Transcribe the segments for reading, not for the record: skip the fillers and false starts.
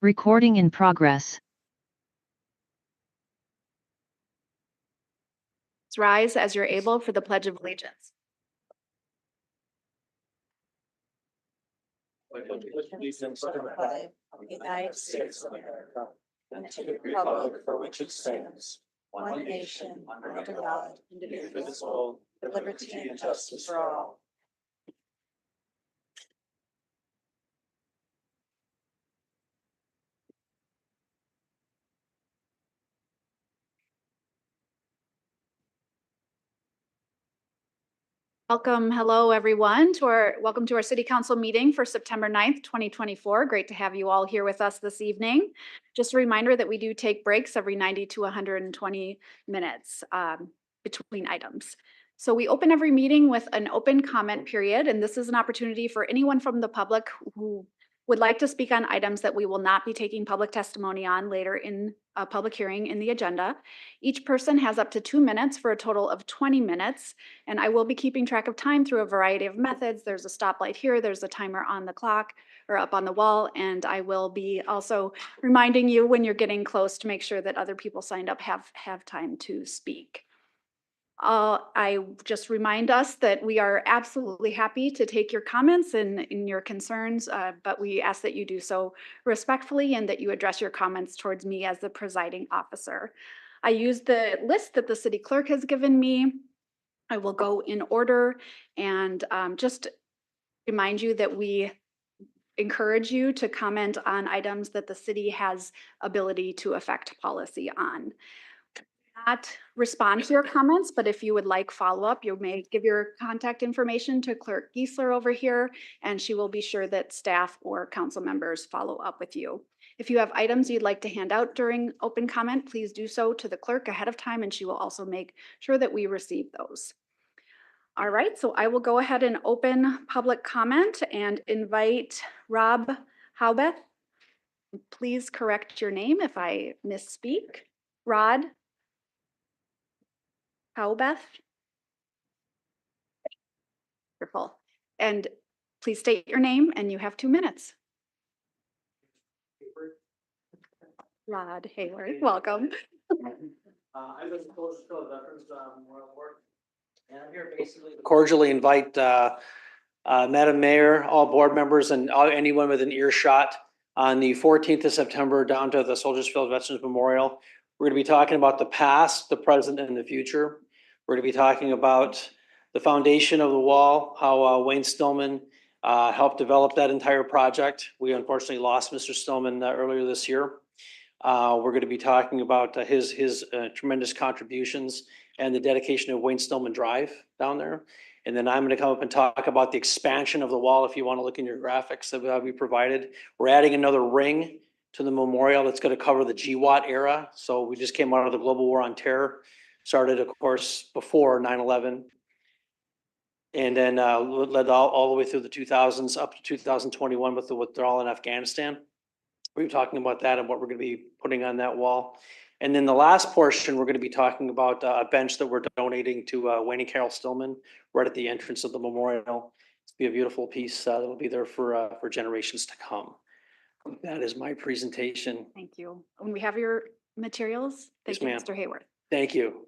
Recording in progress. Rise as you're able for the Pledge of Allegiance. Allegiance to the flag of the United States of America and to the republic for which it stands, one nation under God, indivisible, with liberty and justice for all. Hello everyone welcome to our City Council meeting for September 9th, 2024. Great to have you all here with us this evening. Just a reminder that we do take breaks every 90 to 120 minutes between items. So we open every meeting with an open comment period, and this is an opportunity for anyone from the public who would like to speak on items that we will not be taking public testimony on later in a public hearing in the agenda. Each person has up to 2 minutes for a total of 20 minutes, and I will be keeping track of time through a variety of methods. There's a stoplight here, there's a timer on the clock or up on the wall, and I will be also reminding you when you're getting close to make sure that other people signed up have time to speak. I just remind us that we are absolutely happy to take your comments and your concerns, but we ask that you do so respectfully and that you address your comments towards me as the presiding officer. I use the list that the city clerk has given me. I will go in order and just remind you that we encourage you to comment on items that the city has ability to affect policy on. Not respond to your comments, but if you would like follow-up, you may give your contact information to Clerk Giesler over here, and she will be sure that staff or council members follow up with you. If you have items you'd like to hand out during open comment, please do so to the clerk ahead of time, and she will also make sure that we receive those. All right, so I will go ahead and open public comment and invite Rob Haubeth. Please correct your name if I misspeak. Rod Haubeth. Wonderful. And please state your name, and you have 2 minutes. Rod Hayward, welcome. I live close to the Veterans Memorial Park, and I'm here basically to cordially invite Madam Mayor, all board members, and anyone with an earshot on the 14th of September down to the Soldiers Field Veterans Memorial. We're going to be talking about the past, the present, and the future. We're going to be talking about the foundation of the wall, how Wayne Stillman helped develop that entire project. We unfortunately lost Mr. Stillman earlier this year. We're going to be talking about his tremendous contributions and the dedication of Wayne Stillman Drive down there. And then I'm going to come up and talk about the expansion of the wall. If you want to look in your graphics that we provided, we're adding another ring to the memorial that's going to cover the GWAT era. So we just came out of the global war on terror, started of course before 9/11. And then led all the way through the 2000s up to 2021 with the withdrawal in Afghanistan. We were talking about that and what we're going to be putting on that wall. And then the last portion, we're going to be talking about a bench that we're donating to Wayne and Carol Stillman right at the entrance of the memorial. It's be a beautiful piece that will be there for generations to come. That is my presentation. Thank you. When we have your materials, thank you, Yes, Mr. Hayward. Thank you.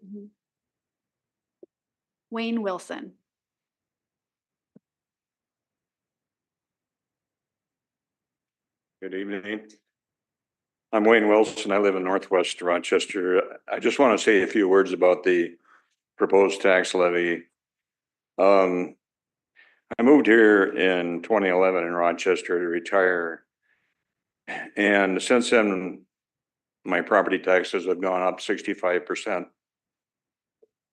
Wayne Wilson. Good evening. I'm Wayne Wilson. I live in Northwest Rochester. I just want to say a few words about the proposed tax levy. I moved here in 2011 in Rochester to retire. And since then, my property taxes have gone up 65%.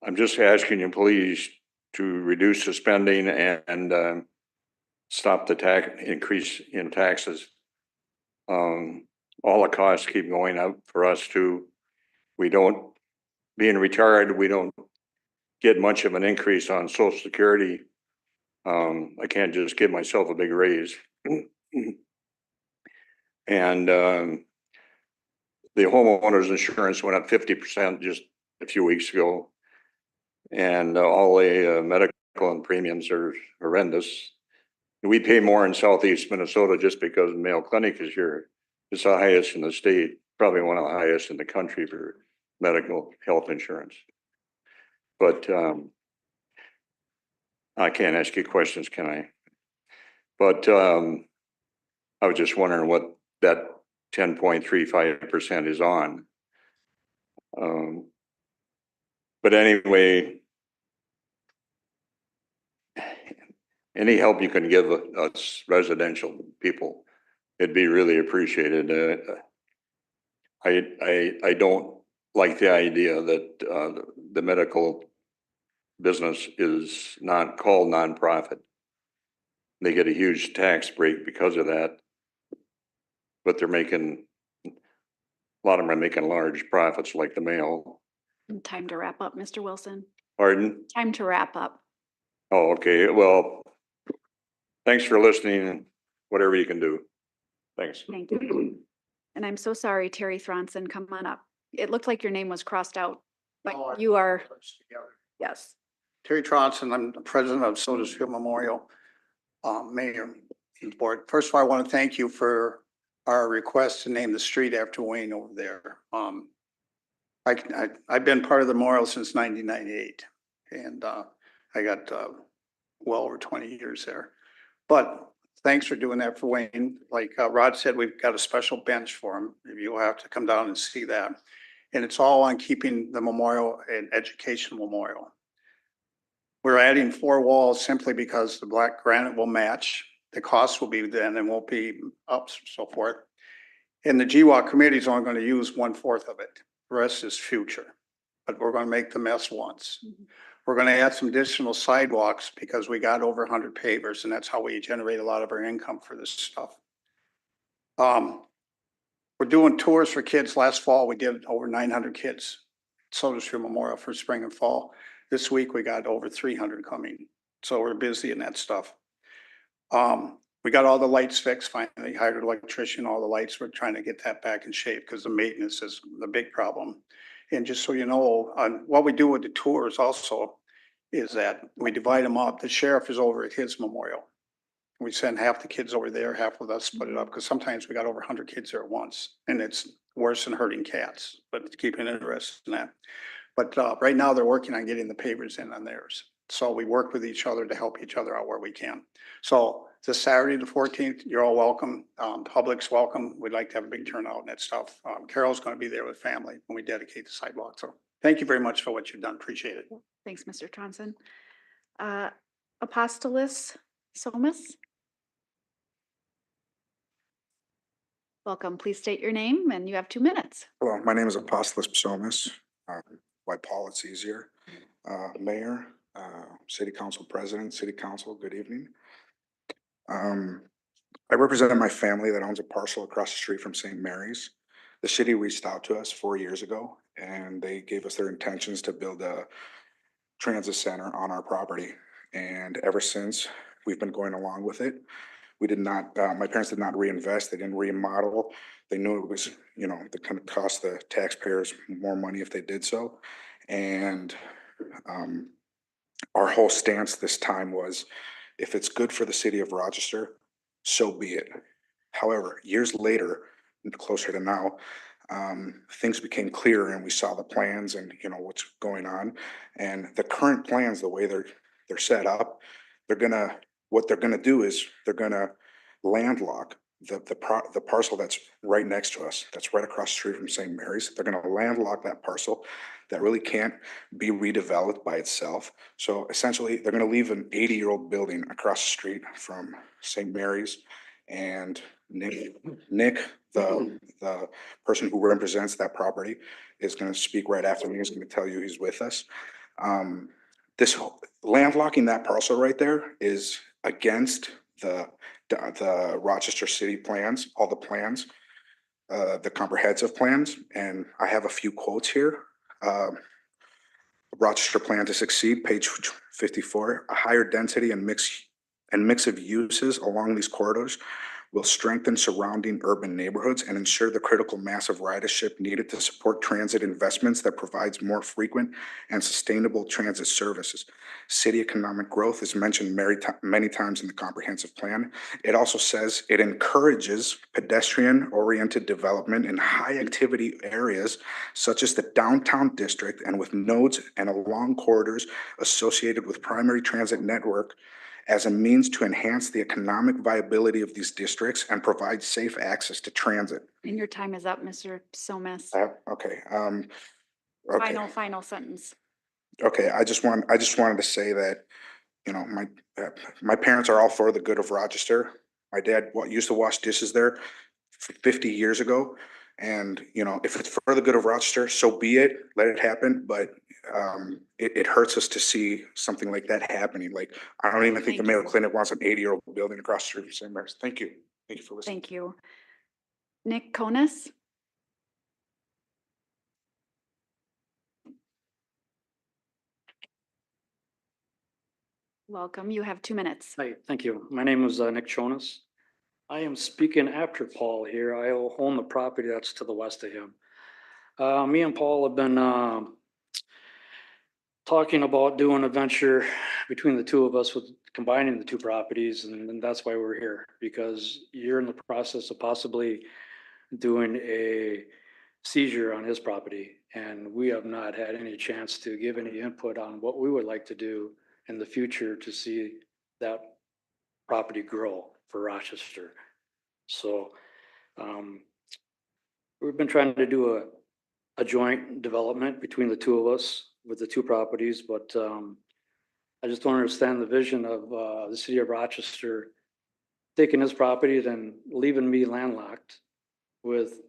I'm just asking you please to reduce the spending and stop the increase in taxes. All the costs keep going up for us too. Being retired, we don't get much of an increase on Social Security. I can't just give myself a big raise. And the homeowners insurance went up 50% just a few weeks ago. And all the medical and premiums are horrendous. We pay more in Southeast Minnesota just because the Mayo Clinic is here. It's the highest in the state, probably one of the highest in the country for medical health insurance. But I can't ask you questions, can I? But I was just wondering what that 10.35% is on. But anyway, any help you can give us residential people, it'd be really appreciated. I don't like the idea that the medical business is not called nonprofit. They get a huge tax break because of that, but they're making, a lot of them are making large profits like the mail. Time to wrap up, Mr. Wilson. Pardon? Time to wrap up. Oh, okay. Well, thanks for listening. Whatever you can do. Thanks. Thank you. And I'm so sorry, Terry Thronson, come on up. It looked like your name was crossed out, but you are, yes. Terry Tronson, I'm the president of Sodas Field Memorial, mayor and board. First of all, I want to thank you for our request to name the street after Wayne over there. I've been part of the memorial since 1998, and I got well over 20 years there. But thanks for doing that for Wayne. Like Rod said, we've got a special bench for him. You'll have to come down and see that. And it's all on keeping the memorial an educational memorial. We're adding 4 walls simply because the black granite will match. The cost will be then and won't be up, so forth. And the GWAC committee is only going to use 1/4 of it. The rest is future, but we're going to make the mess once. We're going to add some additional sidewalks because we got over 100 pavers, and that's how we generate a lot of our income for this stuff. We're doing tours for kids. Last fall, we did over 900 kids. Sodas Field Memorial for spring and fall. This week, we got over 300 coming. So we're busy in that stuff. We got all the lights fixed, finally hired an electrician, all the lights. We're trying to get that back in shape because the maintenance is the big problem. And just so you know, what we do with the tours also is that we divide them up. The sheriff is over at his memorial. We send half the kids over there, half of us split it up, because sometimes we got over 100 kids there at once, and it's worse than herding cats, but it's keeping interest in that. But right now they're working on getting the pavers in on theirs. So we work with each other to help each other out where we can. So this Saturday, the 14th, you're all welcome. Public's welcome. We'd like to have a big turnout and that stuff. Carol's going to be there with family when we dedicate the sidewalk. So thank you very much for what you've done. Appreciate it. Thanks, Mr. Tronson. Apostolos Somas. Welcome. Please state your name and you have 2 minutes. Hello, my name is Apostolos Psalmis. By Paul, it's easier. Mayor, City Council President, City Council, good evening. I represent my family that owns a parcel across the street from St. Mary's. The city reached out to us 4 years ago and they gave us their intentions to build a transit center on our property. And ever since, we've been going along with it. We did not, my parents did not reinvest. They didn't remodel. They knew it was, you know, it kind of cost the taxpayers more money if they did so. And our whole stance this time was, if it's good for the city of Rochester, so be it. However, years later, closer to now, things became clearer and we saw the plans and, you know, what's going on. And the current plans, the way they're set up, what they're gonna do is they're gonna landlock the parcel that's right next to us, that's right across the street from St. Mary's. They're gonna landlock that parcel that really can't be redeveloped by itself. So essentially, they're gonna leave an 80-year-old building across the street from St. Mary's. And Nick, the person who represents that property, is gonna speak right after me. He's gonna tell you he's with us. This landlocking that parcel right there is against the Rochester city plans, all the plans, the comprehensive plans. And I have a few quotes here. Rochester plan to succeed, page 54, a higher density and mix of uses along these corridors will strengthen surrounding urban neighborhoods and ensure the critical mass of ridership needed to support transit investments that provides more frequent and sustainable transit services. City economic growth is mentioned many times in the comprehensive plan. It also says it encourages pedestrian-oriented development in high-activity areas such as the downtown district and with nodes and along corridors associated with primary transit network as a means to enhance the economic viability of these districts and provide safe access to transit. And your time is up, Mr. Somas. Okay, Final sentence. okay, I just wanted to say that, you know, my parents are all for the good of Rochester. My dad used to wash dishes there 50 years ago. And, you know, if it's for the good of Rochester, so be it, let it happen. But it hurts us to see something like that happening. Like, I don't even think the Mayo Clinic wants an 80-year-old building across the street from St. Mary's. Thank you. Thank you for listening. Thank you. Nick Konis? Welcome. You have 2 minutes. Hi, thank you. My name is Nick Jonas. I am speaking after Paul here. I own the property that's to the west of him. Me and Paul have been talking about doing a venture between the two of us with combining the two properties, and that's why we're here, because you're in the process of possibly doing a seizure on his property, and we have not had any chance to give any input on what we would like to do in the future to see that property grow for Rochester. So we've been trying to do a joint development between the two of us with the two properties, but I just don't understand the vision of the city of Rochester taking his property and leaving me landlocked with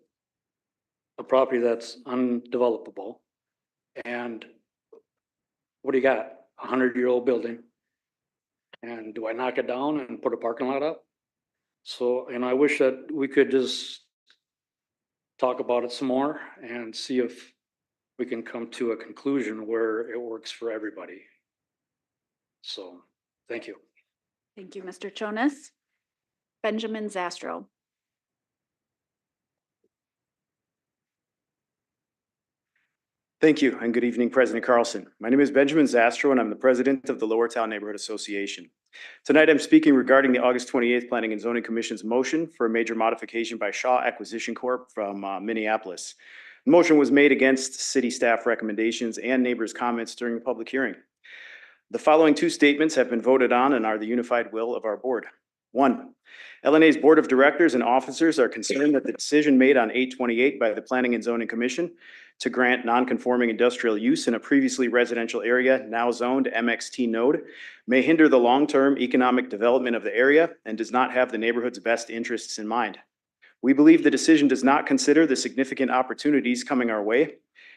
a property that's undevelopable. And what do you got? 100-year-old building. And do I knock it down and put a parking lot up? So, and I wish that we could just talk about it some more and see if we can come to a conclusion where it works for everybody. So, thank you. Thank you, Mr. Jonas. Benjamin Zastro. Thank you, and good evening, President Carlson. My name is Benjamin Zastro, and I'm the president of the Lower Town Neighborhood Association. Tonight, I'm speaking regarding the August 28th Planning and Zoning Commission's motion for a major modification by Shaw Acquisition Corp. from Minneapolis. The motion was made against city staff recommendations and neighbors' comments during the public hearing. The following two statements have been voted on and are the unified will of our board. 1, LNA's Board of Directors and officers are concerned that the decision made on 8/28 by the Planning and Zoning Commission to grant non-conforming industrial use in a previously residential area now zoned MXT node may hinder the long-term economic development of the area and does not have the neighborhood's best interests in mind. We believe the decision does not consider the significant opportunities coming our way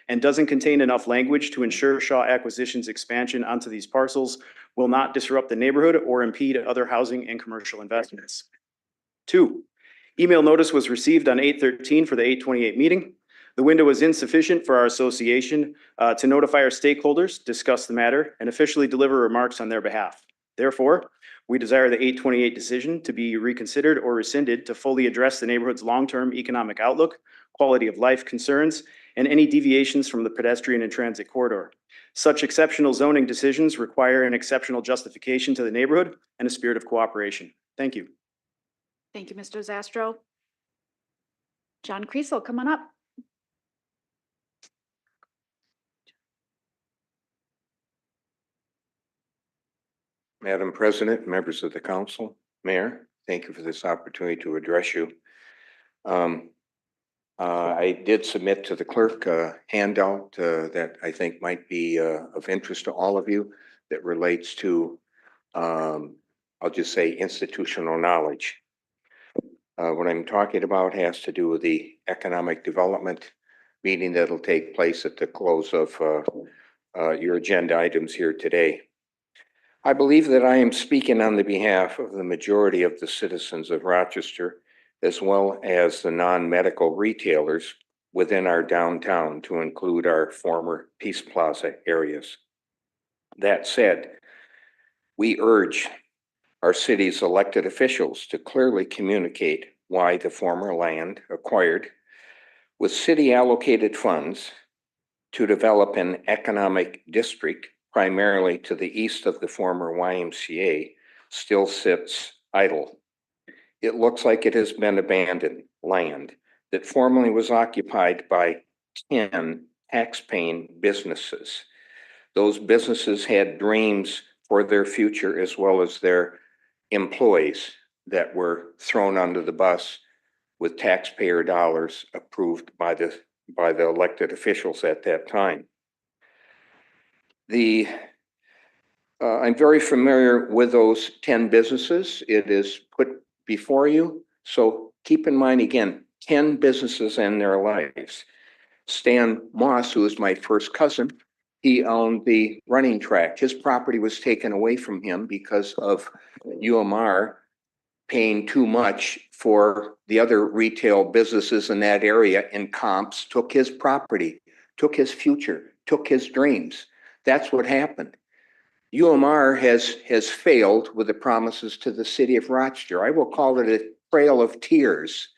and doesn't contain enough language to ensure Shaw Acquisition's expansion onto these parcels will not disrupt the neighborhood or impede other housing and commercial investments. 2, email notice was received on 8/13 for the 8/28 meeting. The window was insufficient for our association to notify our stakeholders, discuss the matter, and officially deliver remarks on their behalf. Therefore, we desire the 8/28 decision to be reconsidered or rescinded to fully address the neighborhood's long-term economic outlook, quality of life concerns, and any deviations from the pedestrian and transit corridor. Such exceptional zoning decisions require an exceptional justification to the neighborhood and a spirit of cooperation. Thank you. Thank you, Mr. Zastro. John Creasel, come on up. Madam President, members of the council, Mayor, thank you for this opportunity to address you. I did submit to the clerk a handout that I think might be of interest to all of you that relates to, I'll just say, institutional knowledge. What I'm talking about has to do with the economic development meeting that'll take place at the close of your agenda items here today. I believe that I am speaking on the behalf of the majority of the citizens of Rochester, as well as the non-medical retailers within our downtown, to include our former Peace Plaza areas. That said, we urge our city's elected officials to clearly communicate why the former land acquired with city allocated funds to develop an economic district primarily to the east of the former YMCA still sits idle. It looks like it has been abandoned land that formerly was occupied by 10 tax-paying businesses. Those businesses had dreams for their future as well as their employees that were thrown under the bus with taxpayer dollars approved by the elected officials at that time. I'm very familiar with those 10 businesses. It is put before you. So keep in mind again, 10 businesses and their lives. Stan Moss, who is my first cousin, he owned the running track. His property was taken away from him because of UMR paying too much for the other retail businesses in that area, and comps took his property, took his future, took his dreams. That's what happened. UMR has failed with the promises to the city of Rochester. I will call it a trail of tears.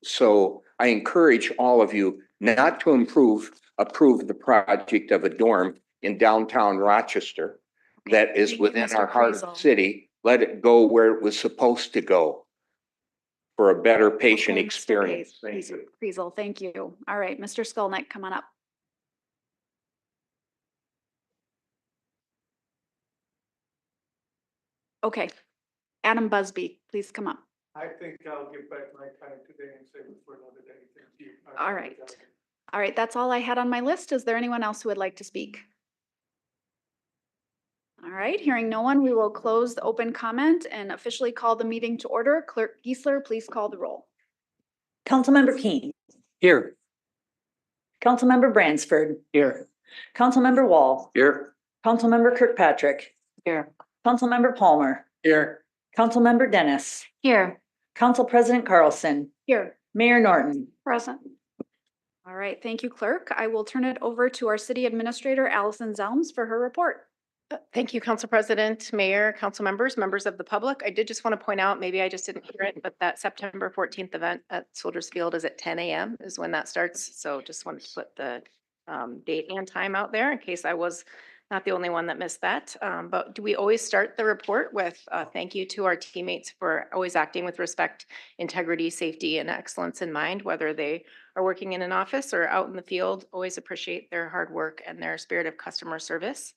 So I encourage all of you not to approve the project of a dorm in downtown Rochester that is Thank you, within Mr. our heart of the Friesel. city. Let it go where it was supposed to go for a better patient Okay, Mr. experience. Thank you. Friesel, thank you. All right, Mr. Skolnick, come on up. Okay, Adam Busby, please come up. I think I'll give back my time today and save it for another day. Thank you. All right. All right, that's all I had on my list. Is there anyone else who would like to speak? All right, hearing no one, we will close the open comment and officially call the meeting to order. Clerk Geisler, please call the roll. Councilmember Keen, Here. Councilmember Bransford, Here. Councilmember Wall, Here. Councilmember Kirkpatrick, Here. Councilmember Palmer, Here. Councilmember Dennis, Here. Council President Carlson, Here. Mayor Norton. Present. All right, thank you, clerk. I will turn it over to our city administrator, Allison Zelms, for her report. Thank you, Council President, Mayor, council members, members of the public. I did just want to point out, maybe I just didn't hear it, but that September 14th event at Soldiers Field is at 10 a.m. is when that starts. So just wanted to put the date and time out there in case I was not the only one that missed that. But do we always start the report with thank you to our teammates for always acting with respect, integrity, safety, and excellence in mind, whether they are working in an office or out in the field. Always appreciate their hard work and their spirit of customer service.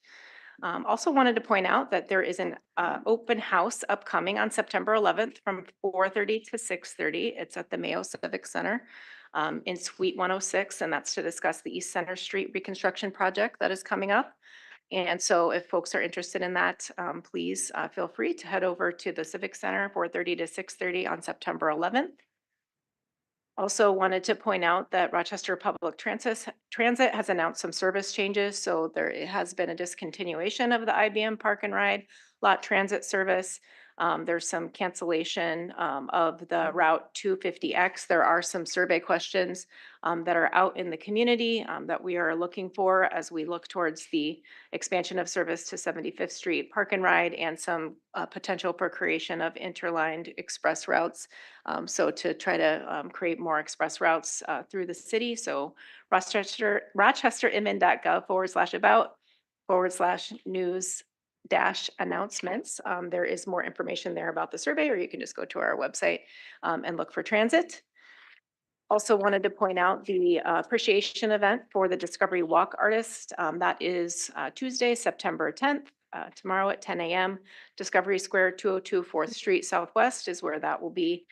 Also wanted to point out that there is an open house upcoming on September 11th from 4:30 to 6:30. It's at the Mayo Civic Center in Suite 106, and that's to discuss the East Center Street reconstruction project that is coming up. And so if folks are interested in that, please feel free to head over to the Civic Center 4:30 to 6:30 on September 11th. Also wanted to point out that Rochester Public Transit has announced some service changes. So there has been a discontinuation of the IBM Park and Ride lot transit service. There's some cancellation of the Route 250X. There are some survey questions that are out in the community that we are looking for as we look towards the expansion of service to 75th Street Park and Ride and some potential for creation of interlined express routes. So to try to create more express routes through the city. So rochestermn.gov/about/news announcements. There is more information there about the survey, or you can just go to our website and look for transit. Also wanted to point out the appreciation event for the Discovery Walk artist. That is Tuesday, September 10th. Tomorrow at 10 a.m. Discovery Square, 202 4th Street Southwest is where that will be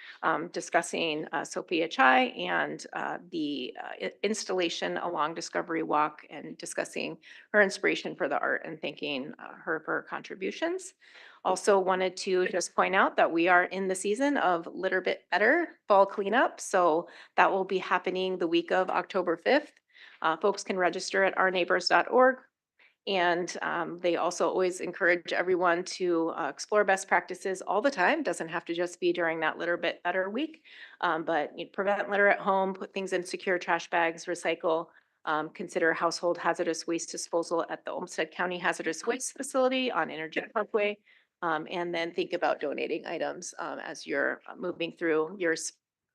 discussing Sophia Chai and the installation along Discovery Walk and discussing her inspiration for the art and thanking her for her contributions. Also wanted to just point out that we are in the season of Litter Bit Better fall cleanup. So that will be happening the week of October 5th. Folks can register at ourneighbors.org. And they also always encourage everyone to explore best practices all the time. Doesn't have to just be during that Litter Bit Better week, but prevent litter at home, put things in secure trash bags, recycle, consider household hazardous waste disposal at the Olmsted County Hazardous Waste Facility on Energy Parkway. And then think about donating items as you're moving through your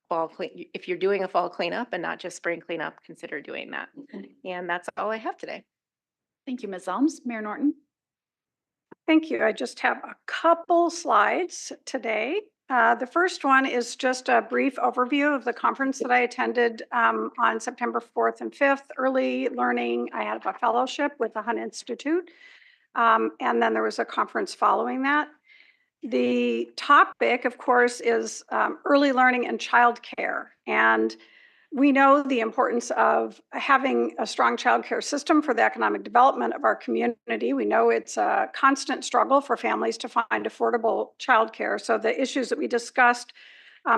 fall clean. If you're doing a fall cleanup and not just spring cleanup, consider doing that. And that's all I have today. Thank you, Ms. Elms. Mayor Norton. Thank you. I just have a couple slides today. The first one is just a brief overview of the conference that I attended on September 4th and 5th. Early learning, I had a fellowship with the Hunt Institute. And then there was a conference following that. The topic, of course, is early learning and childcare. And we know the importance of having a strong childcare system for the economic development of our community. We know it's a constant struggle for families to find affordable childcare. So the issues that we discussed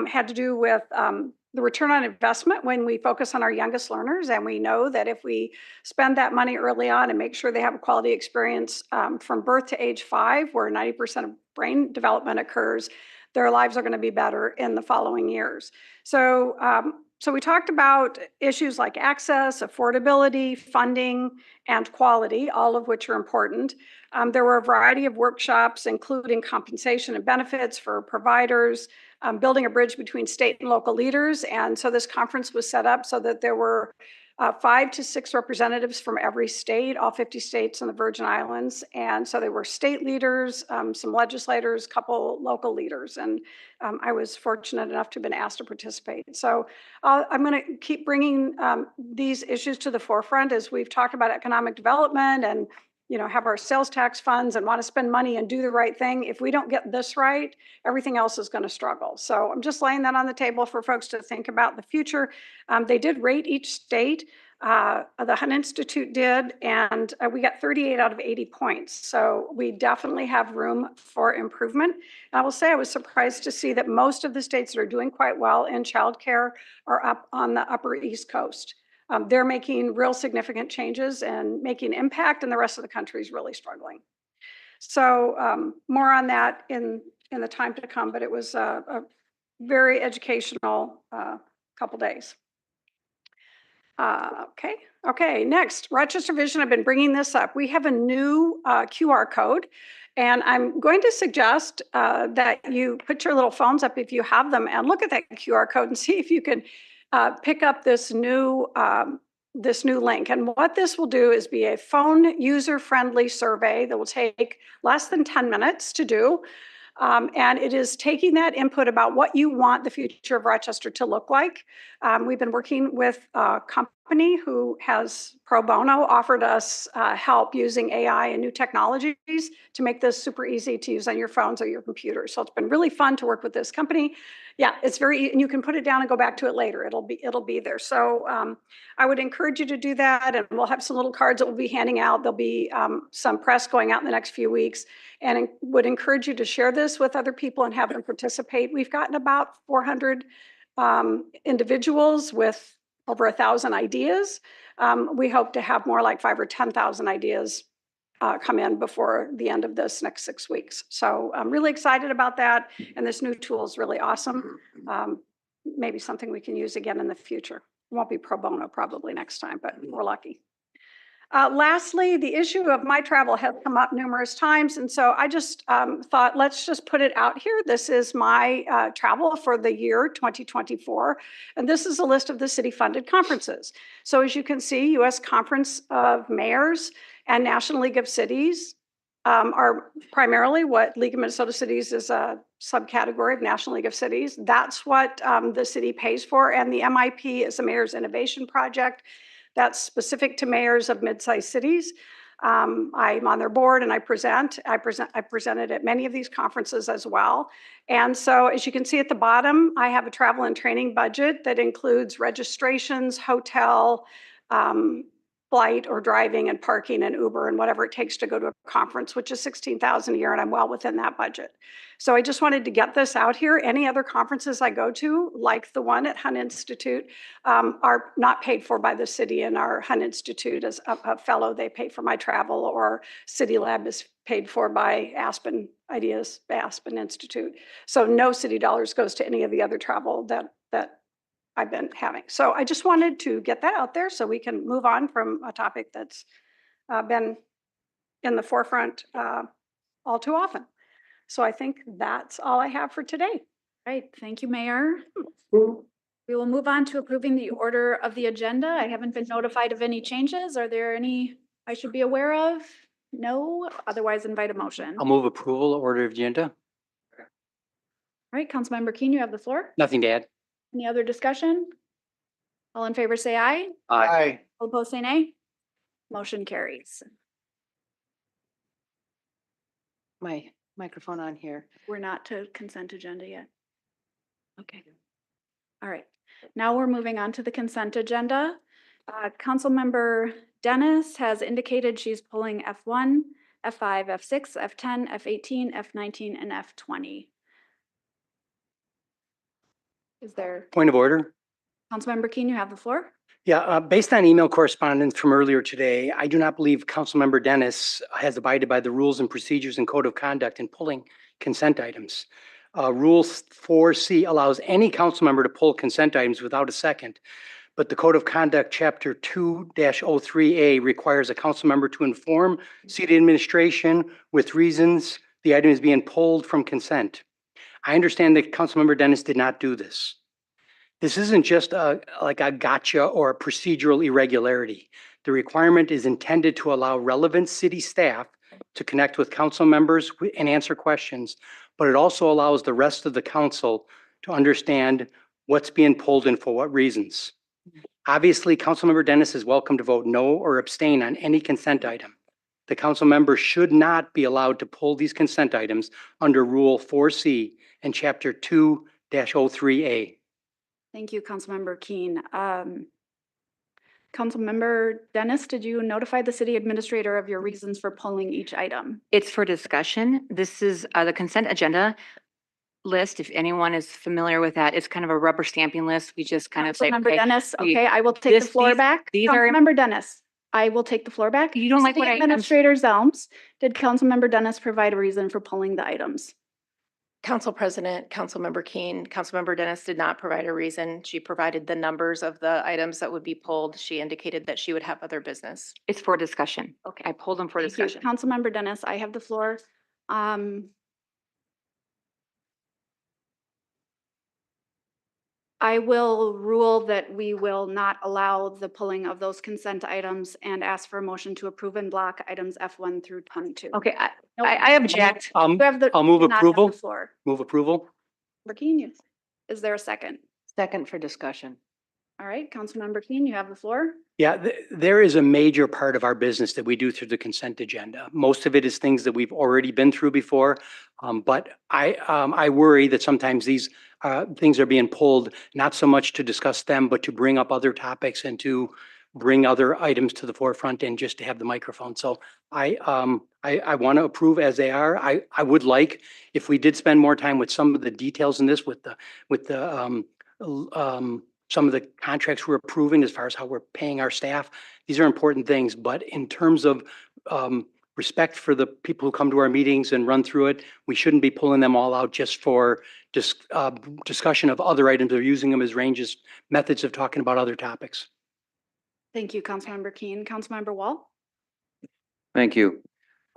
had to do with the return on investment when we focus on our youngest learners. And we know that if we spend that money early on and make sure they have a quality experience from birth to age 5, where 90% of brain development occurs, their lives are going to be better in the following years. So we talked about issues like access, affordability, funding, and quality, all of which are important. There were a variety of workshops, including compensation and benefits for providers, building a bridge between state and local leaders. And so this conference was set up so that there were 5 to 6 representatives from every state, all 50 states in the Virgin Islands. And so they were state leaders, some legislators, a couple local leaders. And I was fortunate enough to have been asked to participate. So I'm going to keep bringing these issues to the forefront as we've talked about economic development and have our sales tax funds and want to spend money and do the right thing. If we don't get this right, everything else is going to struggle. So I'm just laying that on the table for folks to think about the future. They did rate each state. The Hunt Institute did, and we got 38 out of 80 points. So we definitely have room for improvement. And I will say I was surprised to see that most of the states that are doing quite well in childcare are up on the Upper East Coast. They're making real significant changes and making impact, and the rest of the country is really struggling. So more on that in the time to come, but it was a very educational couple days. Okay, next, Rochester Vision. I've been bringing this up. We have a new QR code, and I'm going to suggest that you put your little phones up if you have them and look at that QR code and see if you can pick up this new link. And what this will do is be a phone user-friendly survey that will take less than 10 minutes to do. And it is taking that input about what you want the future of Rochester to look like. We've been working with a company who has pro bono offered us help using AI and new technologies to make this super easy to use on your phones or your computers. So it's been really fun to work with this company. Yeah, it's very, and you can put it down and go back to it later. It'll be there. So I would encourage you to do that, and we'll have some little cards that we'll be handing out. There'll be some press going out in the next few weeks, and would encourage you to share this with other people and have them participate. We've gotten about 400 individuals with over 1,000 ideas. We hope to have more like 5,000 or 10,000 ideas come in before the end of this next 6 weeks. So I'm really excited about that. And this new tool is really awesome. Maybe something we can use again in the future. It won't be pro bono probably next time, but we're lucky. Lastly, the issue of my travel has come up numerous times. And so I just thought, let's just put it out here. This is my travel for the year 2024. And this is a list of the city-funded conferences. So as you can see, U.S. Conference of Mayors and National League of Cities are primarily what League of Minnesota Cities is a subcategory of National League of Cities. That's what the city pays for. And the MIP is the Mayor's Innovation Project. That's specific to mayors of mid-sized cities. I'm on their board and I presented at many of these conferences as well. And so as you can see at the bottom, I have a travel and training budget that includes registrations, hotel, flight or driving and parking and Uber and whatever it takes to go to a conference, which is $16,000 a year, and I'm well within that budget. So I just wanted to get this out here. Any other conferences I go to, like the one at Hunt Institute, are not paid for by the city, and our Hunt Institute as a fellow, they pay for my travel, or City Lab is paid for by Aspen Ideas, Aspen Institute. So no city dollars goes to any of the other travel that I've been having. So I just wanted to get that out there so we can move on from a topic that's been in the forefront all too often. So I think that's all I have for today. Right, thank you, Mayor. We will move on to approving the order of the agenda. I haven't been notified of any changes. Are there any I should be aware of? No, otherwise invite a motion. I'll move approval, order of agenda. All right, Councilmember Keen, you have the floor. Nothing to add. Any other discussion? All in favor, say aye. Aye. All opposed, say nay. Motion carries. My microphone on here. We're not to consent agenda yet. Okay. All right, now we're moving on to the consent agenda. Councilmember Dennis has indicated she's pulling F1, F5, F6, F10, F18, F19, and F20. Is there, Point of order. Councilmember Keen, you have the floor? Yeah, based on email correspondence from earlier today, I do not believe Councilmember Dennis has abided by the rules and procedures and code of conduct in pulling consent items. Rule 4C allows any council member to pull consent items without a second, but the Code of Conduct, Chapter 2-03A requires a council member to inform city administration with reasons the item is being pulled from consent. I understand that Councilmember Dennis did not do this. This isn't just like a gotcha or a procedural irregularity. The requirement is intended to allow relevant city staff to connect with council members and answer questions, but it also allows the rest of the council to understand what's being pulled and for what reasons. Obviously, Councilmember Dennis is welcome to vote no or abstain on any consent item. The council member should not be allowed to pull these consent items under Rule 4C and Chapter 2-03A. Thank you, Councilmember Keen. Councilmember Dennis, did you notify the city administrator of your reasons for pulling each item? It's for discussion. This is the consent agenda list. If anyone is familiar with that, it's kind of a rubber stamping list. We just kind of say, Councilmember okay, Dennis, we- okay, I will take the this- floor these- back. these are- Councilmember Dennis, I will take the floor back. You don't like what City I'm- Administrator Zelms, did Councilmember Dennis provide a reason for pulling the items? Council President, Councilmember Keen, Councilmember Dennis did not provide a reason. She provided the numbers of the items that would be pulled. She indicated that she would have other business. it's for discussion. Okay. I pulled them for Thank you. discussion. Councilmember Dennis, I have the floor. I will rule that we will not allow the pulling of those consent items and ask for a motion to approve and block items F1 through 22. Okay, Nope. I object. You have the- I'll move do not have the approval. floor. Move approval. Keen, is there a second? Second for discussion. All right, Councilmember Keen, you have the floor. Yeah, there is a major part of our business that we do through the consent agenda. Most of it is things that we've already been through before. But I worry that sometimes these things are being pulled, not so much to discuss them, but to bring up other topics and to bring other items to the forefront and just to have the microphone. So I want to approve as they are. I would like, if we did spend more time with some of the details in this, with some of the contracts we're approving as far as how we're paying our staff. These are important things, but in terms of respect for the people who come to our meetings and run through it, we shouldn't be pulling them all out just for discussion of other items or using them as ranges, methods of talking about other topics. Thank you, Councilmember Keen. Councilmember Wall? Thank you.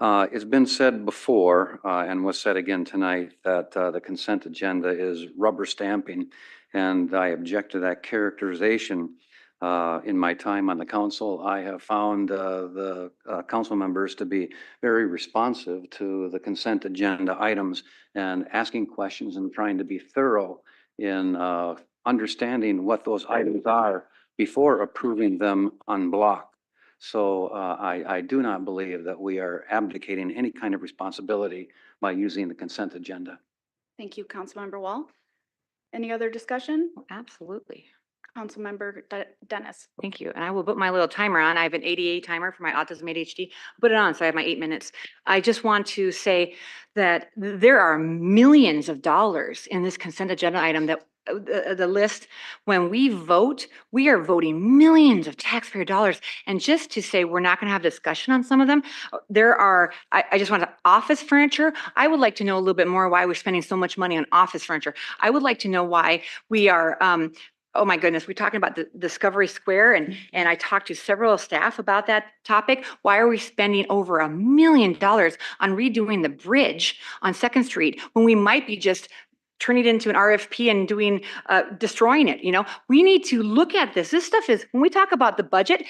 It's been said before and was said again tonight that the consent agenda is rubber stamping, and I object to that characterization. In my time on the council, I have found the council members to be very responsive to the consent agenda items and asking questions and trying to be thorough in understanding what those items are before approving them en bloc. So I do not believe that we are abdicating any kind of responsibility by using the consent agenda. Thank you, Councilmember Wall. Any other discussion? Absolutely. Councilmember Dennis? Thank you. And I will put my little timer on. I have an ADA timer for my autism ADHD. Put it on, so I have my 8 minutes. I just want to say that there are millions of dollars in this consent agenda item that the list, when we vote, we are voting millions of taxpayer dollars. And just to say, we're not going to have discussion on some of them. There are, I just want to, office furniture. I would like to know a little bit more why we're spending so much money on office furniture. I would like to know why we are oh my goodness, we're talking about the Discovery Square and I talked to several staff about that topic. Why are we spending over $1 million on redoing the bridge on Second Street when we might be just turning it into an RFP and doing, destroying it, you know? We need to look at this. This stuff is, when we talk about the budget,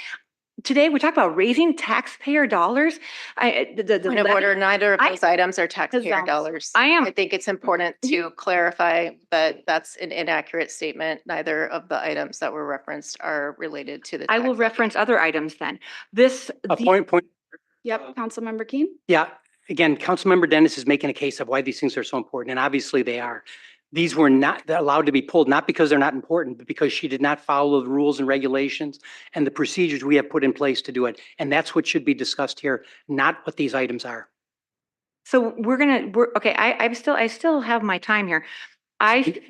today we talk about raising taxpayer dollars. Point of order, neither of those items are taxpayer dollars. I think it's important to clarify that that's an inaccurate statement. Neither of the items that were referenced are related to the. I will tax levy. reference other items then. This. Point. Yep, Councilmember Keen? Yeah, again, Councilmember Dennis is making a case of why these things are so important, and obviously they are. These were not allowed to be pulled, not because they're not important, but because she did not follow the rules and regulations and the procedures we have put in place to do it. And that's what should be discussed here, not what these items are. So okay, I still have my time here.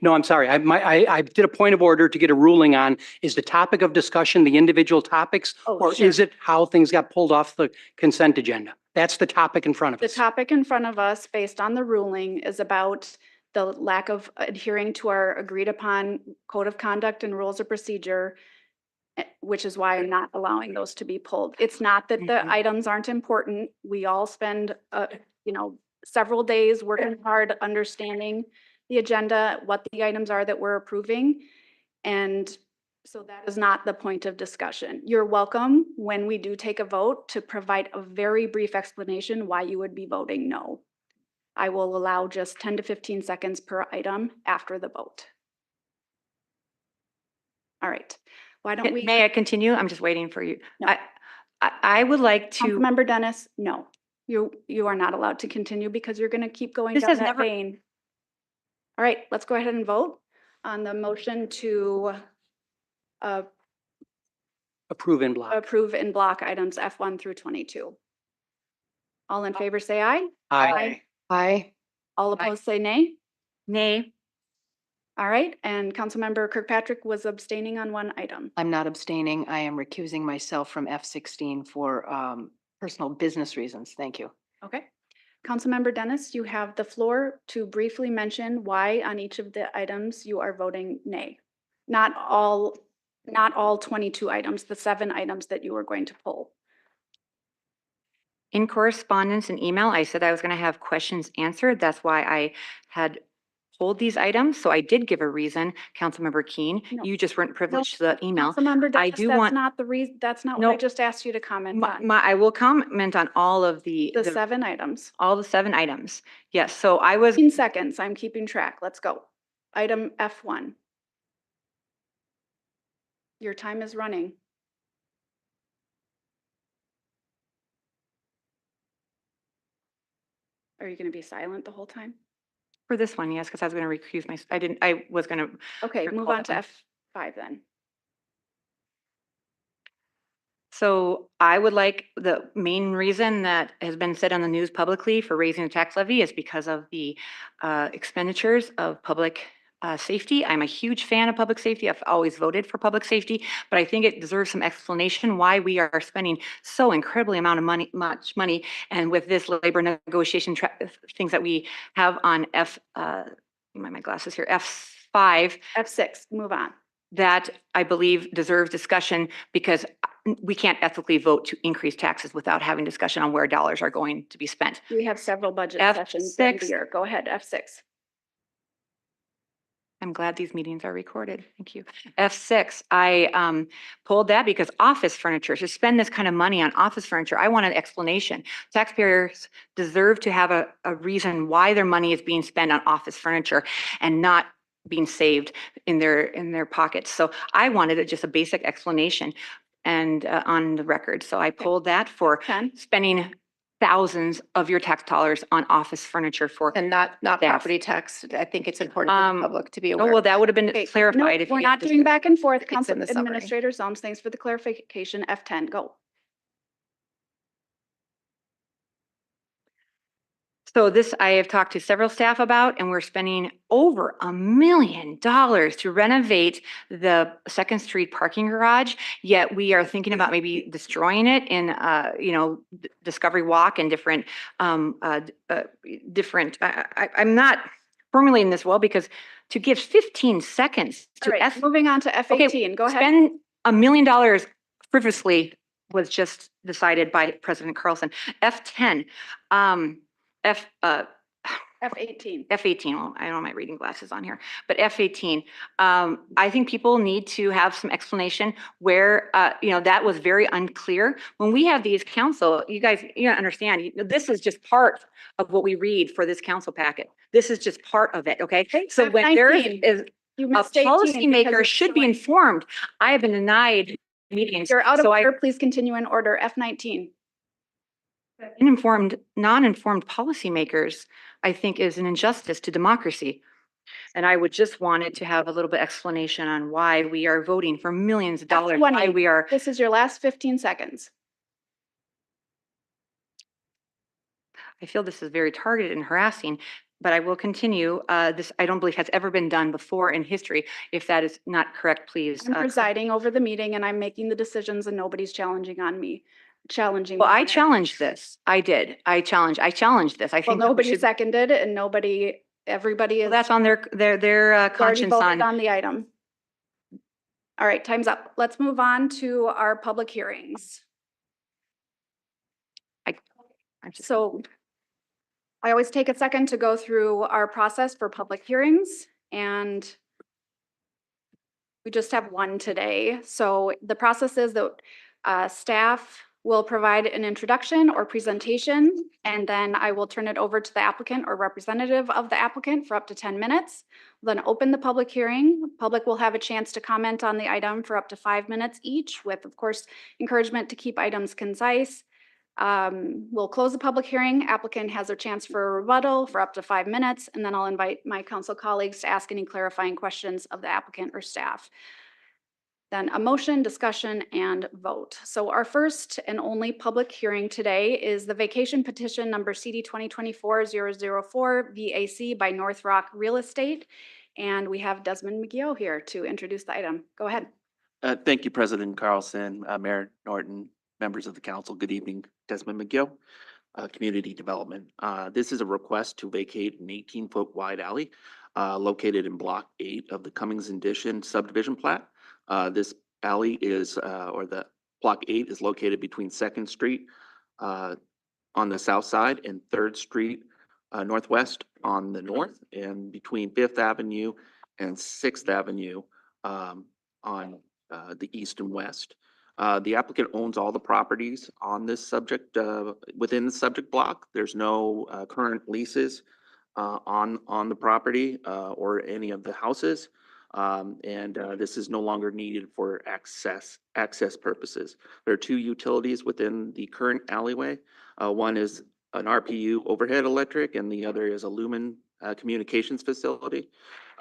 No, I'm sorry. I did a point of order to get a ruling on, is the topic of discussion the individual topics? Or sure. is it how things got pulled off the consent agenda? That's the topic in front of The us. topic in front of us, based on the ruling, is about the lack of adhering to our agreed upon code of conduct and rules of procedure, which is why I'm not allowing those to be pulled. It's not that the items aren't important. We all spend, several days working hard, understanding the agenda, what the items are that we're approving. And so that is not the point of discussion. You're welcome, when we do take a vote, to provide a very brief explanation why you would be voting no. I will allow just 10 to 15 seconds per item after the vote. All right. Why don't we? May I continue? I'm just waiting for you. No. I would like to. Councilmember Dennis, no. You are not allowed to continue because you're going to keep going down that vein. All right, let's go ahead and vote on the motion to Approve in block. approve in block items F1 through 22. All in favor, say aye. Aye. Aye. All opposed, say nay. Nay. All right, and Councilmember Kirkpatrick was abstaining on one item. I'm not abstaining. I am recusing myself from F16 for personal business reasons. Thank you. Okay. Councilmember Dennis, you have the floor to briefly mention why on each of the items you are voting nay. Not all 22 items, the 7 items that you were going to pull. In correspondence and email, I said I was going to have questions answered. That's why I had pulled these items. So I did give a reason, Councilmember Keen. No. You just weren't privileged to the email. Councilmember I Dennis, do that's want. not the reason. That's not No. what I just asked you to comment on. I will comment on all of the 7 items. all the 7 items. Yes. So I was. 15 seconds. I'm keeping track. Let's go. Item F1. Your time is running. Are you going to be silent the whole time? For this one, yes, because I was going to recuse myself. I was going to. Okay, move recall on to that F5 then. So I would like, the main reason that has been said on the news publicly for raising the tax levy is because of the expenditures of public safety. I'm a huge fan of public safety. I've always voted for public safety, but I think it deserves some explanation why we are spending so incredibly much money. And with this labor negotiation things that we have on my glasses here, F5. F6, move on. That I believe deserves discussion because we can't ethically vote to increase taxes without having discussion on where dollars are going to be spent. We have several budget F6. sessions in the year. Go ahead, F6. I'm glad these meetings are recorded. Thank you. F6, I pulled that because office furniture, to spend this kind of money on office furniture, I want an explanation. Taxpayers deserve to have a reason why their money is being spent on office furniture and not being saved in their pockets. So I wanted just a basic explanation and on the record. So I pulled that for 10. spending thousands of your tax dollars on office furniture for. And not staff. property tax. I think it's important for the public to be Oh, aware. well, that would have been Okay, clarified no, if we're you not just- doing back and forth. It's Council in the summary. Administrator Zones, thanks for the clarification. F10, go. So this, I have talked to several staff about, and we're spending over $1 million to renovate the Second Street parking garage. Yet we are thinking about maybe destroying it in, Discovery Walk and different. I'm not formulating this well, because to give 15 seconds All to right, moving on to F18, go ahead. spend $1 million frivolously was just decided by President Carlson. F10, F18. F18, well, I don't have my reading glasses on here, but F18, I think people need to have some explanation where, that was very unclear. When we have these council, you guys, you understand, this is just part of what we read for this council packet. This is just part of it, okay? So when there is You a missed 18 because policymaker you're should be showing- informed. I have been denied meetings. You're out of So order. Please continue in order. F19. non-informed policymakers, I think, is an injustice to democracy. And I would just wanted to have a little bit explanation on why we are voting for millions of dollars, why F20. we are. This is your last 15 seconds. I feel this is very targeted and harassing, but I will continue. This, I don't believe has ever been done before in history. If that is not correct, please. I'm presiding over the meeting and I'm making the decisions and nobody's challenging me. Well, me I on it. challenged this. I did. I challenged this. I Well, think that we nobody should. seconded and everybody Well, is. that's on their already conscience voted on. on the item. All right, time's up. Let's move on to our public hearings. So I always take a second to go through our process for public hearings, and we just have one today. So the process is that staff will provide an introduction or presentation, and then I will turn it over to the applicant or representative of the applicant for up to 10 minutes. Then open the public hearing. Public will have a chance to comment on the item for up to 5 minutes each, with, of course, encouragement to keep items concise. We'll close the public hearing. Applicant has a chance for a rebuttal for up to 5 minutes, and then I'll invite my council colleagues to ask any clarifying questions of the applicant or staff. Then a motion, discussion, and vote. So our first and only public hearing today is the vacation petition number CD 2024-004 VAC by North Rock Real Estate. And we have Desmond McGeough here to introduce the item. Go ahead. Thank you, President Carlson, Mayor Norton, members of the council. Good evening, Desmond McGill, Community Development. This is a request to vacate an 18-foot wide alley located in Block 8 of the Cummings Addition subdivision plat. This alley is, or the Block 8 is located between 2nd Street on the south side and 3rd Street northwest on the north, and between 5th Avenue and 6th Avenue on the east and west. The applicant owns all the properties on this subject, within the subject block. There's no current leases on the property or any of the houses. This is no longer needed for access purposes. There are 2 utilities within the current alleyway. One is an RPU overhead electric, and the other is a Lumen communications facility.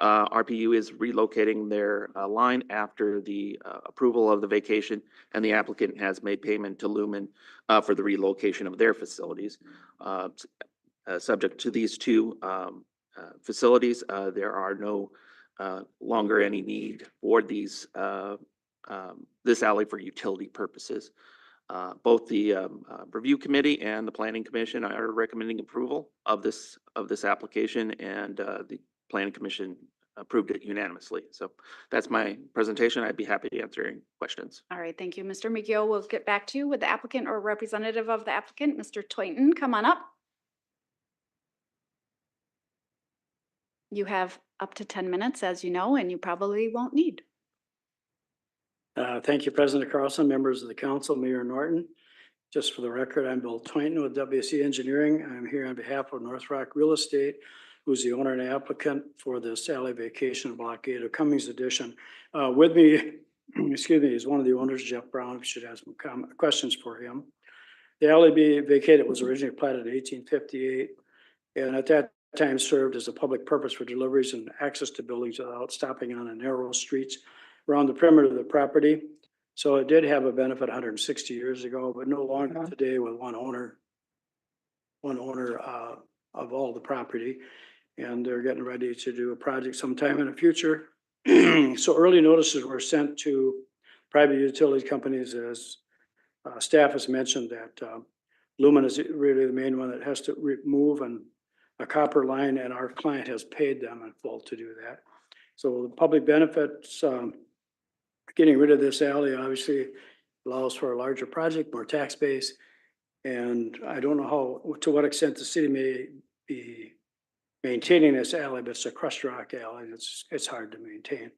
RPU is relocating their line after the approval of the vacation, and the applicant has made payment to Lumen for the relocation of their facilities. Subject to these 2 facilities, there are no longer any need for these this alley for utility purposes. Both the review committee and the planning commission are recommending approval of this application, and the planning commission approved it unanimously. So that's my presentation. I'd be happy to answer any questions. All right, thank you, Mr. McGill. We'll get back to you with the applicant or representative of the applicant, Mr. Toynton. Come on up. You have up to 10 minutes, as you know, and you probably won't need. Thank you, President Carlson, members of the council, Mayor Norton. Just for the record, I'm Bill Toynton with WC Engineering. I'm here on behalf of North Rock Real Estate, who's the owner and applicant for this alley vacation Block 8 of Cummings Addition. With me, excuse me, is one of the owners, Jeff Brown. We should have some questions for him. The alley vacated was originally platted in 1858, and at that time served as a public purpose for deliveries and access to buildings without stopping on a narrow streets around the perimeter of the property. So it did have a benefit 160 years ago, but no longer today with one owner of all the property. And they're getting ready to do a project sometime in the future. So early notices were sent to private utility companies, as staff has mentioned that Lumen is really the main one that has to remove and a copper line and our client has paid them in full to do that. So the public benefits, getting rid of this alley obviously allows for a larger project, more tax base. And I don't know how, to what extent the city may be maintaining this alley, but it's a crushed rock alley and it's hard to maintain.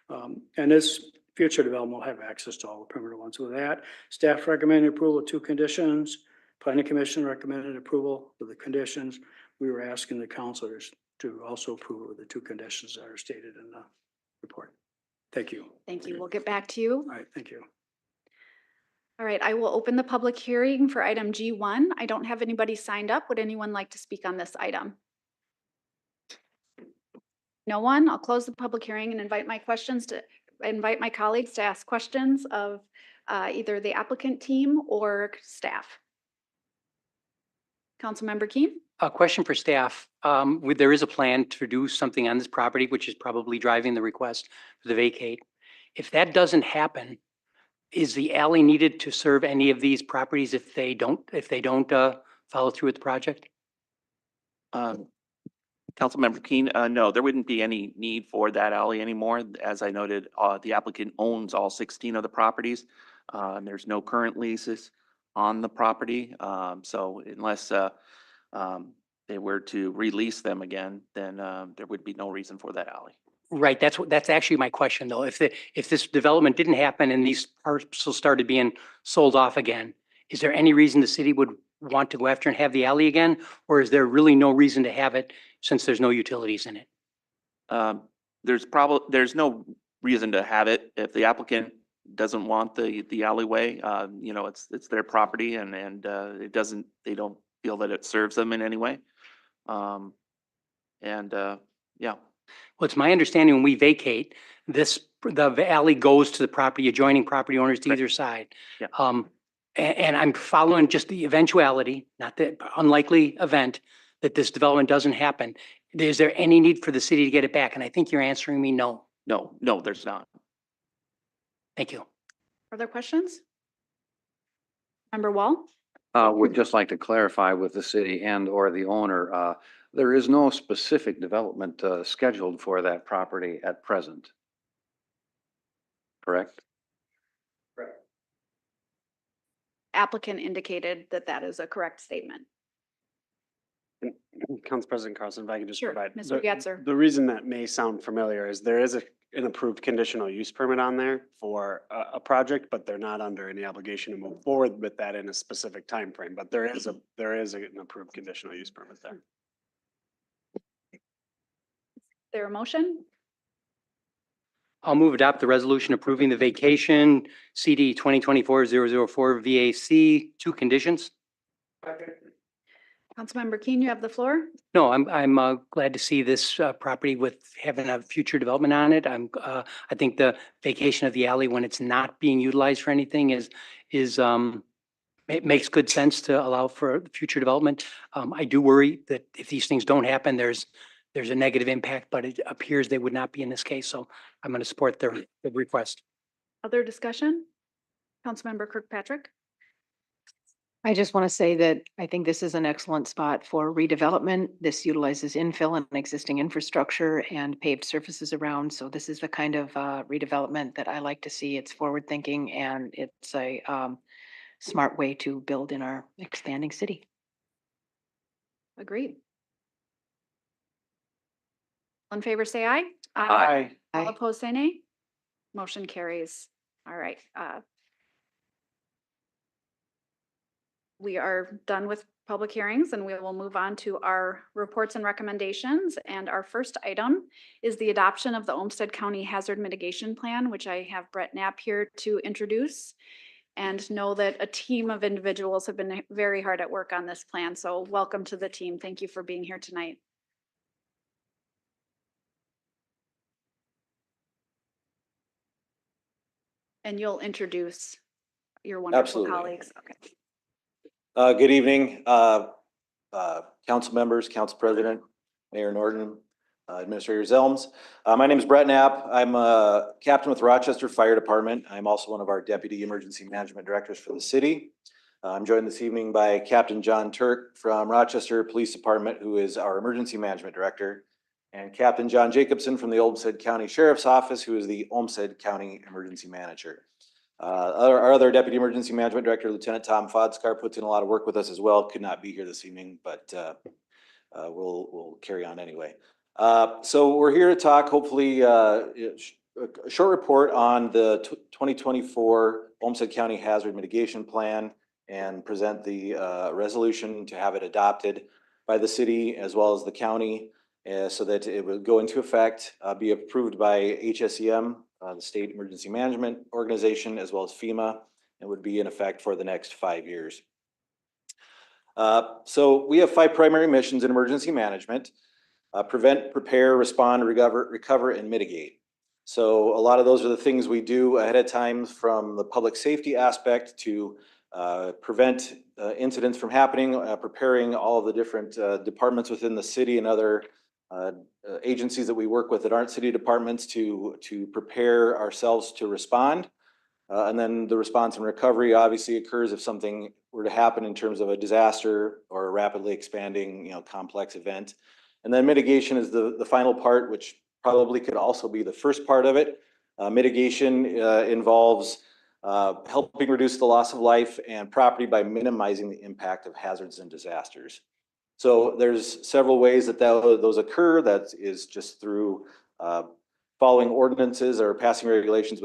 And this future development will have access to all the perimeter ones. With that, staff recommended approval of 2 conditions. Planning Commission recommended approval of the conditions. We were asking the councilors to also approve of the 2 conditions that are stated in the report. Thank you. Thank you. We'll get back to you. All right, thank you. All right, I will open the public hearing for item G1. I don't have anybody signed up. Would anyone like to speak on this item? No one? I'll close the public hearing and invite my colleagues to ask questions of either the applicant team or staff. Councilmember Keen? A question for staff. There is a plan to do something on this property, which is probably driving the request for the vacate. If that doesn't happen, is the alley needed to serve any of these properties if they don't follow through with the project? Councilmember Keen, no, there wouldn't be any need for that alley anymore. As I noted, the applicant owns all 16 of the properties. And there's no current leases on the property. So unless they were to release them again, then there would be no reason for that alley. Right, that's actually my question though. If this development didn't happen and these parcels started being sold off again, is there any reason the city would want to go after and have the alley again? Or is there really no reason to have it since there's no utilities in it? There's no reason to have it if the applicant doesn't want the alleyway. You know, it's their property and they don't feel that it serves them in any way. Yeah. Well, it's my understanding when we vacate, the alley goes to the property, adjoining property owners to either side. Yeah. And I'm following just the eventuality, not the unlikely event that this development doesn't happen. Is there any need for the city to get it back? And I think you're answering me no. No, there's not. Thank you. Further questions? Member Wall? Would just like to clarify with the city and or the owner, there is no specific development scheduled for that property at present. Correct? Applicant indicated that that is a correct statement. Council President Carlson, if I could just Sure, provide. Mr. Getzer. The reason that may sound familiar is there is an approved conditional use permit on there for a project, but they're not under any obligation to move forward with that in a specific time frame. But there is an approved conditional use permit there. There a motion? I'll move adopt the resolution approving the vacation CD 2024-004 VAC, 2 conditions. Councilmember Keen, you have the floor. No, I'm glad to see this property with having a future development on it. I think the vacation of the alley when it's not being utilized for anything is it makes good sense to allow for future development. I do worry that if these things don't happen, there's a negative impact, but it appears they would not be in this case. So I'm going to support the request. Other discussion? Councilmember Kirkpatrick? I just want to say that I think this is an excellent spot for redevelopment. This utilizes infill and existing infrastructure and paved surfaces around. So this is the kind of redevelopment that I like to see. It's forward thinking and it's a smart way to build in our expanding city. Agreed. All in favor, say aye. Aye. All opposed, say nay. Motion carries. All right. We are done with public hearings and we will move on to our reports and recommendations. And our first item is the adoption of the Olmsted County Hazard Mitigation Plan, which I have Brett Knapp here to introduce. And know that a team of individuals have been very hard at work on this plan. So welcome to the team. Thank you for being here tonight. And you'll introduce your wonderful Absolutely. colleagues. Okay. Good evening, council members, council president, Mayor Norton, Administrator Zelms. My name is Brett Knapp. I'm a captain with Rochester Fire Department. I'm also one of our deputy emergency management directors for the city. I'm joined this evening by Captain John Turk from Rochester Police Department, who is our Emergency Management Director, and Captain John Jacobson from the Olmsted County Sheriff's Office, who is the Olmsted County Emergency Manager. Our other Deputy Emergency Management Director, Lieutenant Tom Fodskar, puts in a lot of work with us as well. Could not be here this evening, but we'll carry on anyway. So we're here to talk, hopefully, a short report on the 2024 Olmsted County Hazard Mitigation Plan and present the resolution to have it adopted by the city as well as the county so that it would go into effect, be approved by HSEM, the State Emergency Management Organization, as well as FEMA, and would be in effect for the next 5 years. So we have 5 primary missions in emergency management: prevent, prepare, respond, recover, and mitigate. So a lot of those are the things we do ahead of time, from the public safety aspect to prevent incidents from happening, preparing all of the different departments within the city and other agencies that we work with that aren't city departments to prepare ourselves to respond. And then the response and recovery obviously occurs if something were to happen in terms of a disaster or a rapidly expanding, complex event. And then mitigation is the final part, which probably could also be the first part of it. Mitigation involves helping reduce the loss of life and property by minimizing the impact of hazards and disasters. So there's several ways that those occur. That is just through following ordinances or passing regulations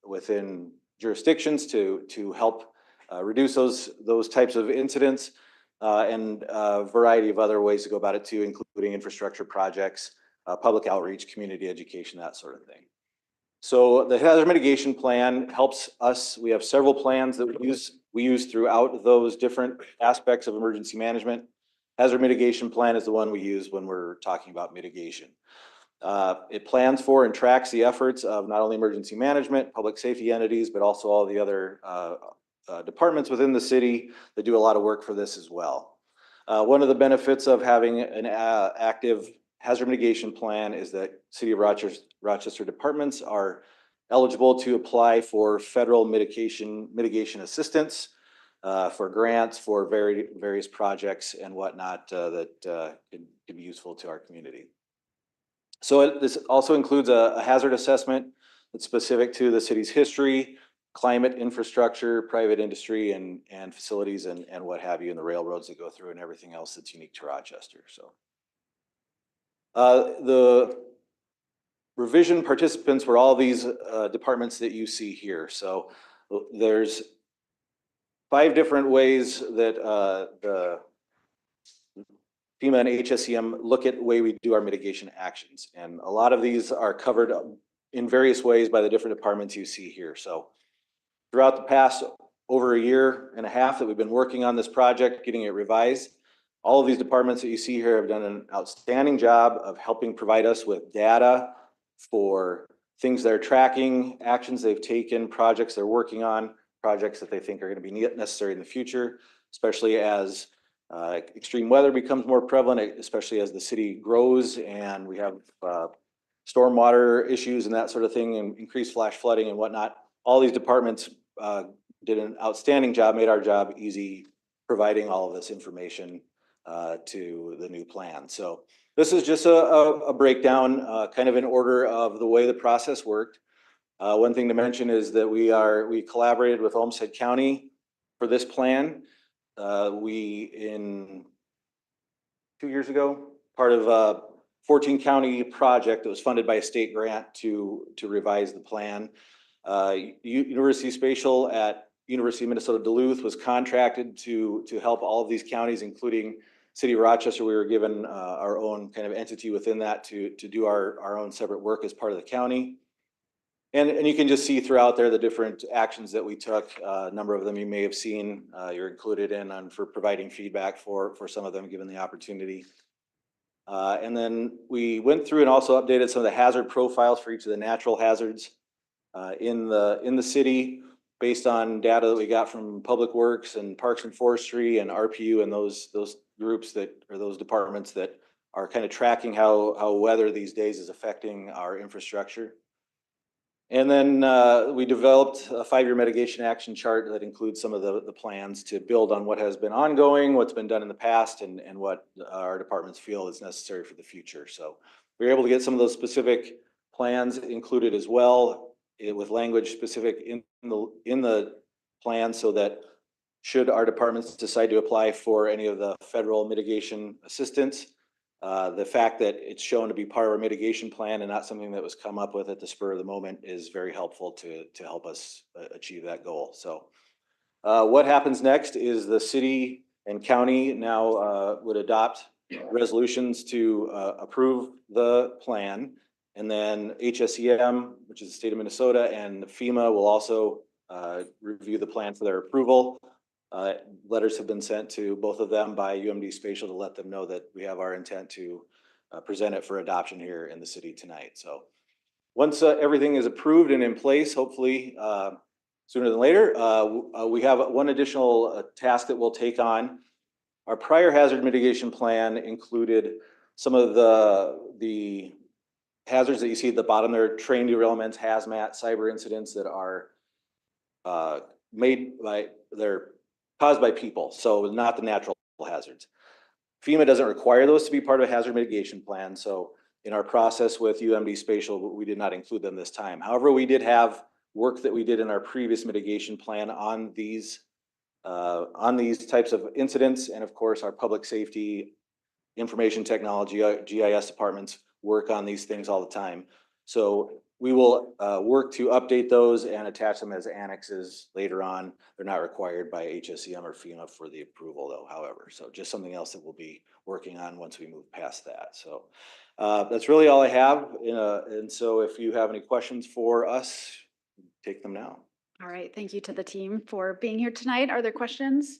within jurisdictions to help reduce those types of incidents, and a variety of other ways to go about it too, including infrastructure projects, public outreach, community education, that sort of thing. So the hazard mitigation plan helps us. We have several plans that we use throughout those different aspects of emergency management. Hazard mitigation plan is the one we use when we're talking about mitigation. It plans for and tracks the efforts of not only emergency management, public safety entities, but also all the other departments within the city that do a lot of work for this as well. One of the benefits of having an active hazard mitigation plan is that City of Rochester departments are eligible to apply for federal mitigation assistance, for grants, for various projects and whatnot that could be useful to our community. So this also includes a hazard assessment that's specific to the city's history, climate, infrastructure, private industry, and facilities and what have you, and the railroads that go through and everything else that's unique to Rochester. So the revision participants were all these departments that you see here. So there's 5 different ways that the FEMA and HSEM look at the way we do our mitigation actions. And a lot of these are covered in various ways by the different departments you see here. So throughout the past over a year and a half that we've been working on this project, getting it revised, all of these departments that you see here have done an outstanding job of helping provide us with data for things they're tracking, actions they've taken, projects they're working on, projects that they think are going to be necessary in the future, especially as extreme weather becomes more prevalent, especially as the city grows and we have stormwater issues and that sort of thing, and increased flash flooding and whatnot. All these departments did an outstanding job, made our job easy, providing all of this information to the new plan. So this is just a breakdown, kind of in order of the way the process worked. One thing to mention is that we collaborated with Olmsted County for this plan. In 2 years ago, part of a 14 county project that was funded by a state grant to revise the plan. University Spatial at University of Minnesota Duluth was contracted to help all of these counties, including City of Rochester. We were given our own kind of entity within that to do our own separate work as part of the county. And you can just see throughout there the different actions that we took. A number of them you may have seen. You're included in for providing feedback for some of them, given the opportunity. And then we went through and also updated some of the hazard profiles for each of the natural hazards in the city, based on data that we got from Public Works and Parks and Forestry and RPU and those groups those departments that are kind of tracking how weather these days is affecting our infrastructure. And then we developed a 5-year mitigation action chart that includes some of the plans to build on what has been ongoing, what's been done in the past, and what our departments feel is necessary for the future. So we were able to get some of those specific plans included as well, with language specific in the plan, so that should our departments decide to apply for any of the federal mitigation assistance, the fact that it's shown to be part of our mitigation plan and not something that was come up with at the spur of the moment is very helpful to help us achieve that goal. So what happens next is the city and county now would adopt resolutions to approve the plan. And then HSEM, which is the state of Minnesota, and FEMA will also review the plan for their approval. Letters have been sent to both of them by UMD Spatial to let them know that we have our intent to present it for adoption here in the city tonight. So once everything is approved and in place, hopefully sooner than later, we have one additional task that we'll take on. Our prior hazard mitigation plan included some of the hazards that you see at the bottom there: train derailments, hazmat, cyber incidents that are they're caused by people, so not the natural hazards. FEMA doesn't require those to be part of a hazard mitigation plan, so in our process with UMD Spatial, we did not include them this time. However, we did have work that we did in our previous mitigation plan on these types of incidents, and of course, our public safety, information technology, GIS departments work on these things all the time. So we will work to update those and attach them as annexes later on. They're not required by HSEM or FEMA for the approval though, however. So just something else that we'll be working on once we move past that. So that's really all I have. And so if you have any questions for us, take them now. All right, thank you to the team for being here tonight. Are there questions?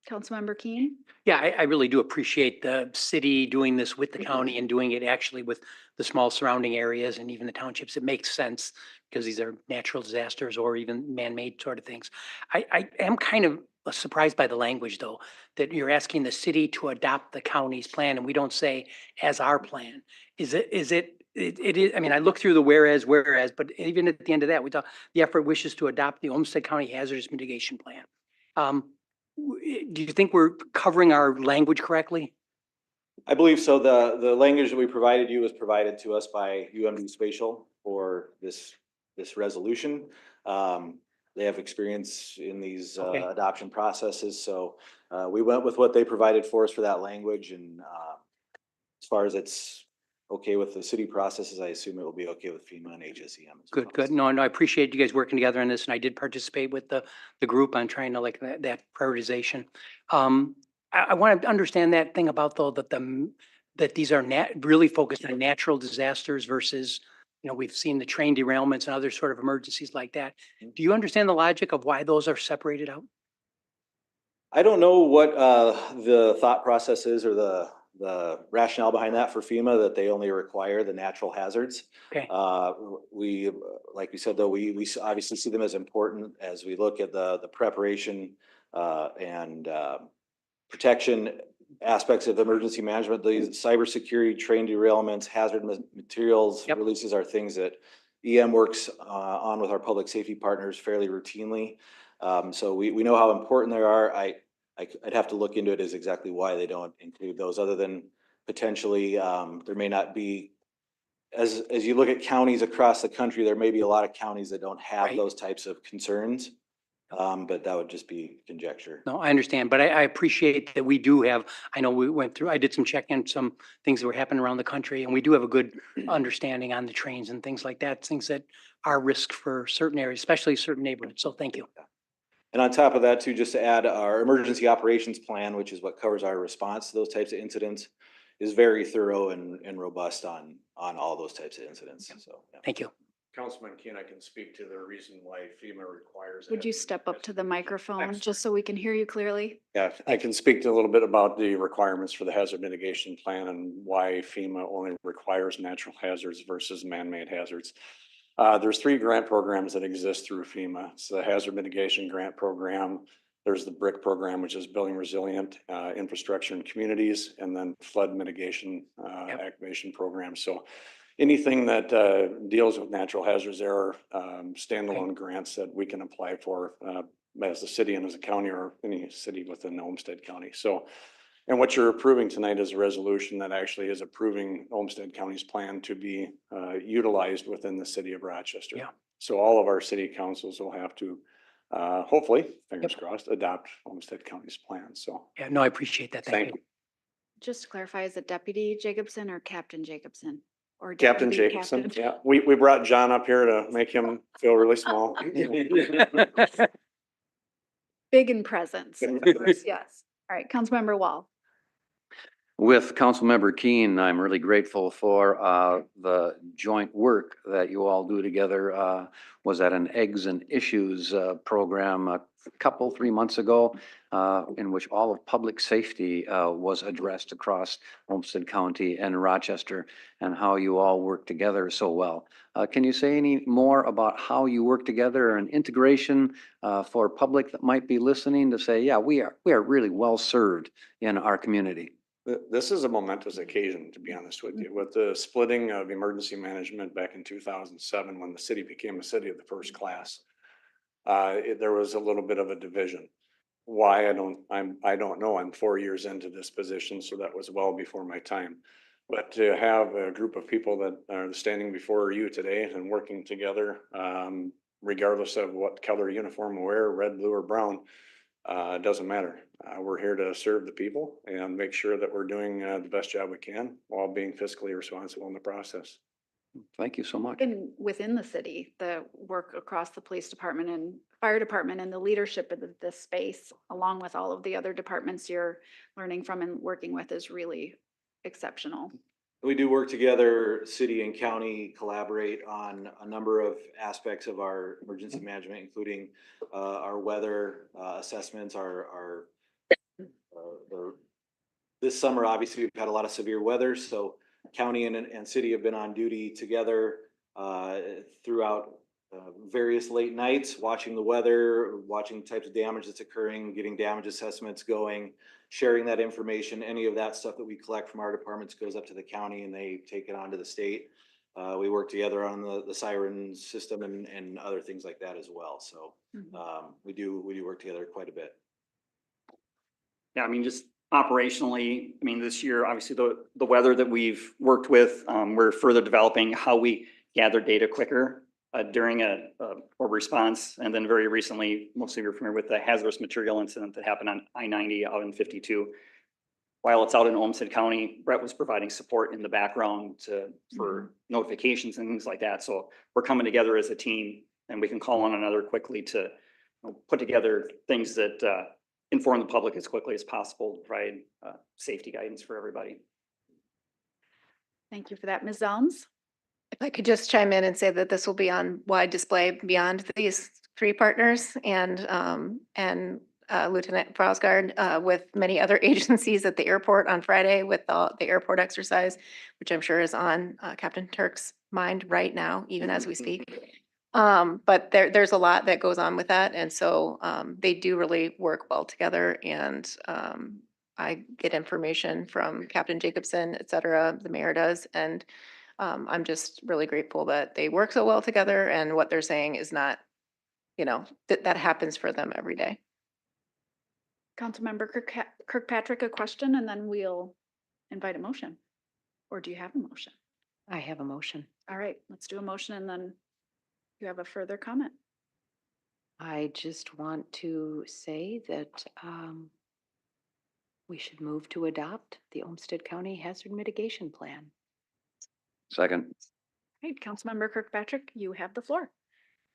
Councilmember Keen? Yeah, I really do appreciate the city doing this with the county and doing it actually with the small surrounding areas and even the townships. It makes sense because these are natural disasters or even man-made sort of things. I am kind of surprised by the language though, that you're asking the city to adopt the county's plan and we don't say as our plan. It is, I mean, I look through the whereas, but even at the end of that, we thought the effort wishes to adopt the Olmsted County Hazardous Mitigation Plan. Do you think we're covering our language correctly? I believe so. The language that we provided you was provided to us by UMD Spatial for this resolution. They have experience in these adoption processes, so we went with what they provided for us for that language. And as far as it's okay with the city processes, I assume it will be okay with FEMA and HSEM. Good, good. No, I appreciate you guys working together on this, and I did participate with the group on trying to like that prioritization. I want to understand that thing about though that these are really focused on natural disasters versus, you know, we've seen the train derailments and other sort of emergencies like that. Do you understand the logic of why those are separated out? I don't know what the thought process is or the rationale behind that for FEMA, that they only require the natural hazards. Okay. We, like we said, though, we obviously see them as important as we look at the preparation and protection aspects of emergency management. The cybersecurity, train derailments, hazard materials releases are things that EM works on with our public safety partners fairly routinely. So we know how important they are. I'd have to look into it as exactly why they don't include those, other than potentially there may not be, as you look at counties across the country, there may be a lot of counties that don't have those types of concerns. But that would just be conjecture. No, I understand, but I appreciate that we do have, I know we went through, I did some checking, some things that were happening around the country, and we do have a good understanding on the trains and things like that, things that are risk for certain areas, especially certain neighborhoods. So thank you. And on top of that too, just to add, our emergency operations plan, which is what covers our response to those types of incidents, is very thorough and robust on all those types of incidents. So thank you. Councilman Keen, I can speak to the reason why FEMA requires. Would you step up to the microphone just so we can hear you clearly? Yeah, I can speak to a little bit about the requirements for the hazard mitigation plan and why FEMA only requires natural hazards versus man-made hazards. There's 3 grant programs that exist through FEMA. It's the Hazard Mitigation Grant Program. There's the BRIC program, which is Building Resilient Infrastructure in Communities, and then Flood Mitigation Activation Program. So anything that deals with natural hazards, there are standalone grants that we can apply for as a city and as a county or any city within Olmsted County. So, and what you're approving tonight is a resolution that actually is approving Olmsted County's plan to be utilized within the city of Rochester. Yeah. So all of our city councils will have to hopefully, fingers crossed, adopt Olmsted County's plan. So Yeah, no, I appreciate that. Thank you. Just to clarify, is it Deputy Jacobson or Captain Jacobson? Or Captain Deputy Jacobson, Captain? yeah, we brought John up here to make him feel really small. Big in presence. Yes. All right, Councilmember Wall. With Councilmember Keen, I'm really grateful for the joint work that you all do together. Was at an Eggs and Issues program a couple, 3 months ago, in which all of public safety was addressed across Olmsted County and Rochester, and how you all work together so well. Can you say any more about how you work together and integration for public that might be listening to say, yeah, we are really well served in our community? This is a momentous occasion, to be honest with you, with the splitting of emergency management back in 2007, when the city became a city of the first class. There was a little bit of a division. Why, I don't know. I'm 4 years into this position, so that was well before my time. But to have a group of people that are standing before you today and working together, regardless of what color uniform we wear, red, blue, or brown, it doesn't matter. We're here to serve the people and make sure that we're doing the best job we can while being fiscally responsible in the process. Thank you so much. And within the city, the work across the police department and fire department and the leadership of this space, along with all of the other departments you're learning from and working with, is really exceptional. We do work together, city and county collaborate on a number of aspects of our emergency management, including our weather assessments, this summer, obviously, we've had a lot of severe weather, so county and city have been on duty together throughout various late nights, watching the weather, watching types of damage that's occurring, getting damage assessments going, sharing that information. Any of that stuff that we collect from our departments goes up to the county and they take it on to the state. We work together on the siren system and other things like that as well. So we do work together quite a bit. Yeah, I mean, just operationally, I mean, this year, obviously the weather that we've worked with, we're further developing how we gather data quicker during a response. And then very recently, mostly you're familiar with the hazardous material incident that happened on I-90 out in 52. While it's out in Olmsted County, Brett was providing support in the background for notifications and things like that. So we're coming together as a team, and we can call on another quickly to put together things that inform the public as quickly as possible, provide safety guidance for everybody. Thank you for that. Ms. Zelms? If I could just chime in and say that this will be on wide display beyond these three partners and Lieutenant Prosgard with many other agencies at the airport on Friday with the airport exercise, which I'm sure is on Captain Turk's mind right now, even as we speak. But there's a lot that goes on with that. And so they do really work well together. And I get information from Captain Jacobson, et cetera, the mayor does. And I'm just really grateful that they work so well together, and what they're saying is not, that happens for them every day. Councilmember Kirkpatrick, a question, and then we'll invite a motion. Or do you have a motion? I have a motion. All right, let's do a motion and then you have a further comment. I just want to say that we should move to adopt the Olmsted County Hazard Mitigation Plan. Second. All right, Councilmember Kirkpatrick, you have the floor.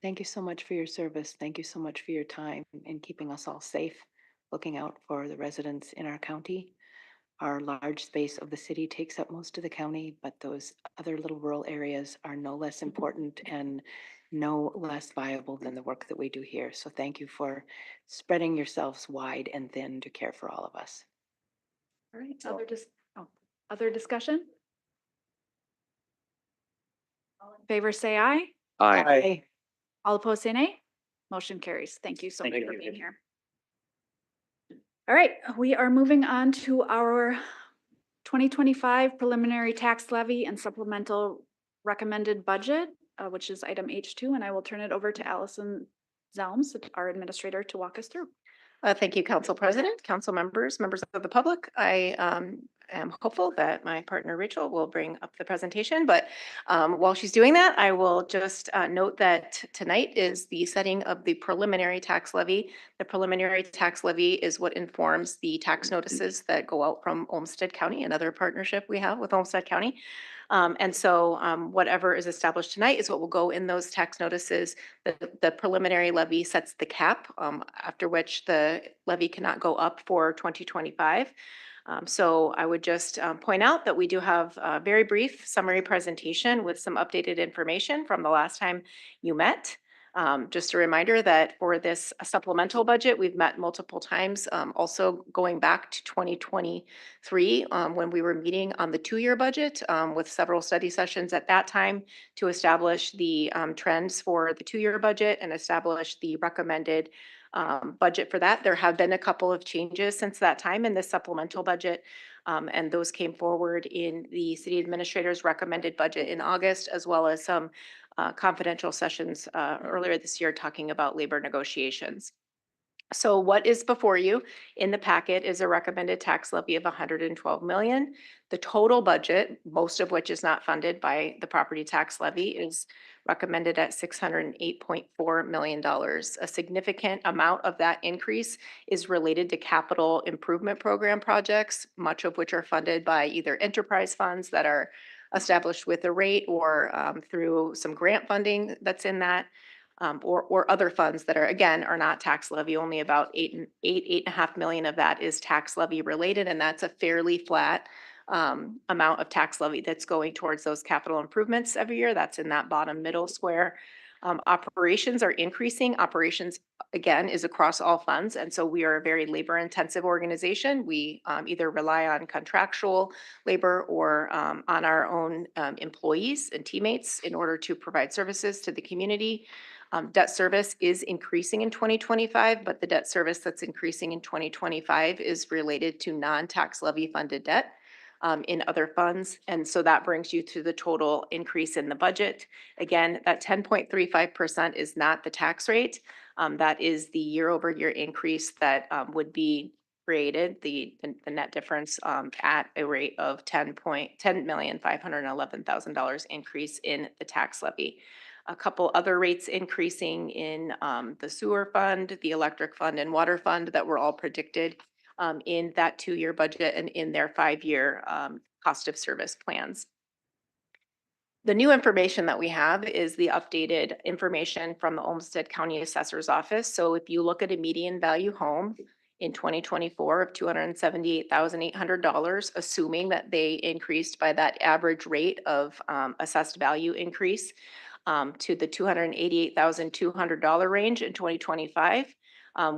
Thank you so much for your service. Thank you so much for your time in keeping us all safe, looking out for the residents in our county. Our large space of the city takes up most of the county, but those other little rural areas are no less important and no less viable than the work that we do here. So thank you for spreading yourselves wide and thin to care for all of us. All right, other discussion? All in favor, say aye. Aye. All opposed, say nay. Motion carries. Thank you so much Thank for you. being here. All right, we are moving on to our 2025 preliminary tax levy and supplemental recommended budget, which is item H2, and I will turn it over to Allison Zelms, our administrator, to walk us through. Thank you, Council President, council members, members of the public. I am hopeful that my partner Rachel will bring up the presentation, but while she's doing that, I will just note that tonight is the setting of the preliminary tax levy. The preliminary tax levy is what informs the tax notices that go out from Olmsted County, another partnership we have with Olmsted County. And so whatever is established tonight is what will go in those tax notices. The preliminary levy sets the cap, after which the levy cannot go up for 2025. So I would just point out that we do have a very brief summary presentation with some updated information from the last time you met. Just a reminder that for this supplemental budget, we've met multiple times, also going back to 2023 when we were meeting on the two-year budget with several study sessions at that time to establish the trends for the two-year budget and establish the recommended budget for that. There have been a couple of changes since that time in this supplemental budget, and those came forward in the city administrator's recommended budget in August, as well as some confidential sessions earlier this year talking about labor negotiations. So what is before you in the packet is a recommended tax levy of 112 million. The total budget, most of which is not funded by the property tax levy, is recommended at $608.4 million. A significant amount of that increase is related to capital improvement program projects, much of which are funded by either enterprise funds that are established with a rate or through some grant funding that's in that. Or other funds that are, again, are not tax levy. Only about 8.5 million of that is tax levy related, and that's a fairly flat amount of tax levy that's going towards those capital improvements every year. That's in that bottom middle square. Operations are increasing. Operations, again, is across all funds, and so we are a very labor-intensive organization. We either rely on contractual labor or on our own employees and teammates in order to provide services to the community. Debt service is increasing in 2025, but the debt service that's increasing in 2025 is related to non-tax levy funded debt in other funds. And so that brings you to the total increase in the budget. Again, that 10.35% is not the tax rate. That is the year over year increase that would be created, the net difference at a rate of $10,511,000 increase in the tax levy. A couple other rates increasing in the sewer fund, the electric fund, and water fund that were all predicted in that two-year budget and in their five-year cost of service plans. The new information that we have is the updated information from the Olmsted County Assessor's Office. So if you look at a median value home in 2024 of $278,800, assuming that they increased by that average rate of assessed value increase, to the $288,200 range in 2025.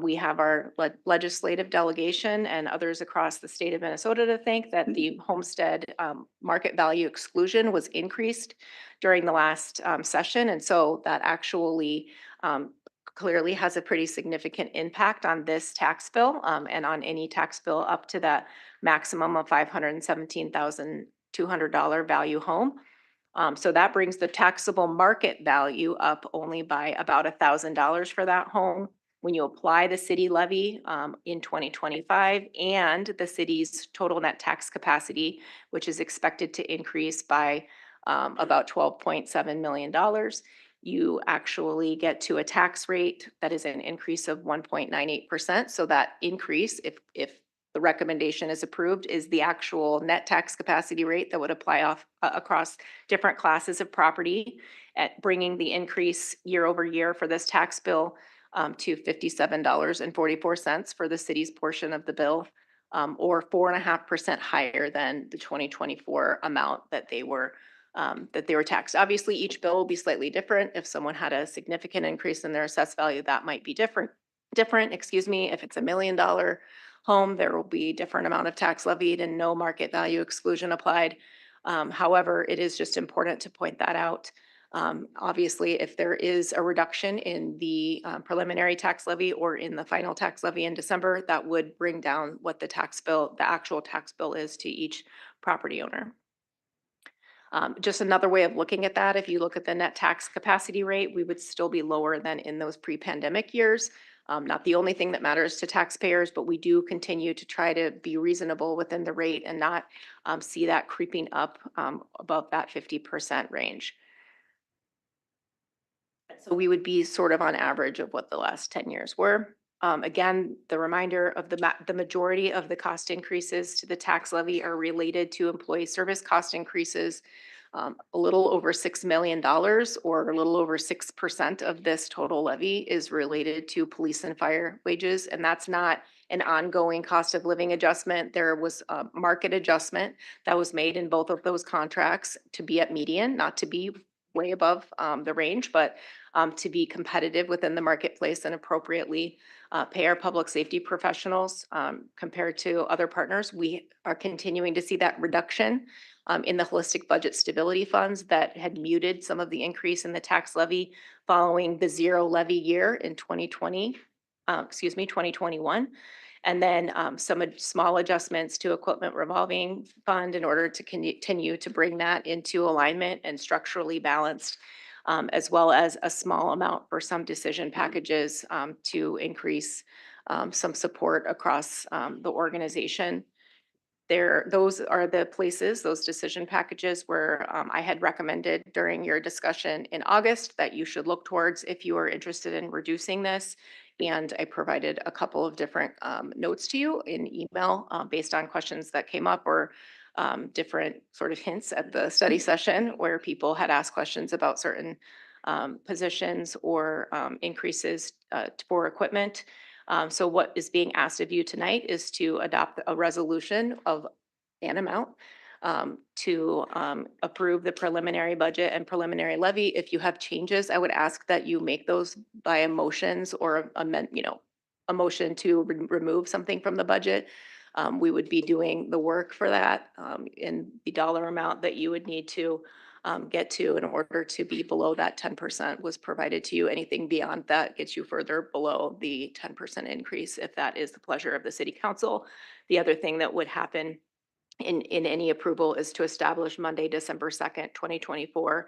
We have our legislative delegation and others across the state of Minnesota to thank that the homestead market value exclusion was increased during the last session. And so that actually clearly has a pretty significant impact on this tax bill and on any tax bill up to that maximum of $517,200 value home. So that brings the taxable market value up only by about $1,000 for that home. When you apply the city levy in 2025 and the city's total net tax capacity, which is expected to increase by about $12.7 million, you actually get to a tax rate that is an increase of 1.98%. So that increase, if the recommendation is approved, is the actual net tax capacity rate that would apply across different classes of property, at bringing the increase year over year for this tax bill to $57.44 for the city's portion of the bill, or 4.5% higher than the 2024 amount that they were taxed. Obviously, each bill will be slightly different. If someone had a significant increase in their assessed value, that might be different. If it's $1 million home, there will be different amount of tax levied and no market value exclusion applied. However, it is just important to point that out. Obviously, if there is a reduction in the preliminary tax levy or in the final tax levy in December, that would bring down what the actual tax bill is to each property owner. Just another way of looking at that, if you look at the net tax capacity rate, we would still be lower than in those pre-pandemic years. Not the only thing that matters to taxpayers, but we do continue to try to be reasonable within the rate and not see that creeping up above that 50% range. So we would be sort of on average of what the last 10 years were. Again, the reminder of the majority of the cost increases to the tax levy are related to employee service cost increases. A little over $6 million or a little over 6% of this total levy is related to police and fire wages. And that's not an ongoing cost of living adjustment. There was a market adjustment that was made in both of those contracts to be at median, not to be way above the range, but to be competitive within the marketplace and appropriately pay our public safety professionals compared to other partners. We are continuing to see that reduction in the holistic budget stability funds that had muted some of the increase in the tax levy following the zero levy year in 2021. And then some small adjustments to equipment revolving fund in order to continue to bring that into alignment and structurally balanced, as well as a small amount for some decision packages to increase some support across the organization. Those are the places, those decision packages where I had recommended during your discussion in August that you should look towards if you are interested in reducing this. And I provided a couple of different notes to you in email based on questions that came up or different sort of hints at the study session where people had asked questions about certain positions or increases for equipment. So what is being asked of you tonight is to adopt a resolution of an amount to approve the preliminary budget and preliminary levy. If you have changes, I would ask that you make those by motions or amend, a motion to remove something from the budget. We would be doing the work for that in the dollar amount that you would need to get to in order to be below that 10% was provided to you. Anything beyond that gets you further below the 10% increase if that is the pleasure of the city council. The other thing that would happen in any approval is to establish Monday, December 2nd, 2024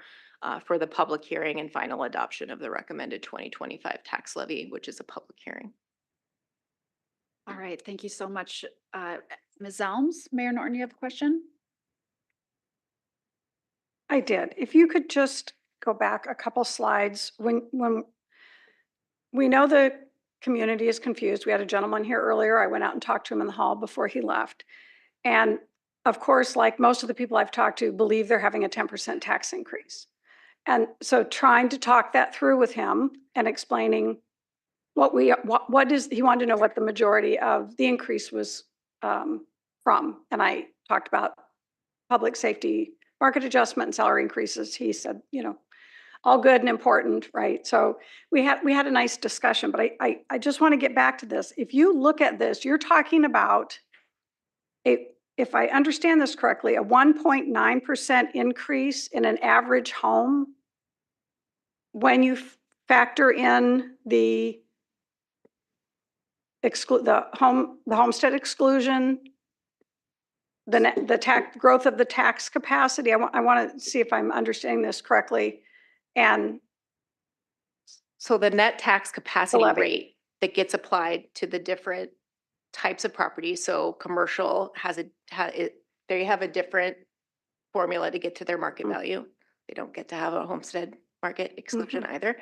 for the public hearing and final adoption of the recommended 2025 tax levy, which is a public hearing. All right, thank you so much. Ms. Elms, Mayor Norton, you have a question? I did. If you could just go back a couple slides. When we know the community is confused. We had a gentleman here earlier. I went out and talked to him in the hall before he left. And of course, like most of the people I've talked to, believe they're having a 10% tax increase. And so trying to talk that through with him and explaining what is, he wanted to know what the majority of the increase was from. And I talked about public safety, market adjustment and salary increases. He said, all good and important, right? So we had a nice discussion, but I just want to get back to this. If you look at this, you're talking about if I understand this correctly, a 1.9% increase in an average home when you factor in the homestead exclusion, the tax growth of the tax capacity. I want to see if I'm understanding this correctly. And so the net tax capacity rate that gets applied to the different types of property. So commercial they have a different formula to get to their market value. They don't get to have a homestead market exclusion either.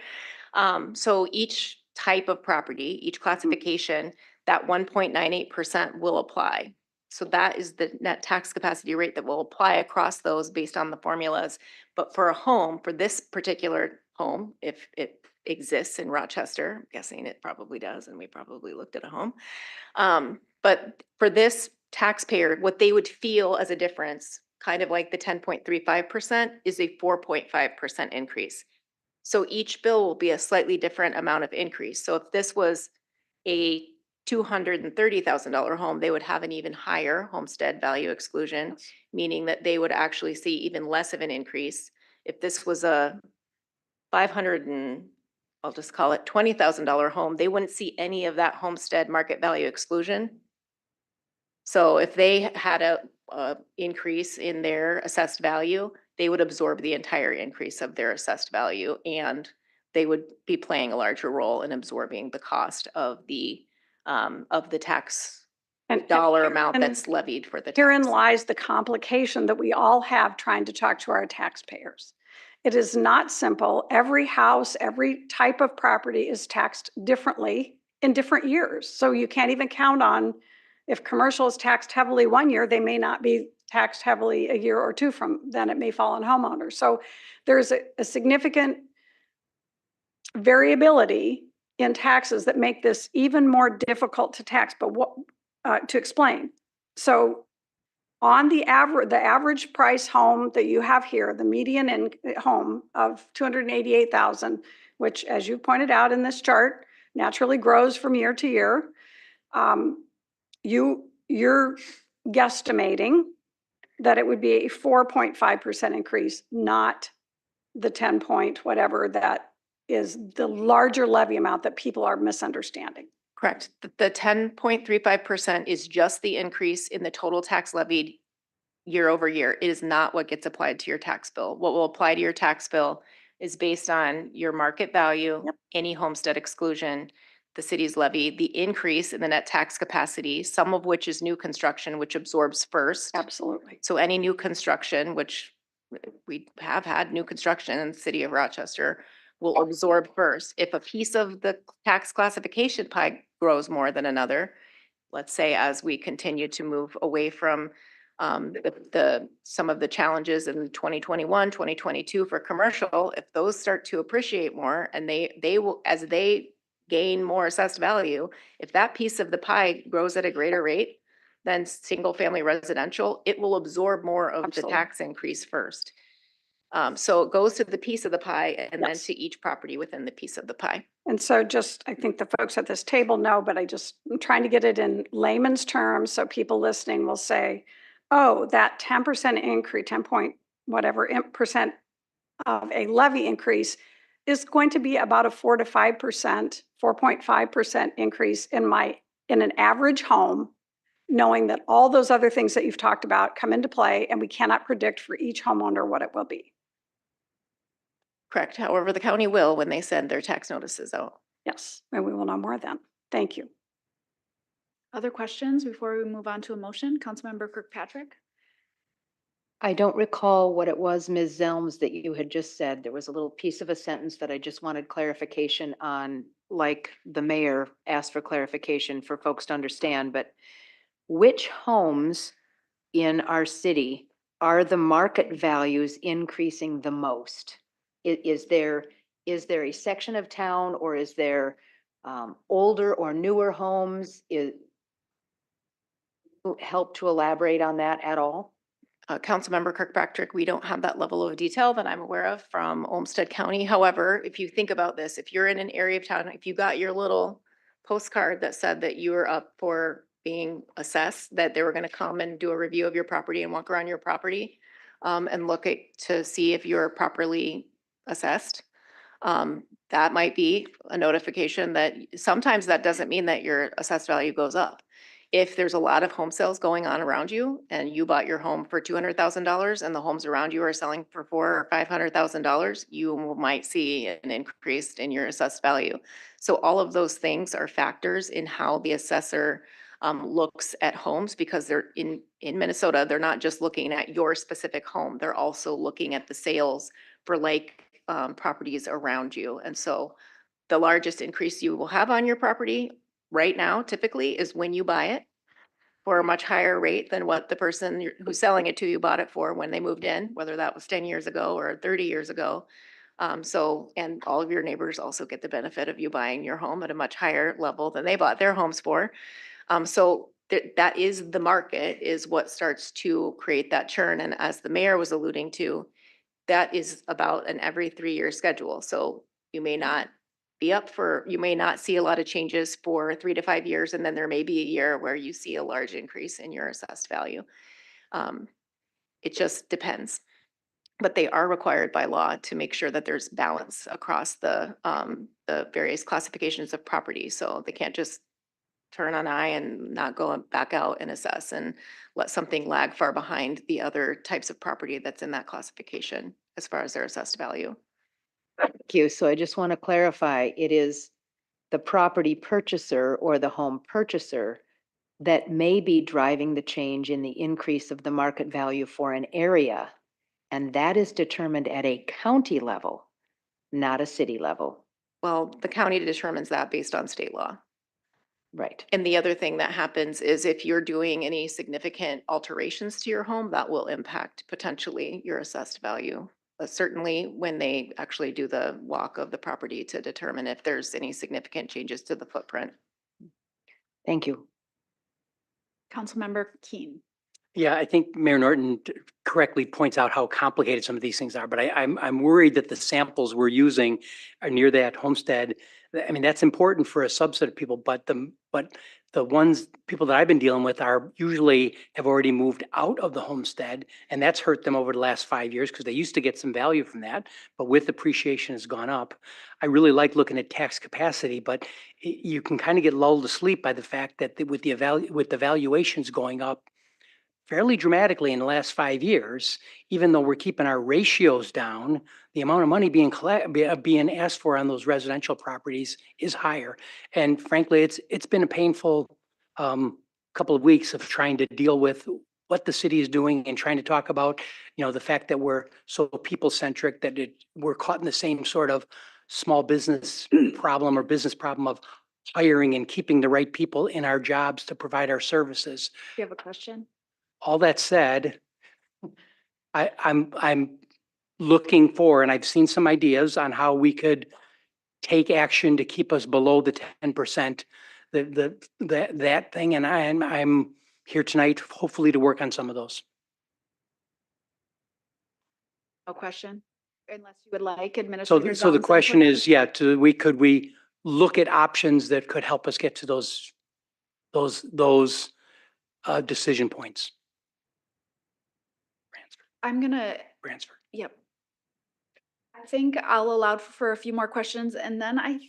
So each type of property, each classification, that 1.98% will apply. So that is the net tax capacity rate that will apply across those based on the formulas. But for a home, for this particular home, if it exists in Rochester, I'm guessing it probably does, and we probably looked at a home. But for this taxpayer, what they would feel as a difference, kind of like the 10.35%, is a 4.5% increase. So each bill will be a slightly different amount of increase. So if this was a $230,000 home, they would have an even higher homestead value exclusion, meaning that they would actually see even less of an increase. If this was a I'll just call it $20,000 home, they wouldn't see any of that homestead market value exclusion. So if they had a increase in their assessed value, they would absorb the entire increase of their assessed value, and they would be playing a larger role in absorbing the cost of the tax And dollar amount and that's levied for the herein tax. lies the complication that we all have trying to talk to our taxpayers. It is not simple. Every house, every type of property is taxed differently in different years. So you can't even count on, if commercial is taxed heavily one year, they may not be taxed heavily a year or two from then. It may fall on homeowners. So there's a significant variability in taxes that make this even more difficult to tax, but to explain. So on the average price home that you have here, the median home of 288,000, which, as you pointed out in this chart, naturally grows from year to year. You're guesstimating that it would be a 4.5% increase, not the 10 point whatever that is the larger levy amount that people are misunderstanding. Correct. The 10.35% is just the increase in the total tax levied year over year. It is not what gets applied to your tax bill. What will apply to your tax bill is based on your market value, any homestead exclusion, the city's levy, the increase in the net tax capacity, some of which is new construction, which absorbs first. Absolutely. So any new construction, which we have had new construction in the city of Rochester, will absorb first. If a piece of the tax classification pie grows more than another, let's say as we continue to move away from some of the challenges in 2021, 2022 for commercial, if those start to appreciate more and they will, as they gain more assessed value, if that piece of the pie grows at a greater rate than single family residential, it will absorb more of the tax increase first. So it goes to the piece of the pie and then to each property within the piece of the pie. And so I think the folks at this table know, but I'm trying to get it in layman's terms so people listening will say, oh, that 10% increase, 10 point whatever percent of a levy increase is going to be about a 4 to 5%, 4.5% increase in an average home, knowing that all those other things that you've talked about come into play, and we cannot predict for each homeowner what it will be. Correct. However, the county will when they send their tax notices out. Yes, and we will know more then. Thank you. Other questions before we move on to a motion? Councilmember Kirkpatrick? I don't recall what it was, Ms. Zelms, that you had just said. There was a little piece of a sentence that I just wanted clarification on, like the mayor asked for clarification for folks to understand, but which homes in our city are the market values increasing the most? Is there a section of town, or is there older or newer homes? Help to elaborate on that at all? Councilmember Kirkpatrick, we don't have that level of detail that I'm aware of from Olmsted County. However, if you think about this, if you're in an area of town, if you got your little postcard that said that you were up for being assessed, that they were going to come and do a review of your property and walk around your property and look to see if you're properly assessed, that might be a notification that sometimes that doesn't mean that your assessed value goes up. If there's a lot of home sales going on around you and you bought your home for $200,000 and the homes around you are selling for $400,000 or $500,000, you might see an increase in your assessed value. So all of those things are factors in how the assessor looks at homes, because they're in Minnesota, they're not just looking at your specific home. They're also looking at the sales for properties around you. And so the largest increase you will have on your property right now typically is when you buy it for a much higher rate than what the person who's selling it to you bought it for when they moved in, whether that was 10 years ago or 30 years ago. And all of your neighbors also get the benefit of you buying your home at a much higher level than they bought their homes for. That is the market, is what starts to create that churn. And as the mayor was alluding to, that is about an every 3-year schedule. So you may not you may not see a lot of changes for 3 to 5 years, and then there may be a year where you see a large increase in your assessed value. It just depends. But they are required by law to make sure that there's balance across the various classifications of property. So they can't just turn an eye and not go back out and assess and let something lag far behind the other types of property that's in that classification as far as their assessed value. Thank you. So I just want to clarify, it is the property purchaser or the home purchaser that may be driving the change in the increase of the market value for an area. And that is determined at a county level, not a city level. Well, the county determines that based on state law. Right. And the other thing that happens is if you're doing any significant alterations to your home, that will impact potentially your assessed value. Certainly when they actually do the walk of the property to determine if there's any significant changes to the footprint. Thank you. Councilmember Keen. Yeah, I think Mayor Norton correctly points out how complicated some of these things are, but I'm worried that the samples we're using are near that homestead. I mean, that's important for a subset of people, but the ones, people that I've been dealing with are usually have already moved out of the homestead, and that's hurt them over the last 5 years because they used to get some value from that, but with appreciation has gone up. I really like looking at tax capacity, but you can kind of get lulled to sleep by the fact that with the valuations going up fairly dramatically in the last 5 years, even though we're keeping our ratios down, the amount of money being asked for on those residential properties is higher. And frankly, it's been a painful couple of weeks of trying to deal with what the city is doing and trying to talk about, the fact that we're so people-centric that we're caught in the same sort of small business problem or business problem of hiring and keeping the right people in our jobs to provide our services. Do you have a question? All that said, I'm looking for, and I've seen some ideas on how we could take action to keep us below the 10%, that thing, and I'm here tonight, hopefully to work on some of those. No question, unless you would like Administrator So the John's question input. is, yeah, could we look at options that could help us get to those decision points? I'm gonna, Transfer. yep. I think I'll allow for a few more questions, and then I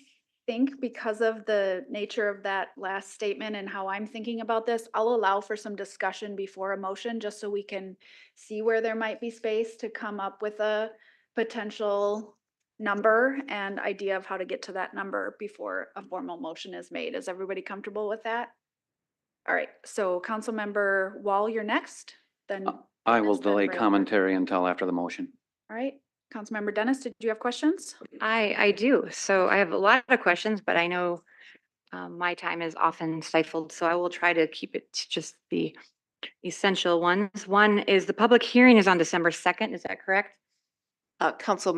think because of the nature of that last statement and how I'm thinking about this, I'll allow for some discussion before a motion, just so we can see where there might be space to come up with a potential number and idea of how to get to that number before a formal motion is made. Is everybody comfortable with that? All right, so Councilmember Wall, you're next, then. I will Dennis, then delay Bradford. commentary until after the motion. All right, Councilmember Dennis, did you have questions? I do. So I have a lot of questions, but I know my time is often stifled, so I will try to keep it to just the essential ones. One is the public hearing is on December 2nd. Is that correct? Council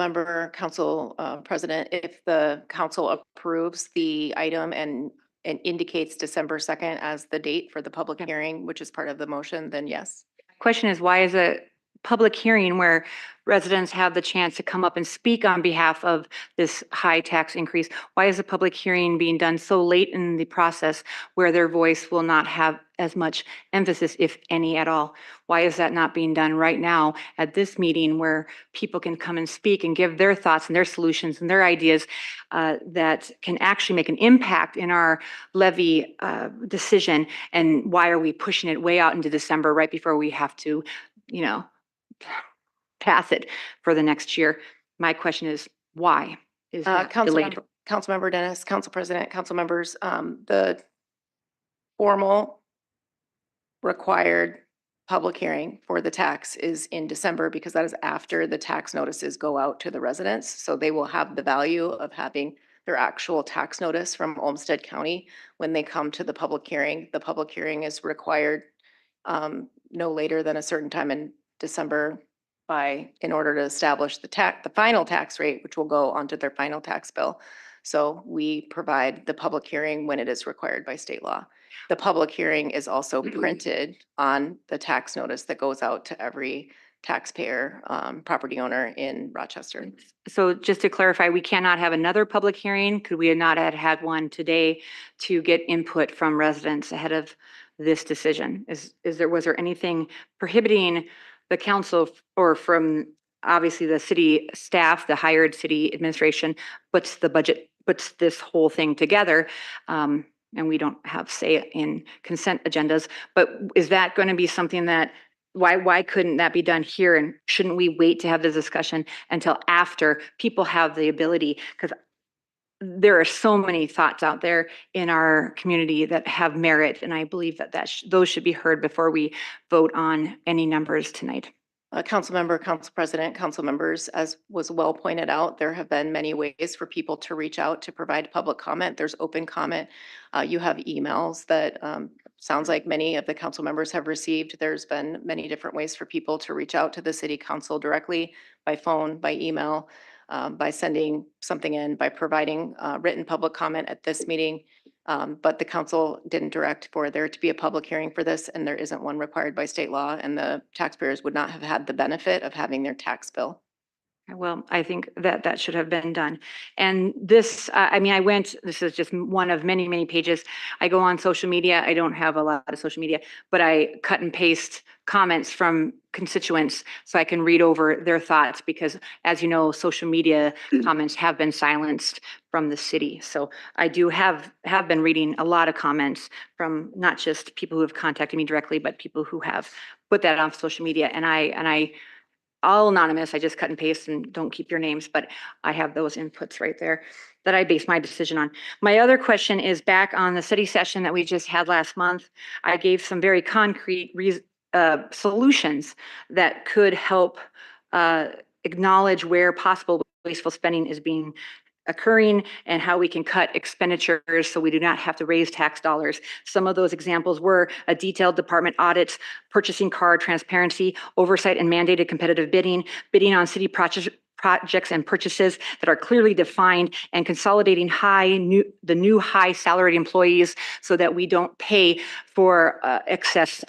President, if the council approves the item and indicates December 2nd as the date for the public hearing, which is part of the motion, then yes. Question is, why is a public hearing where residents have the chance to come up and speak on behalf of this high tax increase? Why is a public hearing being done so late in the process where their voice will not have as much emphasis, if any at all? Why is that not being done right now at this meeting where people can come and speak and give their thoughts and their solutions and their ideas that can actually make an impact in our levy decision? And why are we pushing it way out into December right before we have to, pass it for the next year? My question is, why is that delayed? Councilmember Dennis, Council President, council members, the formal required public hearing for the tax is in December because that is after the tax notices go out to the residents. So they will have the value of having their actual tax notice from Olmsted County when they come to the public hearing. The public hearing is required no later than a certain time in December in order to establish the final tax rate, which will go onto their final tax bill. So we provide the public hearing when it is required by state law. The public hearing is also printed on the tax notice that goes out to every taxpayer, property owner in Rochester. So just to clarify, we cannot have another public hearing? Could we not have had one today to get input from residents ahead of this decision? Was there anything prohibiting the council or from obviously the city staff, the hired city administration, puts the budget, puts this whole thing together, and we don't have say in consent agendas. But is that going to be something that, why couldn't that be done here? And shouldn't we wait to have the discussion until after people have the ability? Because there are so many thoughts out there in our community that have merit, and I believe that those should be heard before we vote on any numbers tonight. Council member, council president, council members, as was well pointed out, there have been many ways for people to reach out to provide public comment. There's open comment. You have emails that sounds like many of the council members have received. There's been many different ways for people to reach out to the city council directly, by phone, by email, by sending something in, by providing written public comment at this meeting. But the council didn't direct for there to be a public hearing for this, and there isn't one required by state law, and the taxpayers would not have had the benefit of having their tax bill. Well, I think that that should have been done. And this, I mean, this is just one of many, many pages. I go on social media. I don't have a lot of social media, but I cut and paste comments from constituents so I can read over their thoughts, because as you know, social media comments have been silenced from the city. So I do have been reading a lot of comments from not just people who have contacted me directly, but people who have put that on social media. And I all anonymous, I just cut and paste and don't keep your names, but I have those inputs right there that I base my decision on. My other question is back on the city session that we just had last month. I gave some very concrete solutions that could help acknowledge where possible wasteful spending is being occurring and how we can cut expenditures so we do not have to raise tax dollars. Some of those examples were a detailed department audits, purchasing car transparency, oversight and mandated competitive bidding, bidding on city projects and purchases that are clearly defined, and consolidating the new high salaried employees so that we don't pay for excess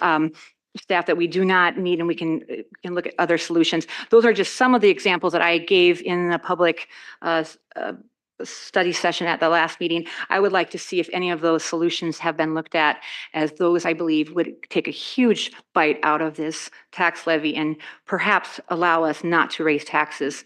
staff that we do not need, and we can look at other solutions. Those are just some of the examples that I gave in the public study session at the last meeting. I would like to see if any of those solutions have been looked at, as those, I believe, would take a huge bite out of this tax levy and perhaps allow us not to raise taxes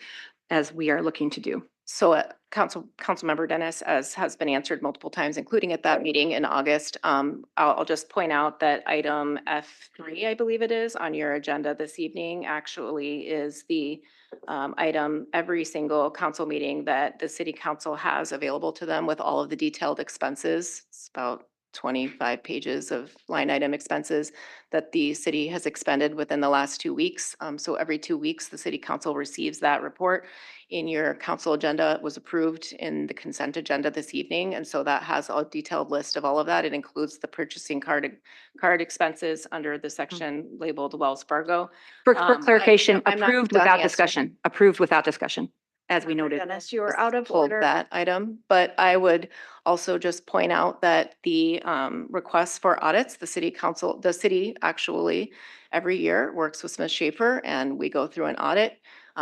as we are looking to do. So Councilmember Dennis, as has been answered multiple times, including at that meeting in August, I'll just point out that item F3, I believe it is, on your agenda this evening actually is the item every single council meeting that the city council has available to them with all of the detailed expenses. It's about 25 pages of line item expenses that the city has expended within the last 2 weeks. So every 2 weeks, the city council receives that report. In your council agenda, it was approved in the consent agenda this evening. And so that has a detailed list of all of that. It includes the purchasing card expenses under the section labeled Wells Fargo. For clarification, I'm not approved done without answering. discussion, approved without discussion, as we noted. Dennis, you are out of Pulled order. that item, but I would also just point out that the requests for audits, the city actually every year works with Smith Schaefer, and we go through an audit.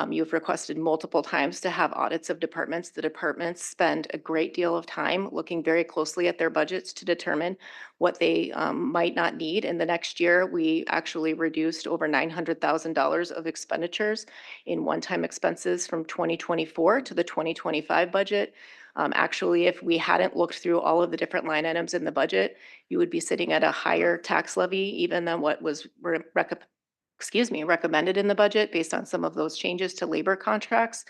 You've requested multiple times to have audits of departments. The departments spend a great deal of time looking very closely at their budgets to determine what they might not need. In the next year, we actually reduced over $900,000 of expenditures in one-time expenses from 2024 to the 2025 budget. Actually, if we hadn't looked through all of the different line items in the budget, you would be sitting at a higher tax levy even than what was recommended in the budget based on some of those changes to labor contracts.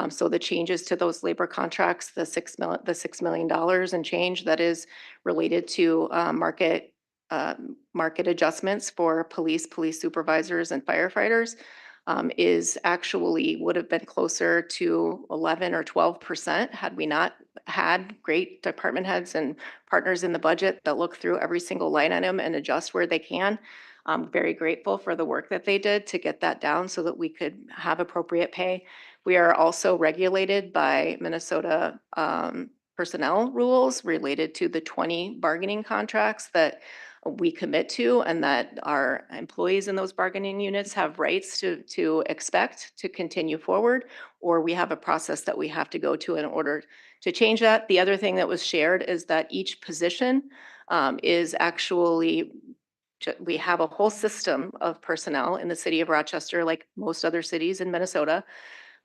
So the changes to those labor contracts, the $6 million and change that is related to market adjustments for police supervisors and firefighters, is actually would have been closer to 11 or 12% had we not had great department heads and partners in the budget that look through every single line item and adjust where they can. I'm very grateful for the work that they did to get that down so that we could have appropriate pay. We are also regulated by Minnesota personnel rules related to the 20 bargaining contracts that we commit to, and that our employees in those bargaining units have rights to expect to continue forward, or we have a process that we have to go to in order to change that. The other thing that was shared is that each position is actually, we have a whole system of personnel in the city of Rochester, like most other cities in Minnesota.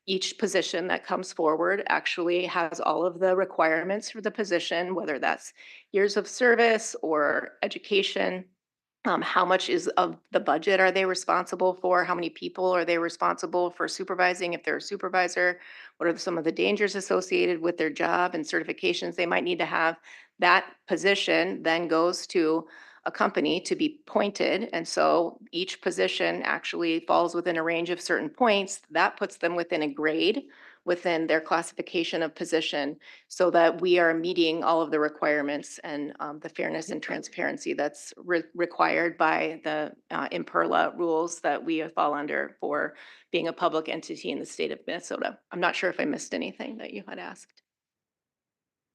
each position that comes forward actually has all of the requirements for the position, whether that's years of service or education. How much is of the budget are they responsible for? How many people are they responsible for supervising if they're a supervisor? What are some of the dangers associated with their job and certifications they might need to have? That position then goes to a company to be pointed. And so each position actually falls within a range of certain points. That puts them within a grade within their classification of position so that we are meeting all of the requirements and the fairness and transparency that's required by the Imperla rules that we fall under for being a public entity in the state of Minnesota. I'm not sure if I missed anything that you had asked.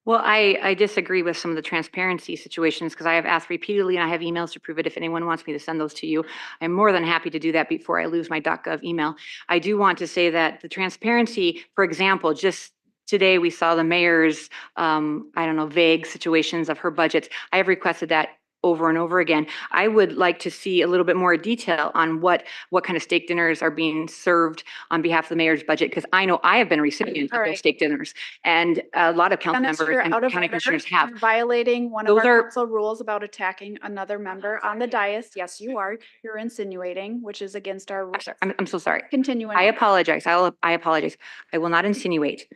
Well, I disagree with some of the transparency situations because I have asked repeatedly and I have emails to prove it. If anyone wants me to send those to you, I'm more than happy to do that before I lose my .gov email. I do want to say that the transparency, for example, just today we saw the mayor's, I don't know, vague situations of her budgets. I have requested that over and over again. I would like to see a little bit more detail on what kind of steak dinners are being served on behalf of the mayor's budget, because I know I have been a recipient of those steak dinners, and a lot of council Dennis, members you're and out of county order. commissioners have. You're violating one of Those our are- council rules about attacking another member on the dais. Yes, you are. You're insinuating, which is against our rules. I'm so sorry. Continue. I apologize. I apologize. I will not insinuate.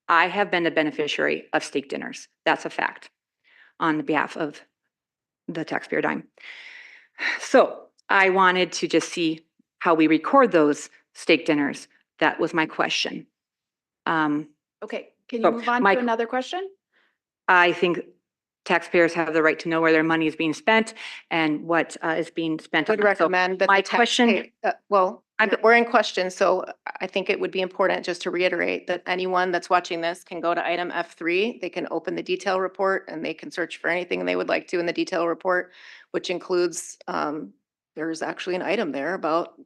I have been the beneficiary of steak dinners. That's a fact on behalf of the taxpayer dime. So I wanted to just see how we record those steak dinners. That was my question. Okay, can you So move on my- to another question? I think taxpayers have the right to know where their money is being spent and what is being spent. Would on. So recommend that my the question, taxpayer, we're in question, so I think it would be important just to reiterate that anyone that's watching this can go to item F3. They can open the detail report and they can search for anything they would like to in the detail report, which includes, there's actually an item there about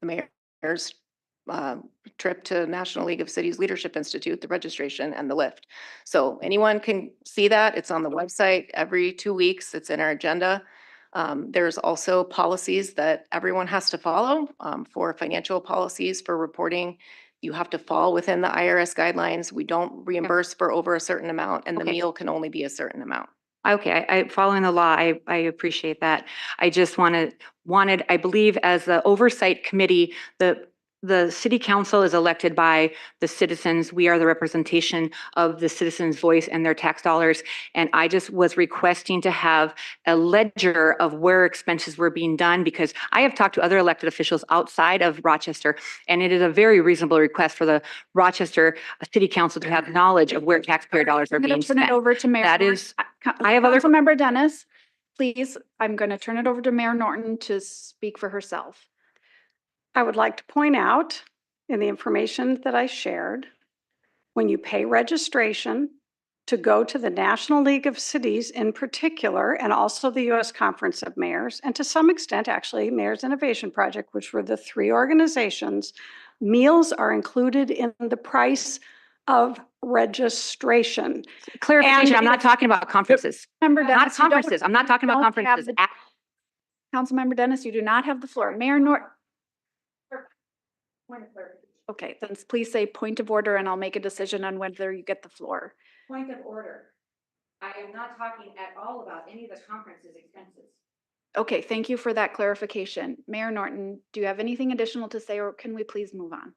the mayor's trip to National League of Cities Leadership Institute, the registration and the lift. So anyone can see that. It's on the website every 2 weeks. It's in our agenda. There's also policies that everyone has to follow for financial policies for reporting. You have to fall within the IRS guidelines. We don't reimburse for over a certain amount, and the Okay. meal can only be a certain amount. okay, I following the law, I appreciate that. I just wanted, I believe as the oversight committee, the city council is elected by the citizens. We are the representation of the citizens' voice and their tax dollars. And I just was requesting to have a ledger of where expenses were being done, because I have talked to other elected officials outside of Rochester, and it is a very reasonable request for the Rochester City Council to have knowledge of where taxpayer dollars are I'm being going to turn spent. it over to Mayor. That Norton. is, I have other. Councilmember Dennis, please, I'm going to turn it over to Mayor Norton to speak for herself. I would like to point out in the information that I shared, when you pay registration to go to the National League of Cities in particular, and also the U.S. Conference of Mayors, and to some extent, actually, Mayor's Innovation Project, which were the three organizations, meals are included in the price of registration. Clarification, And I'm not talking about conferences. Member Not Dennis, you don't- conferences. I'm not talking about don't have conferences. the- Councilmember Dennis, you do not have the floor. Mayor Norton. Okay, then please say point of order and I'll make a decision on whether you get the floor. Point of order. I am not talking at all about any of the conferences expenses. Okay, thank you for that clarification. Mayor Norton, do you have anything additional to say, or can we please move on?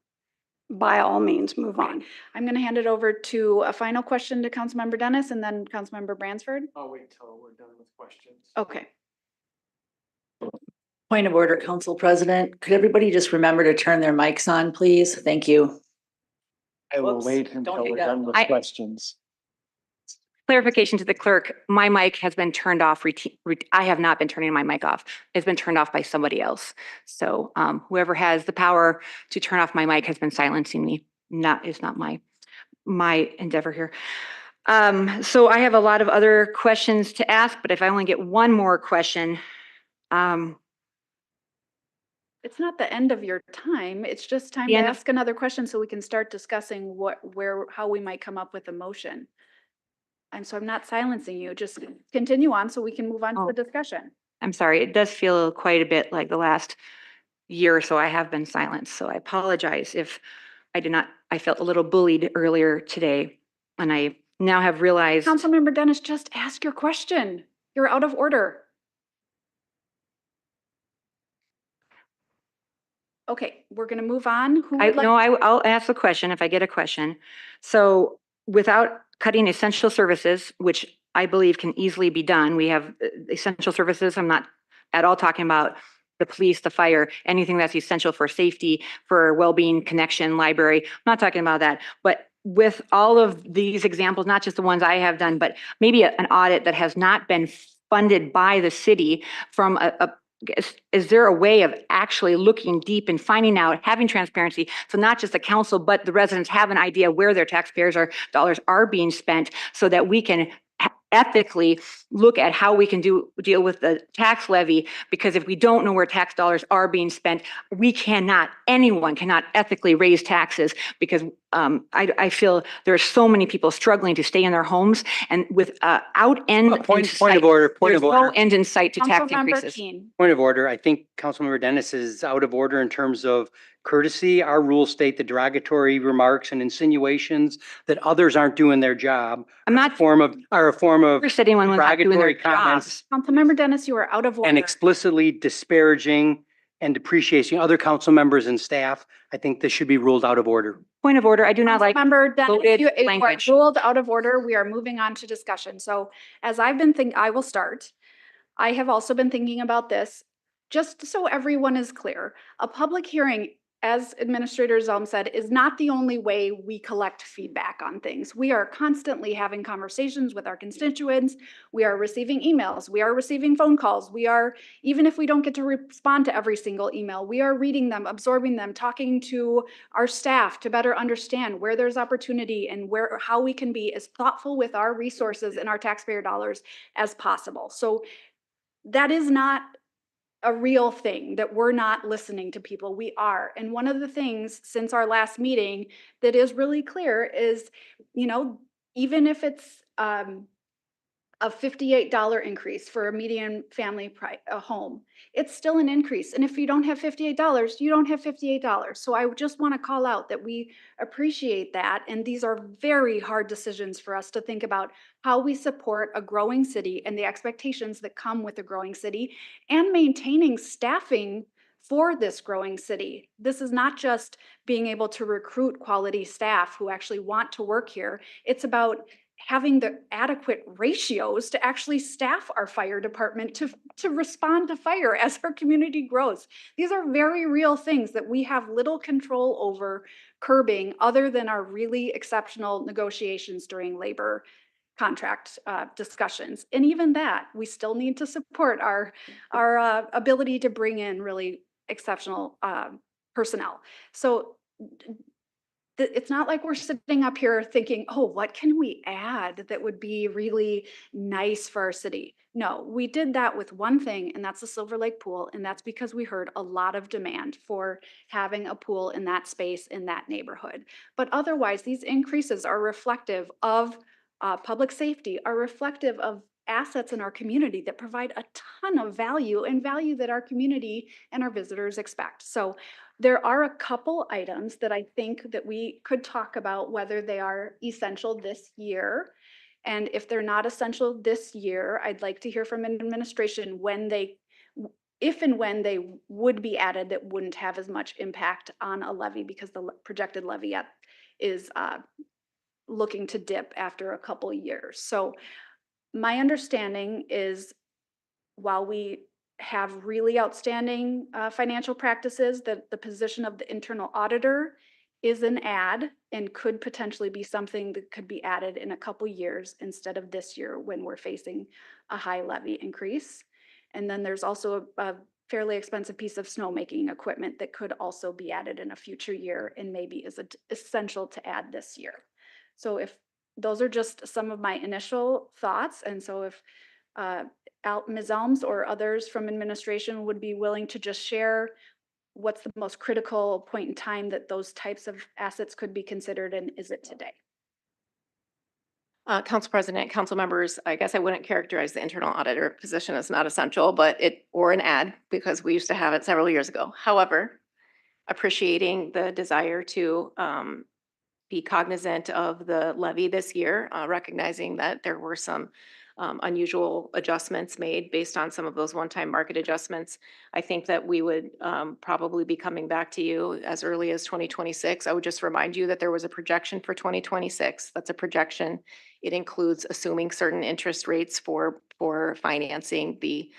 By all means, move on. I'm going to hand it over to a final question to Councilmember Dennis and then Councilmember Bransford. I'll wait till we're done with questions. Okay. Point of order, Council President. Could everybody just remember to turn their mics on, please? Thank you. I will Whoops, wait until don't do we're that. done with questions. Clarification to the clerk, my mic has been turned off. I have not been turning my mic off. It's been turned off by somebody else. So whoever has the power to turn off my mic has been silencing me. It's not my endeavor here. So I have a lot of other questions to ask, but if I only get one more question, It's not the end of your time. It's just time The to end of- ask another question so we can start discussing how we might come up with a motion. So I'm not silencing you. Just continue on so we can move on to the discussion. I'm sorry, it does feel quite a bit like the last year or so I have been silenced. So I apologize if I did not I felt a little bullied earlier today, and I now have realized. Councilmember Dennis, just ask your question. You're out of order. Okay, we're gonna move on. Who would like? No, I'll ask the question if I get a question. So without cutting essential services, which I believe can easily be done, we have essential services. I'm not at all talking about the police, the fire, anything that's essential for safety, for well-being, connection, library. I'm not talking about that. But with all of these examples, not just the ones I have done, but maybe an audit that has not been funded by the city from is there a way of actually looking deep and finding out, having transparency, so not just the council, but the residents have an idea where their taxpayers dollars are being spent, so that we can ethically look at how we can deal with the tax levy? Because if we don't know where tax dollars are being spent, anyone cannot ethically raise taxes, because I feel there are so many people struggling to stay in their homes, and without end in Point sight. of order, point There's of order. no end in sight to tax Councilmember increases. Keen. Point of order. I think Councilmember Dennis is out of order in terms of courtesy. Our rules state that derogatory remarks and insinuations that others aren't doing their job I'm not are a form of for sitting when one's not doing their derogatory comments jobs. Councilmember Dennis, you are out of order. and explicitly disparaging and depreciating other council members and staff. I think this should be ruled out of order. Point of order. I do not like Member Dennis, loaded you are language. ruled out of order. We are moving on to discussion. So as I've been thinking, I will start. I have also been thinking about this, just so everyone is clear. A public hearing, as Administrator Zelm said, is not the only way we collect feedback on things. We are constantly having conversations with our constituents. We are receiving emails. We are receiving phone calls. We are, even if we don't get to respond to every single email, we are reading them, absorbing them, talking to our staff to better understand where there's opportunity and how we can be as thoughtful with our resources and our taxpayer dollars as possible. So that is not a real thing, that we're not listening to people. We are. And one of the things since our last meeting that is really clear is, even if it's a $58 increase for a median family home, it's still an increase. And if you don't have $58, you don't have $58. So I just want to call out that we appreciate that. And these are very hard decisions for us to think about how we support a growing city and the expectations that come with a growing city, and maintaining staffing for this growing city. This is not just being able to recruit quality staff who actually want to work here. It's about having the adequate ratios to actually staff our fire department to respond to fire as our community grows. These are very real things that we have little control over curbing, other than our really exceptional negotiations during labor contract discussions. And even that, we still need to support our ability to bring in really exceptional personnel. So it's not like we're sitting up here thinking, oh, what can we add that would be really nice for our city? No, we did that with one thing, and that's the Silver Lake pool. And that's because we heard a lot of demand for having a pool in that space, in that neighborhood. But otherwise, these increases are reflective of public safety, are reflective of assets in our community that provide a ton of value, and value that our community and our visitors expect. So there are a couple items that I think that we could talk about, whether they are essential this year. And if they're not essential this year, I'd like to hear from an administration if and when they would be added, that wouldn't have as much impact on a levy, because the projected levy is looking to dip after a couple of years. So my understanding is, while we have really outstanding financial practices, that the position of the internal auditor is an add, and could potentially be something that could be added in a couple years instead of this year, when we're facing a high levy increase. And then there's also a fairly expensive piece of snowmaking equipment that could also be added in a future year, and maybe is essential to add this year. So if those are just some of my initial thoughts, and so if Ms. Elms or others from administration would be willing to just share what's the most critical point in time that those types of assets could be considered, and is it today? Council President, council members, I guess I wouldn't characterize the internal auditor position as not essential, or an add, because we used to have it several years ago. However, appreciating the desire to be cognizant of the levy this year, recognizing that there were some unusual adjustments made based on some of those one-time market adjustments. I think that we would probably be coming back to you as early as 2026. I would just remind you that there was a projection for 2026. That's a projection. It includes assuming certain interest rates for financing the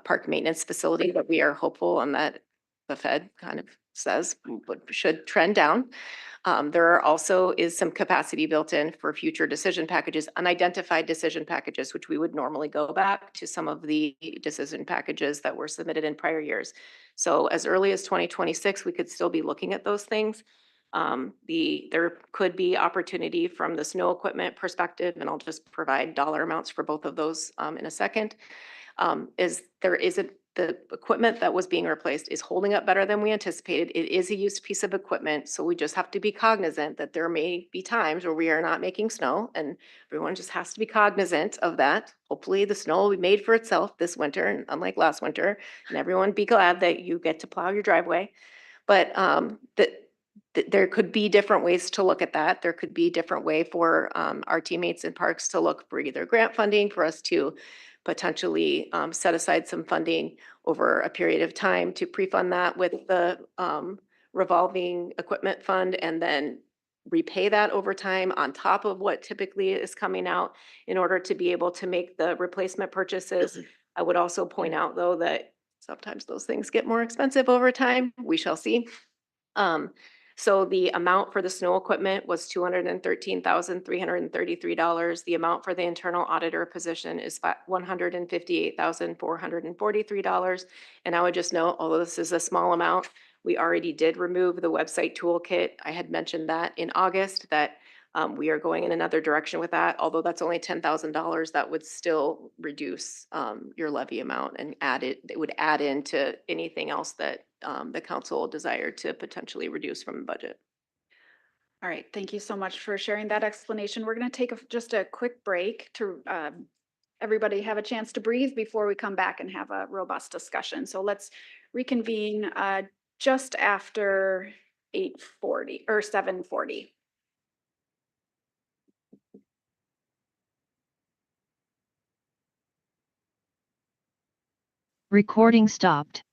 park maintenance facility, but we are hopeful and that the Fed kind of says should trend down. There also is some capacity built in for future decision packages, unidentified decision packages, which we would normally go back to some of the decision packages that were submitted in prior years. So as early as 2026, we could still be looking at those things. There could be opportunity from the snow equipment perspective, and I'll just provide dollar amounts for both of those in a second. The equipment that was being replaced is holding up better than we anticipated. It is a used piece of equipment, so we just have to be cognizant that there may be times where we are not making snow, and everyone just has to be cognizant of that. Hopefully, the snow will be made for itself this winter, and unlike last winter, and everyone be glad that you get to plow your driveway. But there could be different ways to look at that. There could be a different way for our teammates in parks to look for either grant funding for us to potentially set aside some funding over a period of time to pre-fund that with the revolving equipment fund and then repay that over time on top of what typically is coming out in order to be able to make the replacement purchases. I would also point out though that sometimes those things get more expensive over time. We shall see. So the amount for the snow equipment was $213,333. The amount for the internal auditor position is $158,443. And I would just note, although this is a small amount, we already did remove the website toolkit. I had mentioned that in August that we are going in another direction with that. Although that's only $10,000, that would still reduce your levy amount and it would add into anything else that the council desired to potentially reduce from the budget. All right, thank you so much for sharing that explanation. We're going to take just a quick break to everybody have a chance to breathe before we come back and have a robust discussion. So let's reconvene just after 8:40 or 7:40. Recording stopped.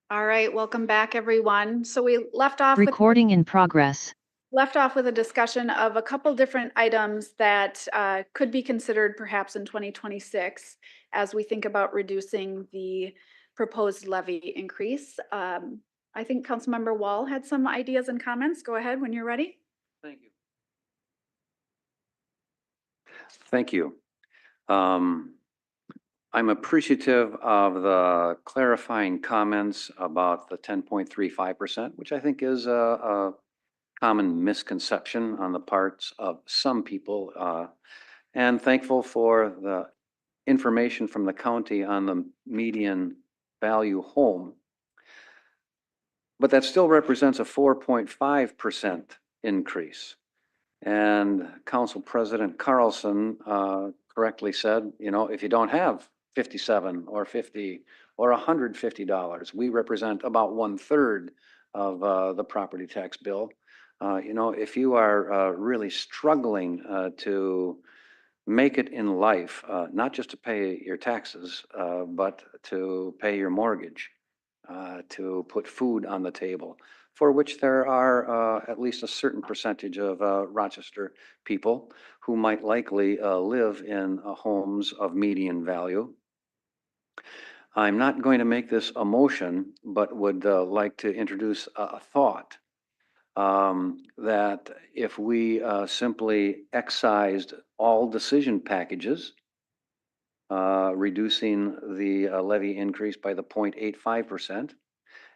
All right, welcome back, everyone. So we left off with In progress. a discussion of a couple different items that could be considered perhaps in 2026 as we think about reducing the proposed levy increase. I think Councilmember Wall had some ideas and comments. Go ahead when you're ready. Thank you. Thank you. I'm appreciative of the clarifying comments about the 10.35%, which I think is a common misconception on the parts of some people, and thankful for the information from the county on the median value home. But that still represents a 4.5% increase. And Council President Carlson correctly said, you know, if you don't have 57 or 50 or $150, we represent about 1/3 of the property tax bill. You know, if you are really struggling to make it in life, not just to pay your taxes, but to pay your mortgage, to put food on the table, for which there are at least a certain percentage of Rochester people who might likely live in homes of median value. I'm not going to make this a motion, but would like to introduce a thought that if we simply excised all decision packages, reducing the levy increase by the 0.85%,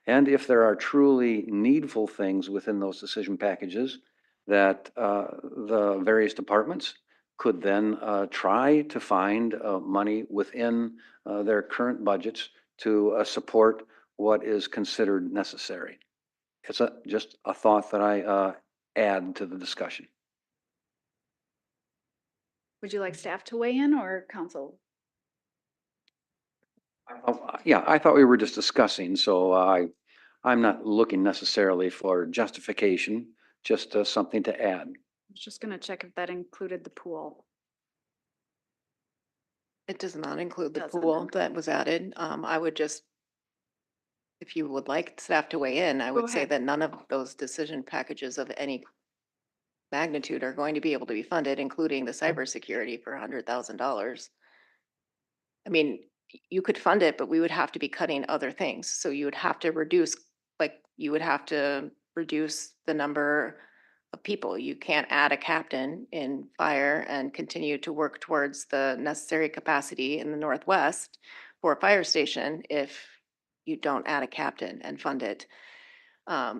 and if there are truly needful things within those decision packages that the various departments could then try to find money within their current budgets to support what is considered necessary. It's just a thought that I add to the discussion. Would you like staff to weigh in or council? Yeah, I thought we were just discussing, so I'm not looking necessarily for justification, just something to add. I was just going to check if that included the pool. It does not include the Doesn't. pool that was added. I would just, if you would like staff to weigh in, I would say ahead. that none of those decision packages of any magnitude are going to be able to be funded, including the cybersecurity for $100,000. I mean, you could fund it, but we would have to be cutting other things. So you would have to reduce, you would have to reduce the number of people. You can't add a captain in fire and continue to work towards the necessary capacity in the Northwest for a fire station if you don't add a captain and fund it. I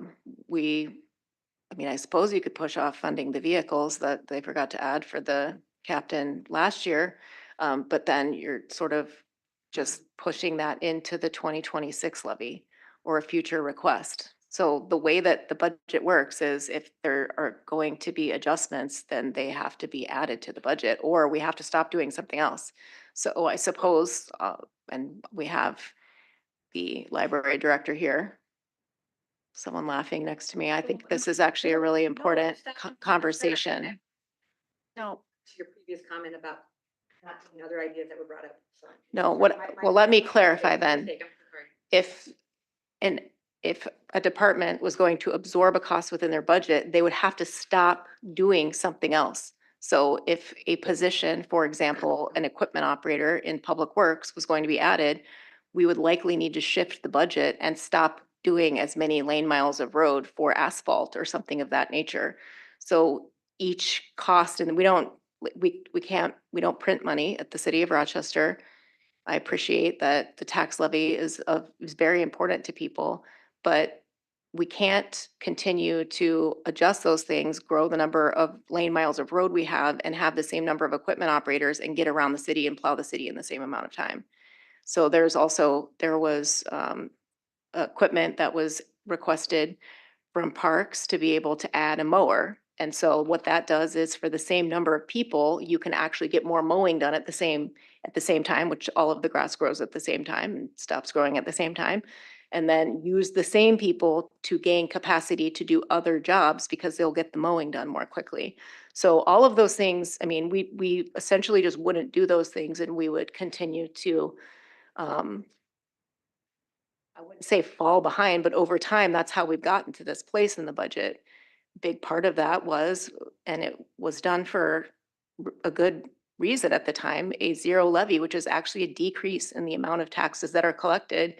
mean, I suppose you could push off funding the vehicles that they forgot to add for the captain last year. But then you're sort of just pushing that into the 2026 levy or a future request. So the way that the budget works is if there are going to be adjustments, then they have to be added to the budget, or we have to stop doing something else. So I suppose, and we have the library director here, someone laughing next to me. I think this is actually a really important conversation. No, to your previous comment about not taking other ideas that were brought up. So. No, well, let me clarify then. If a department was going to absorb a cost within their budget, they would have to stop doing something else. So if a position, for example, an equipment operator in Public Works was going to be added, we would likely need to shift the budget and stop doing as many lane miles of road for asphalt or something of that nature. So each cost, and we don't print money at the city of Rochester. I appreciate that the tax levy is very important to people, but we can't continue to adjust those things, grow the number of lane miles of road we have, and have the same number of equipment operators and get around the city and plow the city in the same amount of time. So there was equipment that was requested from parks to be able to add a mower. And so what that does is for the same number of people, you can actually get more mowing done at the same time, which all of the grass grows at the same time and stops growing at the same time. And then use the same people to gain capacity to do other jobs because they'll get the mowing done more quickly. So all of those things, I mean, we essentially just wouldn't do those things and we would continue to I wouldn't say fall behind, but over time, that's how we've gotten to this place in the budget. Big part of that was, and it was done for a good reason at the time, a zero levy, which is actually a decrease in the amount of taxes that are collected.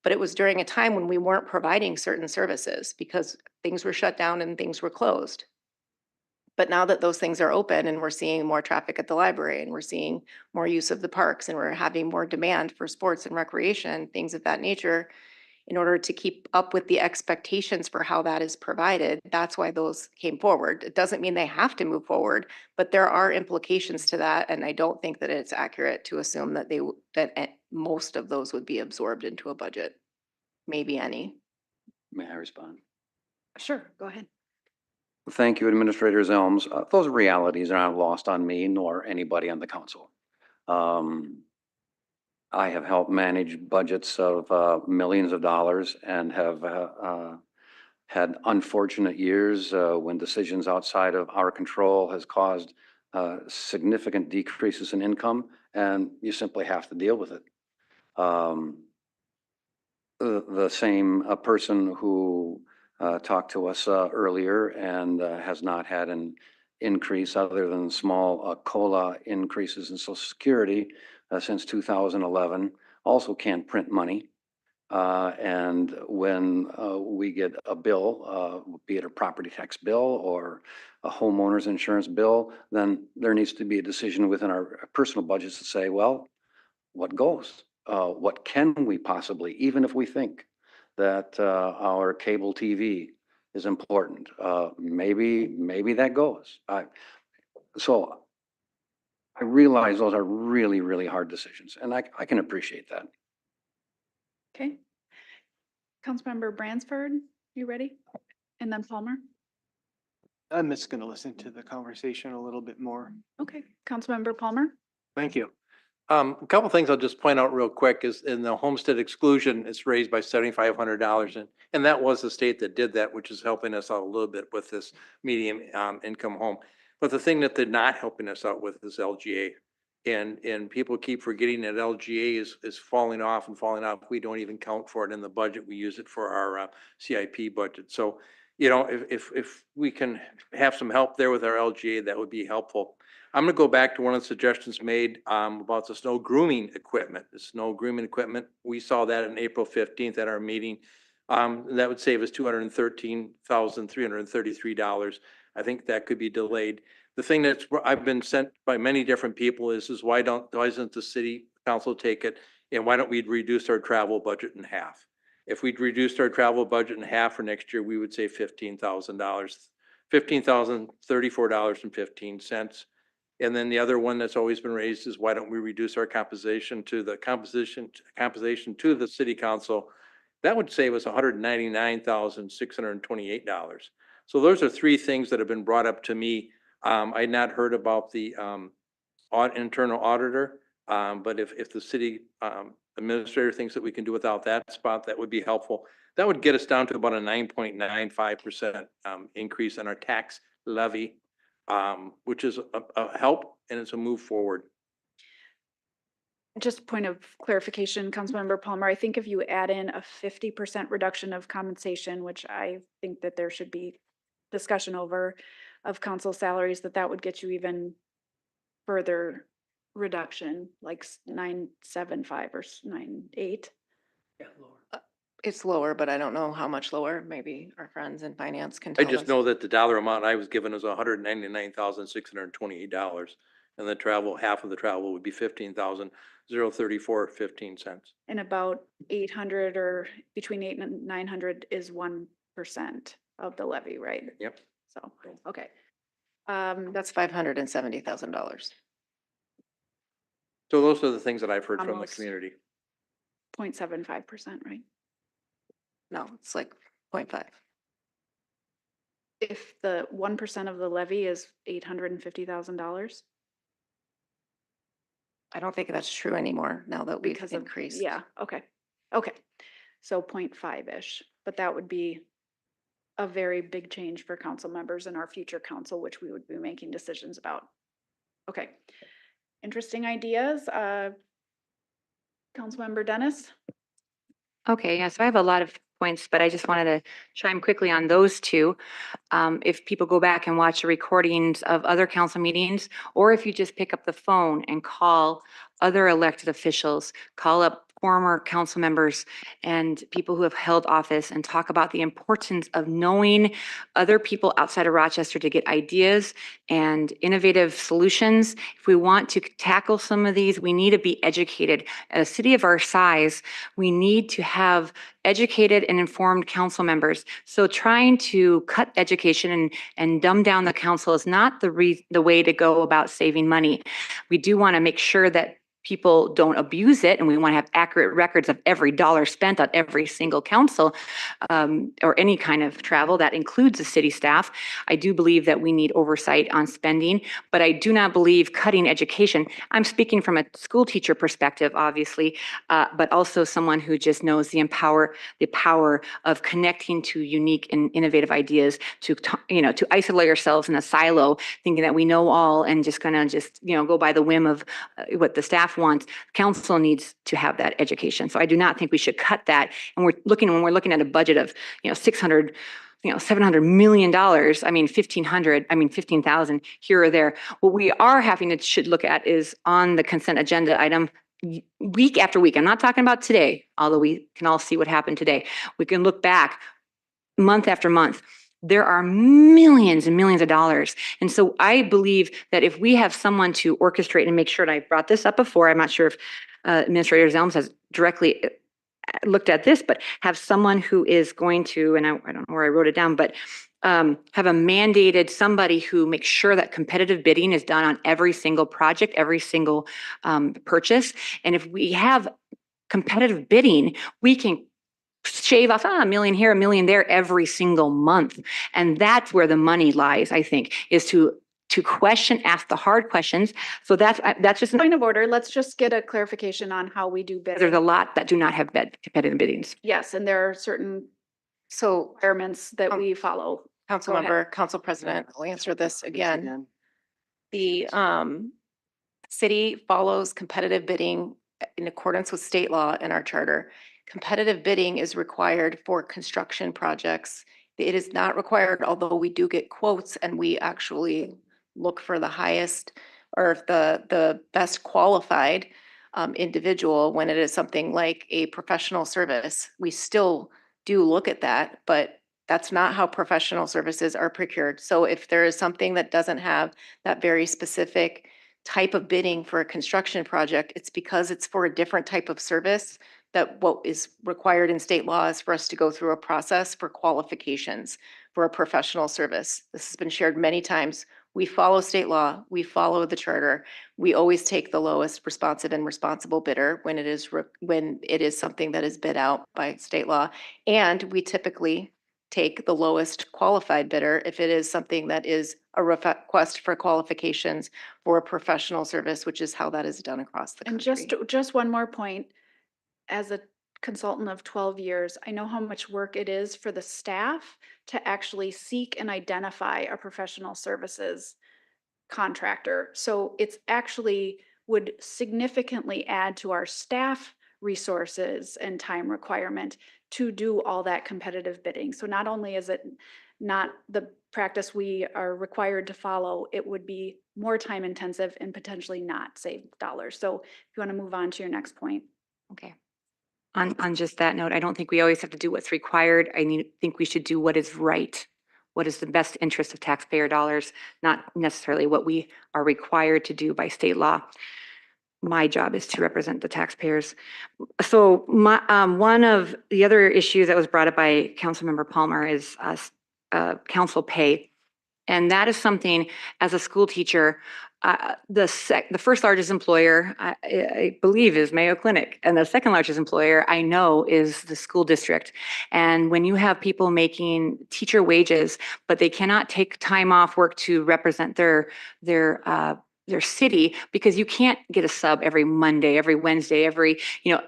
But it was during a time when we weren't providing certain services because things were shut down and things were closed. But now that those things are open and we're seeing more traffic at the library and we're seeing more use of the parks and we're having more demand for sports and recreation, things of that nature, in order to keep up with the expectations for how that is provided, that's why those came forward. It doesn't mean they have to move forward, but there are implications to that. And I don't think that it's accurate to assume that most of those would be absorbed into a budget, maybe any. May I respond? Sure, go ahead. Thank you, Administrator Zelms. Those realities are not lost on me nor anybody on the council. I have helped manage budgets of millions of dollars and have had unfortunate years when decisions outside of our control has caused significant decreases in income, and you simply have to deal with it. The same person who talked to us earlier and has not had an increase other than small COLA increases in Social Security since 2011 also can't print money. And when we get a bill, be it a property tax bill or a homeowner's insurance bill, then there needs to be a decision within our personal budgets to say, well, what goes? What can we possibly, even if we think that our cable TV is important, maybe that goes. So I realize those are really, really hard decisions, and I can appreciate that. Okay. Councilmember Bransford, you ready? And then Palmer? I'm just gonna listen to the conversation a little bit more. Okay, Councilmember Palmer? Thank you. A couple things I'll just point out real quick is in the homestead exclusion, it's raised by $7,500. And that was the state that did that, which is helping us out a little bit with this medium income home. But the thing that they're not helping us out with is LGA. And people keep forgetting that LGA is falling off and falling off. We don't even count for it in the budget. We use it for our CIP budget. So, you know, if we can have some help there with our LGA, that would be helpful. I'm gonna go back to one of the suggestions made about the snow grooming equipment. The snow grooming equipment, we saw that on April 15th at our meeting. That would save us $213,333. I think that could be delayed. The thing that's, I've been sent by many different people is why doesn't the city council take it? And why don't we reduce our travel budget in half? If we'd reduced our travel budget in half for next year, we would save $15,000, $15,034.15. And then the other one that's always been raised is why don't we reduce our compensation to the city council? That would save us $199,628. So those are three things that have been brought up to me. I had not heard about the internal auditor, but if the city administrator thinks that we can do without that spot, that would be helpful. That would get us down to about a 9.95% increase in our tax levy, which is a help and it's a move forward. Just a point of clarification, Councilmember Palmer, I think if you add in a 50% reduction of compensation, which I think that there should be discussion over of council salaries, that would get you even further reduction, like 975 or 98. Yeah, lower. It's lower, but I don't know how much lower. Maybe our friends in finance can I tell us. just know that the dollar amount I was given was $199,628. And the travel, half of the travel would be $15,034.15. And about 800 or between 800 and 900 is 1% of the levy, right? Yep. So, okay. That's $570,000. So those are the things that I've heard from the Almost. community. 0.75%, right? No, it's like 0.5. If the 1% of the levy is $850,000. I don't think that's true anymore now that we've Because of, increased. yeah, okay. Okay, so 0.5-ish, but that would be a very big change for council members in our future council, which we would be making decisions about. Okay, interesting ideas. Councilmember Dennis? Okay, yeah, so I have a lot of points, but I just wanted to chime quickly on those two. If people go back and watch the recordings of other council meetings, or if you just pick up the phone and call other elected officials, call up former council members and people who have held office and talk about the importance of knowing other people outside of Rochester to get ideas and innovative solutions. If we want to tackle some of these, we need to be educated. At a city of our size, we need to have educated and informed council members. So trying to cut education and dumb down the council is not the way to go about saving money. We do want to make sure that people don't abuse it, and we want to have accurate records of every dollar spent on every single council or any kind of travel. That includes the city staff. I do believe that we need oversight on spending, but I do not believe cutting education. I'm speaking from a school teacher perspective, obviously, but also someone who just knows the power of connecting to unique and innovative ideas, to isolate ourselves in a silo, thinking that we know all and just gonna go by the whim of what the staff wants. Council needs to have that education. So I do not think we should cut that. And when we're looking at a budget of, $600, $700 million, 15,000 here or there. What we are should look at is on the consent agenda item week after week. I'm not talking about today, although we can all see what happened today. We can look back month after month. There are millions and millions of dollars. And so I believe that if we have someone to orchestrate and make sure, and I brought this up before, I'm not sure if Administrator Zelms has directly looked at this, but have someone who is going to, and I don't know where I wrote it down, but have a mandated somebody who makes sure that competitive bidding is done on every single project, every single purchase. And if we have competitive bidding, we can shave off $1 million here, $1 million there every single month. And that's where the money lies, I think, is to ask the hard questions. So that's just Point of order, let's just get a clarification on how we do bidding. There's a lot that do not have competitive biddings. Yes, and there are certain requirements that we follow. Council Go ahead. member, council president, I'll answer this again. The city follows competitive bidding in accordance with state law and our charter. Competitive bidding is required for construction projects. It is not required, although we do get quotes and we actually look for the highest or the best qualified individual when it is something like a professional service. We still do look at that, but that's not how professional services are procured. So if there is something that doesn't have that very specific type of bidding for a construction project, it's because it's for a different type of service. That what is required in state law is for us to go through a process for qualifications for a professional service. This has been shared many times. We follow state law, we follow the charter. We always take the lowest responsive and responsible bidder when it is something that is bid out by state law. And we typically take the lowest qualified bidder if it is something that is a request for qualifications for a professional service, which is how that is done across the country. And just one more point. As a consultant of 12 years, I know how much work it is for the staff to actually seek and identify a professional services contractor. So it's actually would significantly add to our staff resources and time requirement to do all that competitive bidding. So not only is it not the practice we are required to follow, it would be more time intensive and potentially not save dollars. So if you want to move on to your next point. Okay. On just that note, I don't think we always have to do what's required. Think we should do what is right, what is the best interest of taxpayer dollars, not necessarily what we are required to do by state law. My job is to represent the taxpayers. So one of the other issues that was brought up by Councilmember Palmer is council pay. And that is something, as a school teacher, the first largest employer, I believe, is Mayo Clinic. And the second largest employer, I know, is the school district. And when you have people making teacher wages, but they cannot take time off work to represent their city, because you can't get a sub every Monday, every Wednesday,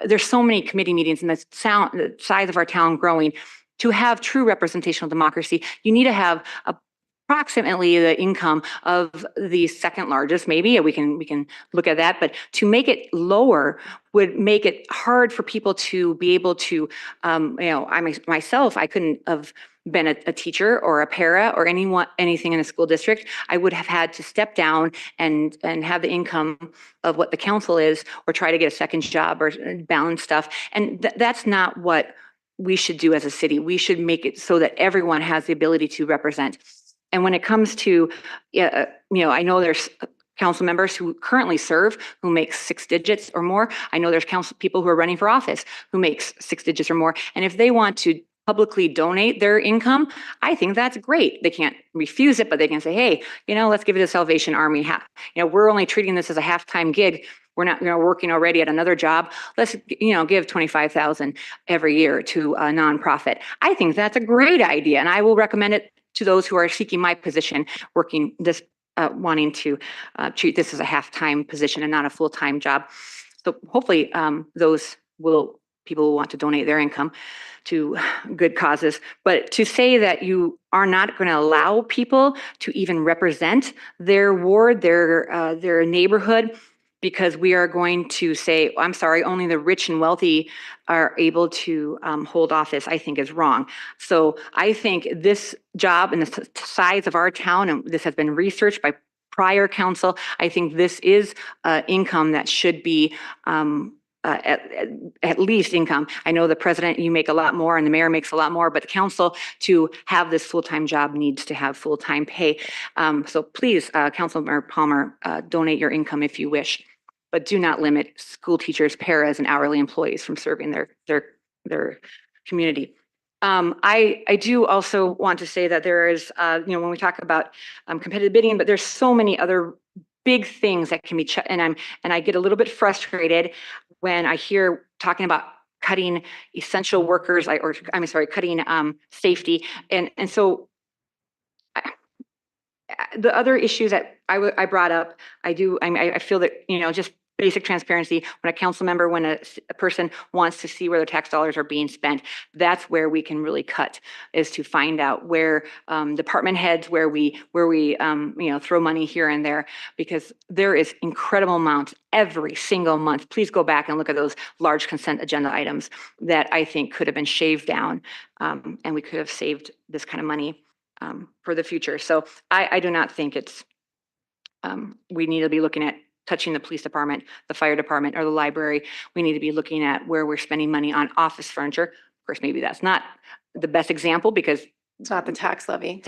there's so many committee meetings, and the size of our town growing. To have true representational democracy, you need to have approximately the income of the second largest, maybe we can look at that, but to make it lower would make it hard for people to be able to, myself, I couldn't have been a teacher or a para or anything in a school district. I would have had to step down and have the income of what the council is, or try to get a second job or balance stuff. And that's not what we should do as a city. We should make it so that everyone has the ability to represent. And when it comes to, I know there's council members who currently serve who make 6 digits or more. I know there's council people who are running for office who makes 6 digits or more. And if they want to publicly donate their income, I think that's great. They can't refuse it, but they can say, hey, let's give it to Salvation Army. We're only treating this as a half-time gig. We're not, working already at another job. Let's, give 25,000 every year to a nonprofit. I think that's a great idea. And I will recommend it to those who are seeking my position, working this, wanting to treat this as a half-time position and not a full-time job. So hopefully people will want to donate their income to good causes. But to say that you are not going to allow people to even represent their ward, their neighborhood, because we are going to say, I'm sorry, only the rich and wealthy are able to hold office, I think is wrong. So I think this job and the size of our town, and this has been researched by prior council, I think this is income that should be at least income. I know the president, you make a lot more and the mayor makes a lot more, but the council to have this full-time job needs to have full-time pay. So please, Councilmember Palmer, donate your income if you wish, but do not limit school teachers, paras, and hourly employees from serving their community. I do also want to say that there is, when we talk about competitive bidding, but there's so many other big things that can be and I get a little bit frustrated when I hear talking about cutting essential workers, cutting safety. And so the other issues that I brought up, I feel that, just basic transparency, when a council member, when a person wants to see where their tax dollars are being spent, that's where we can really cut, is to find out where department heads, where we throw money here and there, because there is incredible amounts every single month. Please go back and look at those large consent agenda items that I think could have been shaved down, and we could have saved this kind of money for the future. So I do not think it's, we need to be looking at touching the police department, the fire department, or the library. We need to be looking at where we're spending money on office furniture. Of course, maybe that's not the best example because It's not the tax levy.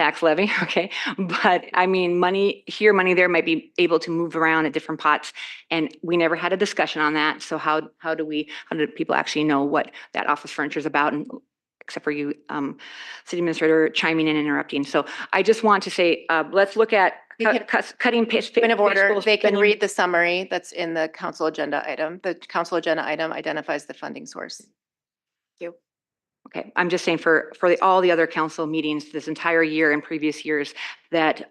Okay. But I mean, money here, money there might be able to move around at different pots. And we never had a discussion on that. So how do people actually know what that office furniture is about? And except for you, city administrator, chiming in and interrupting. So I just want to say, let's look at cutting Point of order, fiscal they can spending. read the summary that's in the council agenda item. The council agenda item identifies the funding source. Thank you. Okay, I'm just saying for all the other council meetings this entire year and previous years, that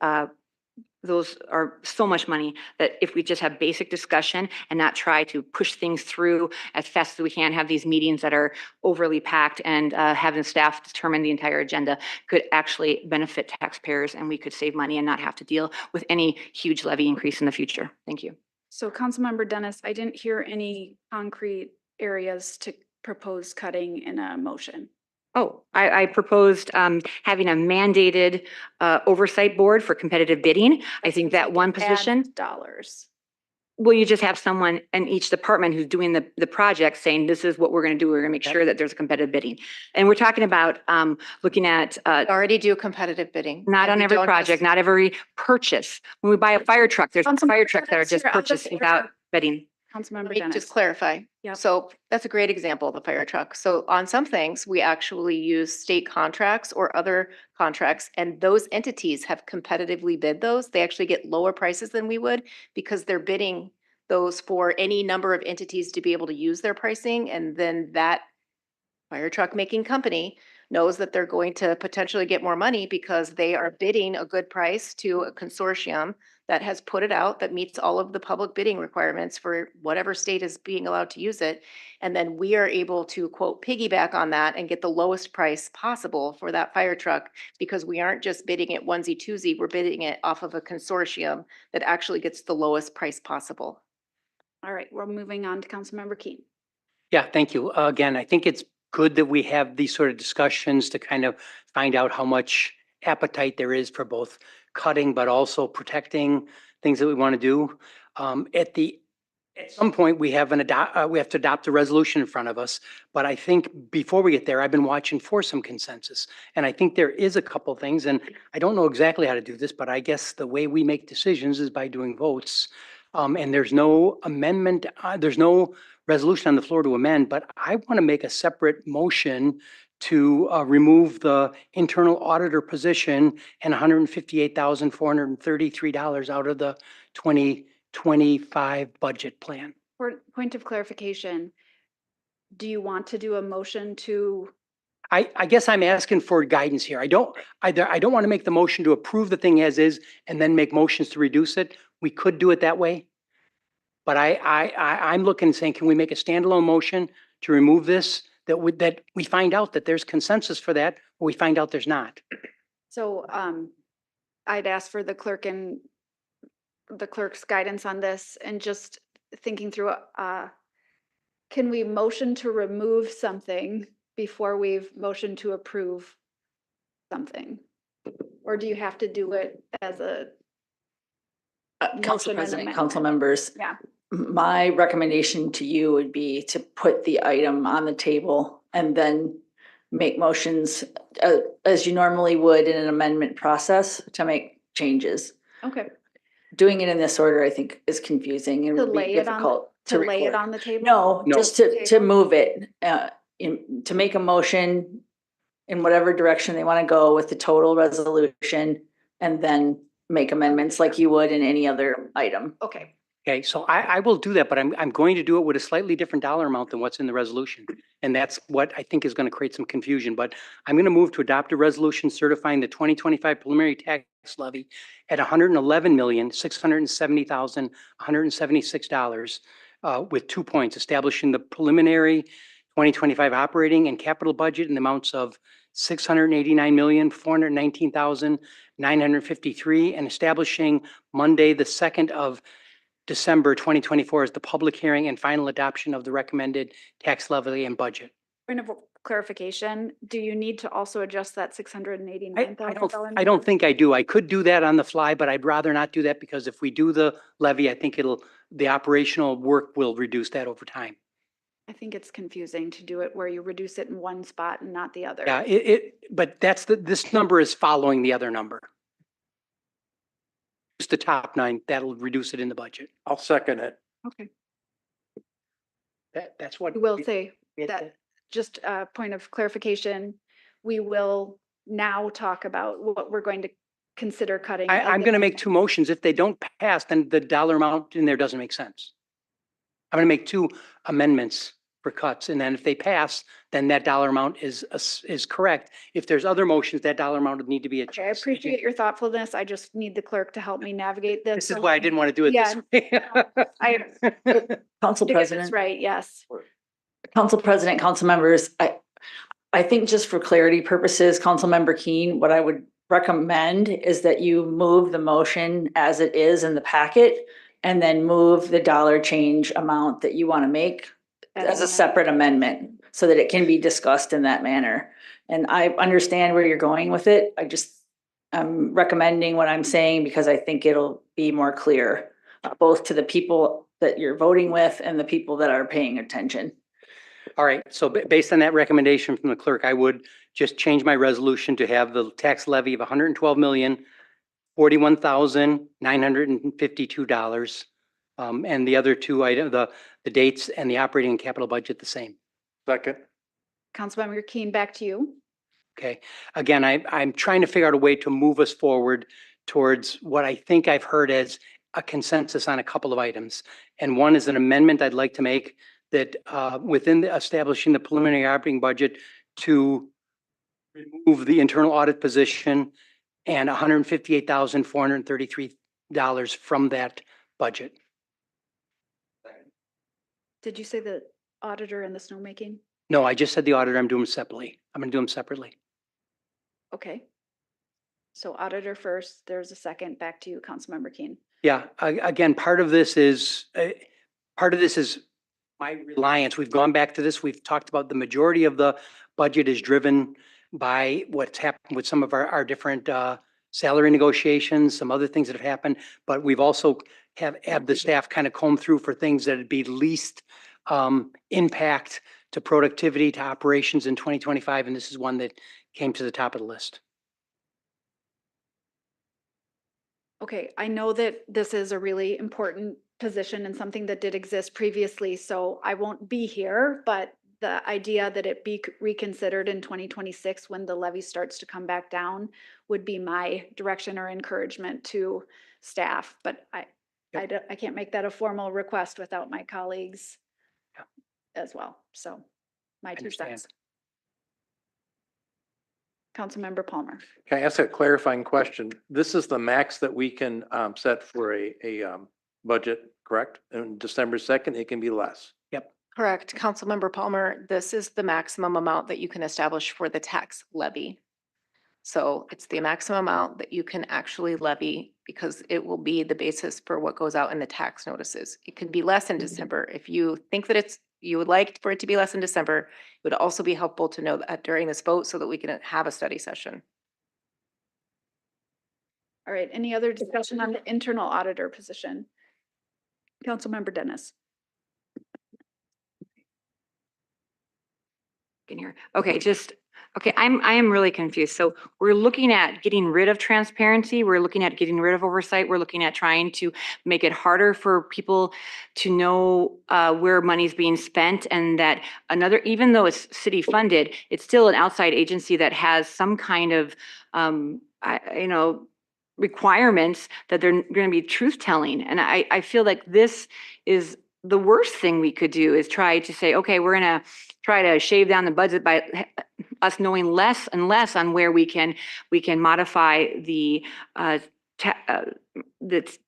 those are so much money that if we just have basic discussion and not try to push things through as fast as we can, have these meetings that are overly packed and have the staff determine the entire agenda, could actually benefit taxpayers, and we could save money and not have to deal with any huge levy increase in the future. Thank you. So Councilmember Dennis, I didn't hear any concrete areas to propose cutting in a motion. Oh, I proposed having a mandated oversight board for competitive bidding. I think that one position. Dollars. Well, you just have someone in each department who's doing the project saying, this is what we're going to do. We're going to make sure that there's a competitive bidding. And we're talking about looking at. We already do competitive bidding. Not on every project, not every purchase. When we buy a fire truck, there's fire trucks that are just purchased without bidding. Councilmember Let me Dennis. just clarify. Yep. So that's a great example of the fire truck. So on some things, we actually use state contracts or other contracts, and those entities have competitively bid those. They actually get lower prices than we would because they're bidding those for any number of entities to be able to use their pricing. And then that fire truck making company knows that they're going to potentially get more money because they are bidding a good price to a consortium that has put it out, that meets all of the public bidding requirements for whatever state is being allowed to use it. And then we are able to quote piggyback on that and get the lowest price possible for that fire truck, because we aren't just bidding it onesie twosie, we're bidding it off of a consortium that actually gets the lowest price possible. All right, we're moving on to Councilmember Keen. Yeah, thank you. Again, I think it's good that we have these sort of discussions to kind of find out how much appetite there is for both cutting, but also protecting things that we want to do. At some point, we have we have to adopt a resolution in front of us. But I think before we get there, I've been watching for some consensus. And I think there is a couple things, and I don't know exactly how to do this, but I guess the way we make decisions is by doing votes. And there's no amendment, there's no resolution on the floor to amend, but I want to make a separate motion to remove the internal auditor position and $158,433 out of the 2025 budget plan. For point of clarification, do you want to do a motion to? I guess I'm asking for guidance here. I don't want to make the motion to approve the thing as is and then make motions to reduce it. We could do it that way. But I'm looking and saying, can we make a standalone motion to remove this, that we find out that there's consensus for that, or we find out there's not? So I'd ask for the clerk and the clerk's guidance on this, and just thinking through, can we motion to remove something before we've motioned to approve something? Or do you have to do it as a Council motion and President, amendment? council members. Yeah. My recommendation to you would be to put the item on the table and then make motions as you normally would in an amendment process to make changes. Okay. Doing it in this order, I think, is confusing and To would be lay it on, difficult to to lay it record. on the table? No, just to move it, to make a motion in whatever direction they want to go with the total resolution, and then make amendments like you would in any other item. Okay. Okay, so I will do that, but I'm going to do it with a slightly different dollar amount than what's in the resolution. And that's what I think is going to create some confusion, but I'm going to move to adopt a resolution certifying the 2025 preliminary tax levy at $111,670,176 with 2 points, establishing the preliminary 2025 operating and capital budget in the amounts of $689,419,953 and establishing Monday, the 2nd of December 2024 as the public hearing and final adoption of the recommended tax levy and budget. Point of clarification, do you need to also adjust that $689,000? I don't think I do. I could do that on the fly, but I'd rather not do that because if we do the levy, I think the operational work will reduce that over time. I think it's confusing to do it where you reduce it in one spot and not the other. Yeah, but this number is following the other number. Just the top 9, that'll reduce it in the budget. I'll second it. Okay. That's what. We will say that, just a point of clarification, we will now talk about what we're going to consider cutting. I'm going to make 2 motions. If they don't pass, then the dollar amount in there doesn't make sense. I'm going to make 2 amendments for cuts, and then if they pass, then that dollar amount is correct. If there's other motions, that dollar amount would need to be adjusted. Okay, I appreciate your thoughtfulness. I just need the clerk to help me navigate this. This is why I didn't want to do it this way. Council To get President. this right, yes. Council President, council members, I think just for clarity purposes, Councilmember Keen, what I would recommend is that you move the motion as it is in the packet and then move the dollar change amount that you want to make as a separate amendment so that it can be discussed in that manner. And I understand where you're going with it. I'm recommending what I'm saying because I think it'll be more clear, both to the people that you're voting with and the people that are paying attention. All right, so based on that recommendation from the clerk, I would just change my resolution to have the tax levy of $112,041,952. And the other 2 items, the dates and the operating and capital budget the same. Second. Councilmember Keen, back to you. Okay, again, I'm trying to figure out a way to move us forward towards what I think I've heard as a consensus on a couple of items. And one is an amendment I'd like to make that within establishing the preliminary operating budget to remove the internal audit position and $158,433 from that budget. Did you say the auditor and the snowmaking? No, I just said the auditor, I'm doing them separately. I'm gonna do them separately. Okay. So auditor first, there's a second. Back to you, Councilmember Keen. Yeah, again, part of this is my reliance. We've gone back to this. We've talked about the majority of the budget is driven by what's happened with some of our different salary negotiations, some other things that have happened. But we've also have the staff kind of comb through for things that would be least impact to productivity, to operations in 2025. And this is one that came to the top of the list. Okay, I know that this is a really important position and something that did exist previously, so I won't be here, but the idea that it be reconsidered in 2026 when the levy starts to come back down would be my direction or encouragement to staff, but I can't make that a formal request without my colleagues as well, so my 2 cents. Councilmember Palmer. Can I ask a clarifying question? This is the max that we can set for a budget, correct? And December 2nd, it can be less. Yep. Correct. Councilmember Palmer, this is the maximum amount that you can establish for the tax levy. So it's the maximum amount that you can actually levy because it will be the basis for what goes out in the tax notices. It could be less in December. If you think that you would like for it to be less in December, it would also be helpful to know that during this vote so that we can have a study session. All right, any other discussion on the internal auditor position? Councilmember Dennis. In here. Okay, I am really confused. So we're looking at getting rid of transparency. We're looking at getting rid of oversight. We're looking at trying to make it harder for people to know where money's being spent and that even though it's city funded, it's still an outside agency that has some kind of, requirements that they're going to be truth telling. And I feel like this is the worst thing we could do is try to say, okay, we're going to try to shave down the budget by us knowing less and less on where we can modify the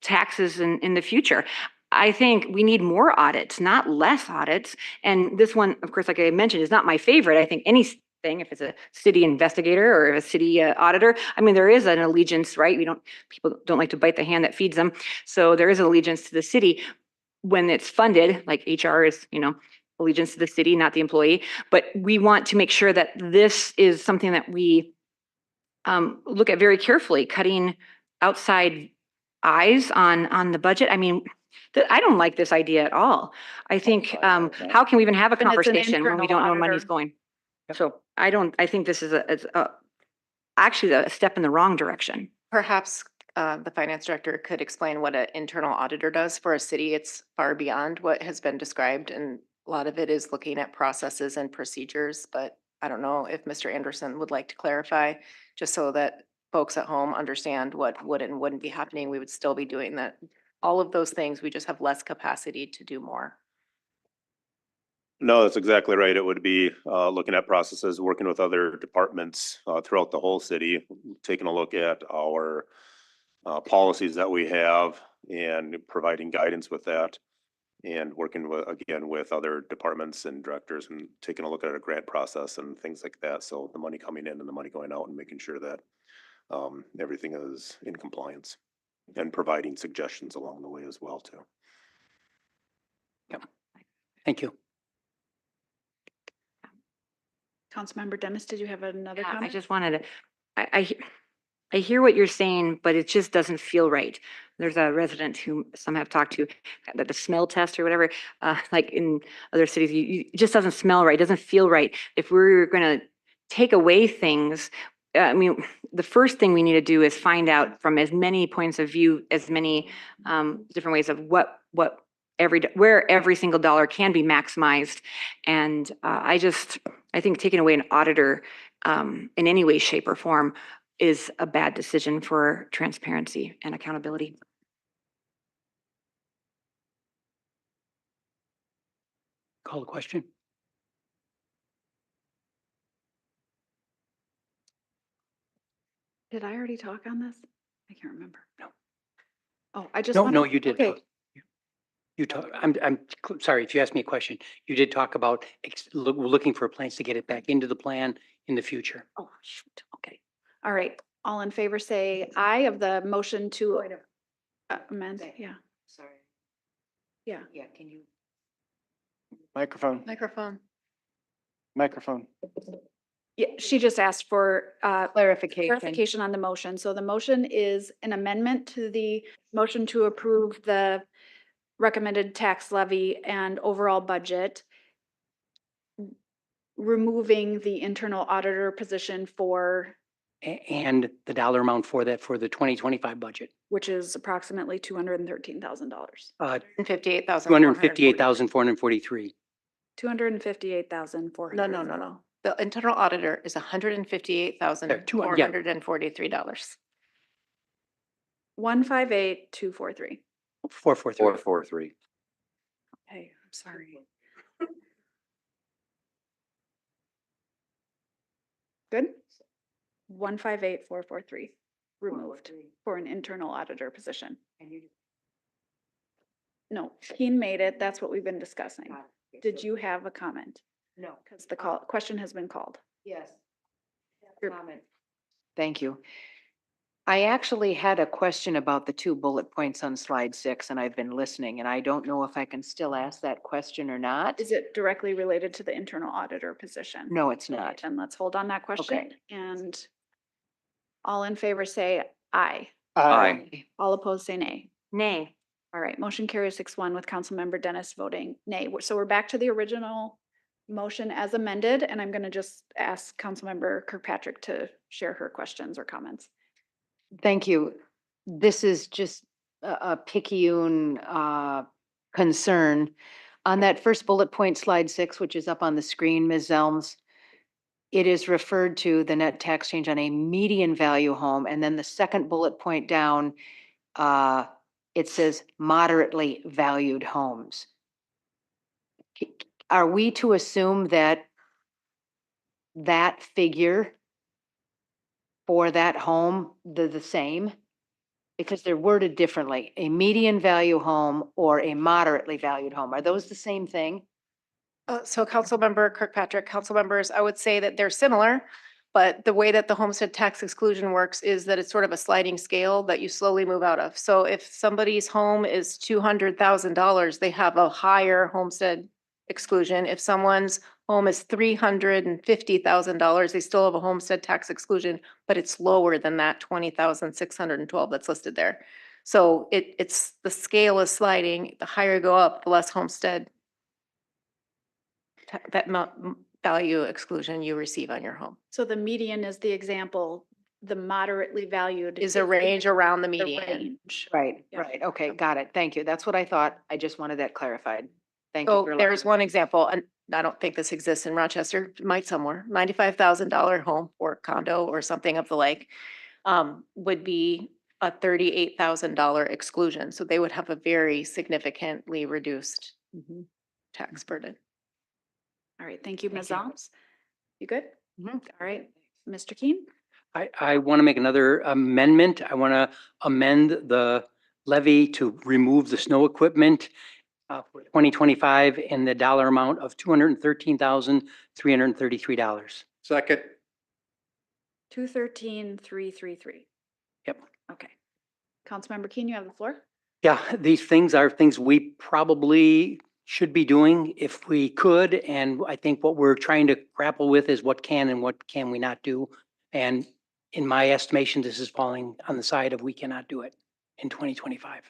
taxes in the future. I think we need more audits, not less audits. And this one, of course, like I mentioned, is not my favorite. I think anything, if it's a city investigator or a city auditor, I mean, there is an allegiance, right? People don't like to bite the hand that feeds them. So there is an allegiance to the city when it's funded, like HR is, allegiance to the city, not the employee. But we want to make sure that this is something that we look at very carefully, cutting outside eyes on the budget. I mean, I don't like this idea at all. I think, how can we even have a conversation when we don't know where money's going? So I think this is actually a step in the wrong direction. Perhaps the finance director could explain what an internal auditor does for a city. It's far beyond what has been described, and a lot of it is looking at processes and procedures, but I don't know if Mr. Anderson would like to clarify, just so that folks at home understand what would and wouldn't be happening. We would still be doing that. All of those things, we just have less capacity to do more. No, that's exactly right. It would be looking at processes, working with other departments throughout the whole city, taking a look at our policies that we have and providing guidance with that. And working with other departments and directors and taking a look at a grant process and things like that. So the money coming in and the money going out and making sure that everything is in compliance and providing suggestions along the way as well too. Yep. Thank you. Councilmember Dennis, did you have another comment? I just wanted to, I hear what you're saying, but it just doesn't feel right. There's a resident who some have talked to that the smell test or whatever, like in other cities, it just doesn't smell right. It doesn't feel right. If we're going to take away things, I mean, the first thing we need to do is find out from as many points of view, as many different ways of where every single dollar can be maximized. And I think taking away an auditor in any way, shape, or form is a bad decision for transparency and accountability. Call the question. Did I already talk on this? I can't remember. No. Oh, I just. No, wanna- no, you did. Okay, talk. You talk, sorry, if you asked me a question, you did talk about looking for plans to get it back into the plan in the future. oh, shoot, okay. All right, all in favor say aye of the motion to amend, yeah, Sorry. yeah. Yeah, can you? Microphone, Microphone. microphone. Yeah, she just asked for Clarification. clarification on the motion. So the motion is an amendment to the motion to approve the recommended tax levy and overall budget, removing the internal auditor position for, And the dollar amount for that for the 2025 budget, which is approximately $213,000. $58,000. 258,443. 258,400. No, no, no, no. The internal auditor is $158,443. 158,243. 443. 443. Okay, I'm sorry. Good? 158,443 removed for an internal auditor position. No, Keen made it. That's what we've been discussing. Did you have a comment? No. Because the question has been called. Yes. Your- Comment. Thank you. I actually had a question about the 2 bullet points on slide 6, and I've been listening, and I don't know if I can still ask that question or not. Is it directly related to the internal auditor position? No, it's Okay, not. then let's hold on that question. Okay. And all in favor say aye. Aye. All opposed say nay. Nay. All right, motion carries 6-1 with Councilmember Dennis voting nay. So we're back to the original motion as amended, and I'm gonna just ask Councilmember Kirkpatrick to share her questions or comments. Thank you. This is just a picayune concern. On that first bullet point, slide 6, which is up on the screen, Ms. Zelms, it is referred to the net tax change on a median value home, and then the second bullet point down, it says moderately valued homes. Are we to assume that that figure for that home, they're the same? Because they're worded differently, a median value home or a moderately valued home. Are those the same thing? So Councilmember Kirkpatrick, council members, I would say that they're similar, but the way that the homestead tax exclusion works is that it's sort of a sliding scale that you slowly move out of. So if somebody's home is $200,000, they have a higher homestead exclusion. If someone's home is $350,000, they still have a homestead tax exclusion, but it's lower than that 20,612 that's listed there. So it's, the scale is sliding. The higher you go up, the less homestead value exclusion you receive on your home. So the median is the example, the moderately valued. Is a range around the the median. range. Right, Yeah. right. Okay, got it. Thank you. That's what I thought. I just wanted that clarified. Thank you. So for there's letting- one example, and I don't think this exists in Rochester, it might somewhere, $95,000 home or condo or something of the like, would be a $38,000 exclusion. So they would have a very significantly reduced Mhm. tax burden. All right, thank you, Ms. Thank you. Alms. You good? Mhm. All right, Mr. Keen? I want to make another amendment. I want to amend the levy to remove the snow equipment for 2025 in the dollar amount of $213,333. Second. 213,333. Yep. Okay. Councilmember Keen, you have the floor. Yeah, these things are things we probably should be doing if we could. And I think what we're trying to grapple with is what can and what can we not do. And in my estimation, this is falling on the side of we cannot do it in 2025.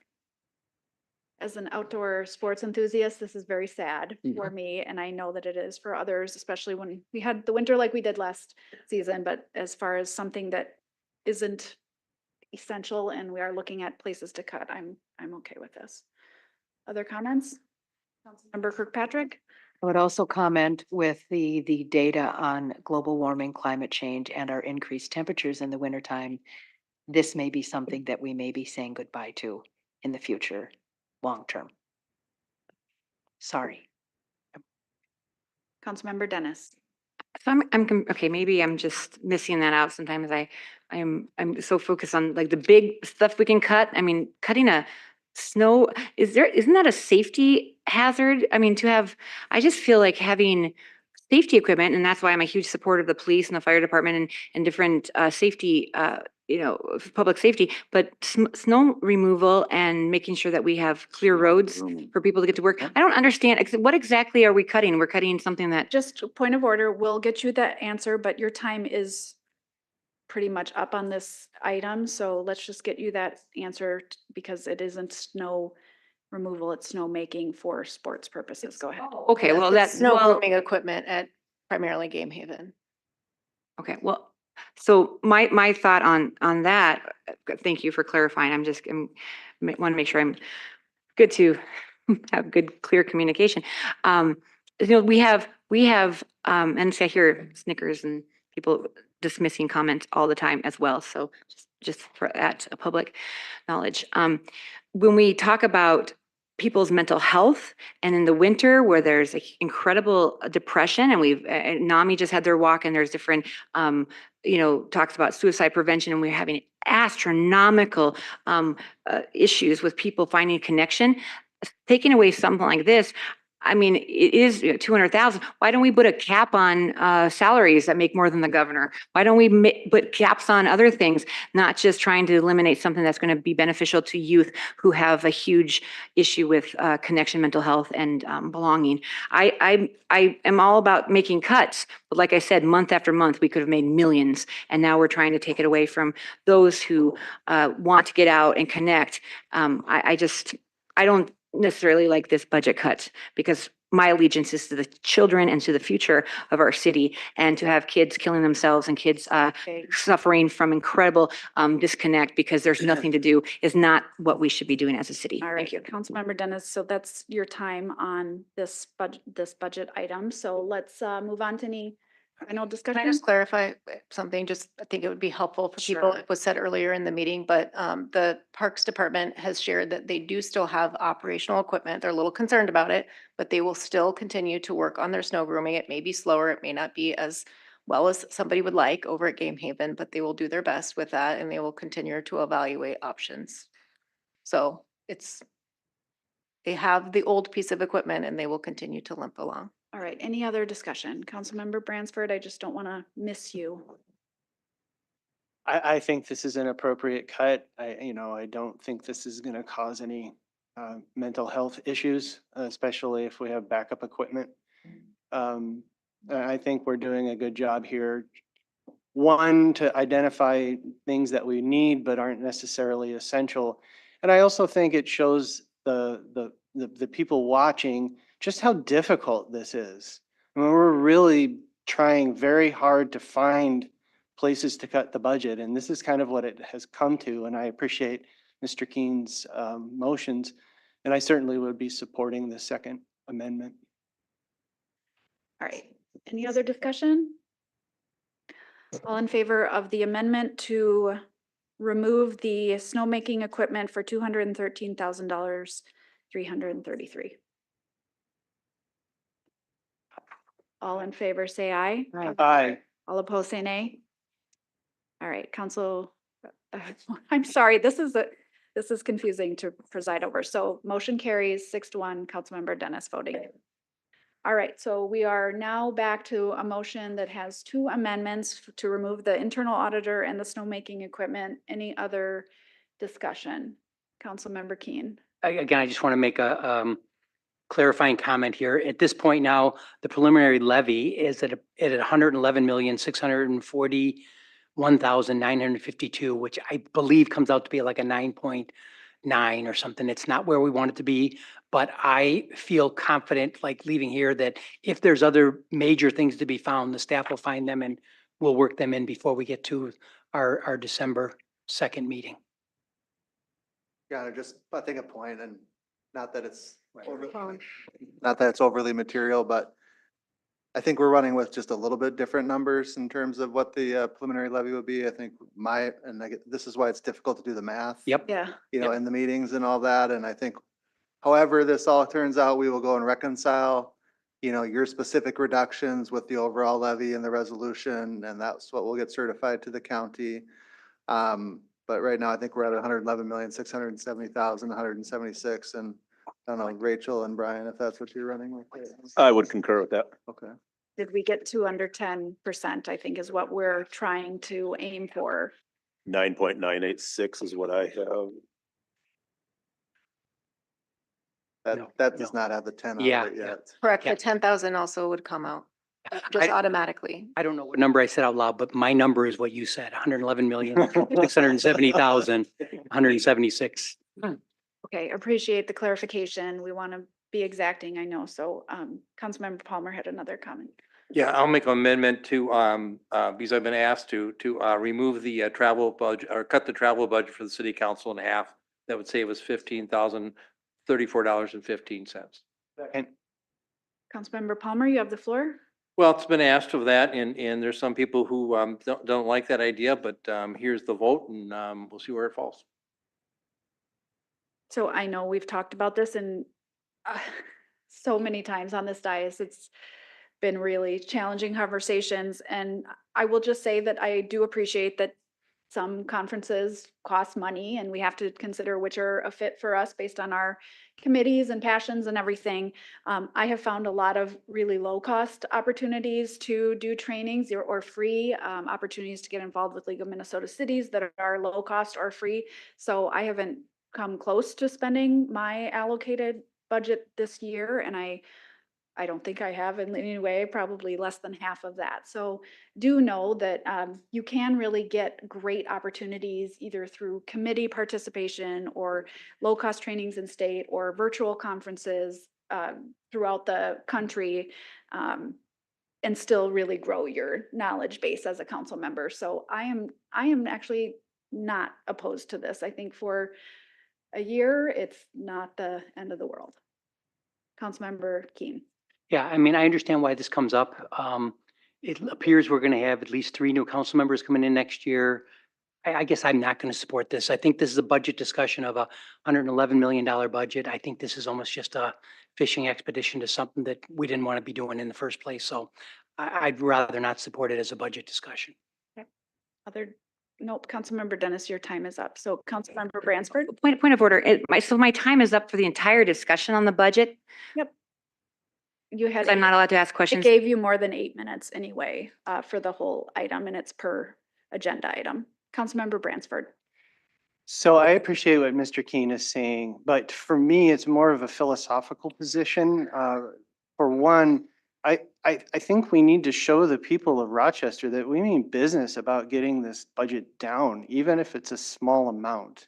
As an outdoor sports enthusiast, this is very sad for me, and I know that it is for others, especially when we had the winter like we did last season. But as far as something that isn't essential and we are looking at places to cut, I'm okay with this. Other comments? Councilmember Kirkpatrick? I would also comment with the data on global warming, climate change, and our increased temperatures in the wintertime. This may be something that we may be saying goodbye to in the future, long term. Sorry. Councilmember Dennis? So okay, maybe I'm just missing that out. Sometimes I'm so focused on like the big stuff we can cut. I mean, cutting a snow, isn't that a safety hazard? I mean, I just feel like having safety equipment, and that's why I'm a huge supporter of the police and the fire department and different safety, public safety, but snow removal and making sure that we have clear roads for people to get to work. I don't understand, what exactly are we cutting? We're cutting something that, Just a point of order, we'll get you that answer, but your time is pretty much up on this item, so let's just get you that answer because it isn't snow removal, it's snow making for sports purposes. Go ahead. okay, well, It's that's, snow well, grooming equipment at primarily Game Haven. okay, well, so my thought on that, thank you for clarifying. Want to make sure I'm good to have good, clear communication. We have, and say here Snickers and people dismissing comments all the time as well. So just for that public knowledge. When we talk about people's mental health and in the winter where there's incredible depression and NAMI just had their walk and there's different, talks about suicide prevention and we're having astronomical issues with people finding connection. Taking away something like this, I mean, it is 200,000. Why don't we put a cap on salaries that make more than the governor? Why don't we put caps on other things, not just trying to eliminate something that's going to be beneficial to youth who have a huge issue with connection, mental health, and belonging? I am all about making cuts, but like I said, month after month, we could have made millions, and now we're trying to take it away from those who want to get out and connect. I don't necessarily like this budget cut because my allegiance is to the children and to the future of our city, and to have kids killing themselves and kids suffering from incredible disconnect because there's nothing to do is not what we should be doing as a city. All right, Thank you. Councilmember Dennis, so that's your time on this budget item. So let's move on to any final Can discussion. I just clarify something? Just, I think it would be helpful for people. Sure. It was said earlier in the meeting, but the Parks Department has shared that they do still have operational equipment. They're a little concerned about it, but they will still continue to work on their snow grooming. It may be slower. It may not be as well as somebody would like over at Game Haven, but they will do their best with that and they will continue to evaluate options. So they have the old piece of equipment and they will continue to limp along. All right, any other discussion? Councilmember Bransford, I just don't want to miss you. I think this is an appropriate cut. I don't think this is going to cause any mental health issues, especially if we have backup equipment. I think we're doing a good job here. One, to identify things that we need but aren't necessarily essential. And I also think it shows the people watching just how difficult this is. I mean, we're really trying very hard to find places to cut the budget, and this is kind of what it has come to, and I appreciate Mr. Keen's motions, and I certainly would be supporting the second amendment. All right, any other discussion? All in favor of the amendment to remove the snowmaking equipment for $213,000, 333. All in favor, say aye. Aye. All opposed, say nay. All right, council, I'm sorry, this is confusing to preside over. So motion carries 6-1, Councilmember Dennis voting. All right, so we are now back to a motion that has two amendments to remove the internal auditor and the snowmaking equipment. Any other discussion? Councilmember Keen. Again, I just want to make a clarifying comment here. At this point now, the preliminary levy is at 111,641,952, which I believe comes out to be like a 9.9 or something. It's not where we want it to be, but I feel confident, like leaving here, that if there's other major things to be found, the staff will find them and we'll work them in before we get to our December 2nd meeting. Yeah, just, I think a point, and not that it's, not that it's overly material, but I think we're running with just a little bit different numbers in terms of what the preliminary levy would be. I think this is why it's difficult to do the math. Yep. Yeah. In the meetings and all that. And I think however this all turns out, we will go and reconcile you know, your specific reductions with the overall levy and the resolution, and that's what will get certified to the county. But right now, I think we're at 111,670,000, 176, and I don't know, Rachel and Brian, if that's what you're running with. I would concur with that. Okay. Did we get to under 10%, I think is what we're trying to aim for. 9.986 is what I have. That does not have the 10 on Yeah, it yet. Correct. Yeah. The 10,000 also would come out just automatically. I don't know what number I said out loud, but my number is what you said, 111,670,000, 176. Okay, appreciate the clarification. We want to be exacting, I know. So Councilmember Palmer had another comment. Yeah, I'll make an amendment to, because I've been asked to remove the travel budget or cut the travel budget for the city council in half. That would save us $15,034.15. Second. Councilmember Palmer, you have the floor. Well, it's been asked of that, and there's some people who don't like that idea, but here's the vote, and we'll see where it falls. So I know we've talked about this and so many times on this dais. It's been really challenging conversations. And I will just say that I do appreciate that some conferences cost money and we have to consider which are a fit for us based on our committees and passions and everything. I have found a lot of really low cost opportunities to do trainings or free opportunities to get involved with League of Minnesota Cities that are low cost or free. So I haven't come close to spending my allocated budget this year. And I don't think I have in any way, probably less than half of that. So do know that you can really get great opportunities either through committee participation or low-cost trainings in state or virtual conferences throughout the country and still really grow your knowledge base as a council member. So I am actually not opposed to this. I think for a year, it's not the end of the world. Councilmember Keen. Yeah, I mean, I understand why this comes up. It appears we're going to have at least 3 new council members coming in next year. I guess I'm not going to support this. I think this is a budget discussion of a $111 million budget. I think this is almost just a fishing expedition to something that we didn't want to be doing in the first place. So I'd rather not support it as a budget discussion. Nope, Councilmember Dennis, your time is up. So Councilmember Bransford. Point of order. So my time is up for the entire discussion on the budget. Yep. You had. I'm not allowed to ask It questions. gave you more than 8 minutes anyway for the whole item and it's per agenda item. Councilmember Bransford. So I appreciate what Mr. Keen is saying, but for me, it's more of a philosophical position. For one, I think we need to show the people of Rochester that we mean business about getting this budget down, even if it's a small amount.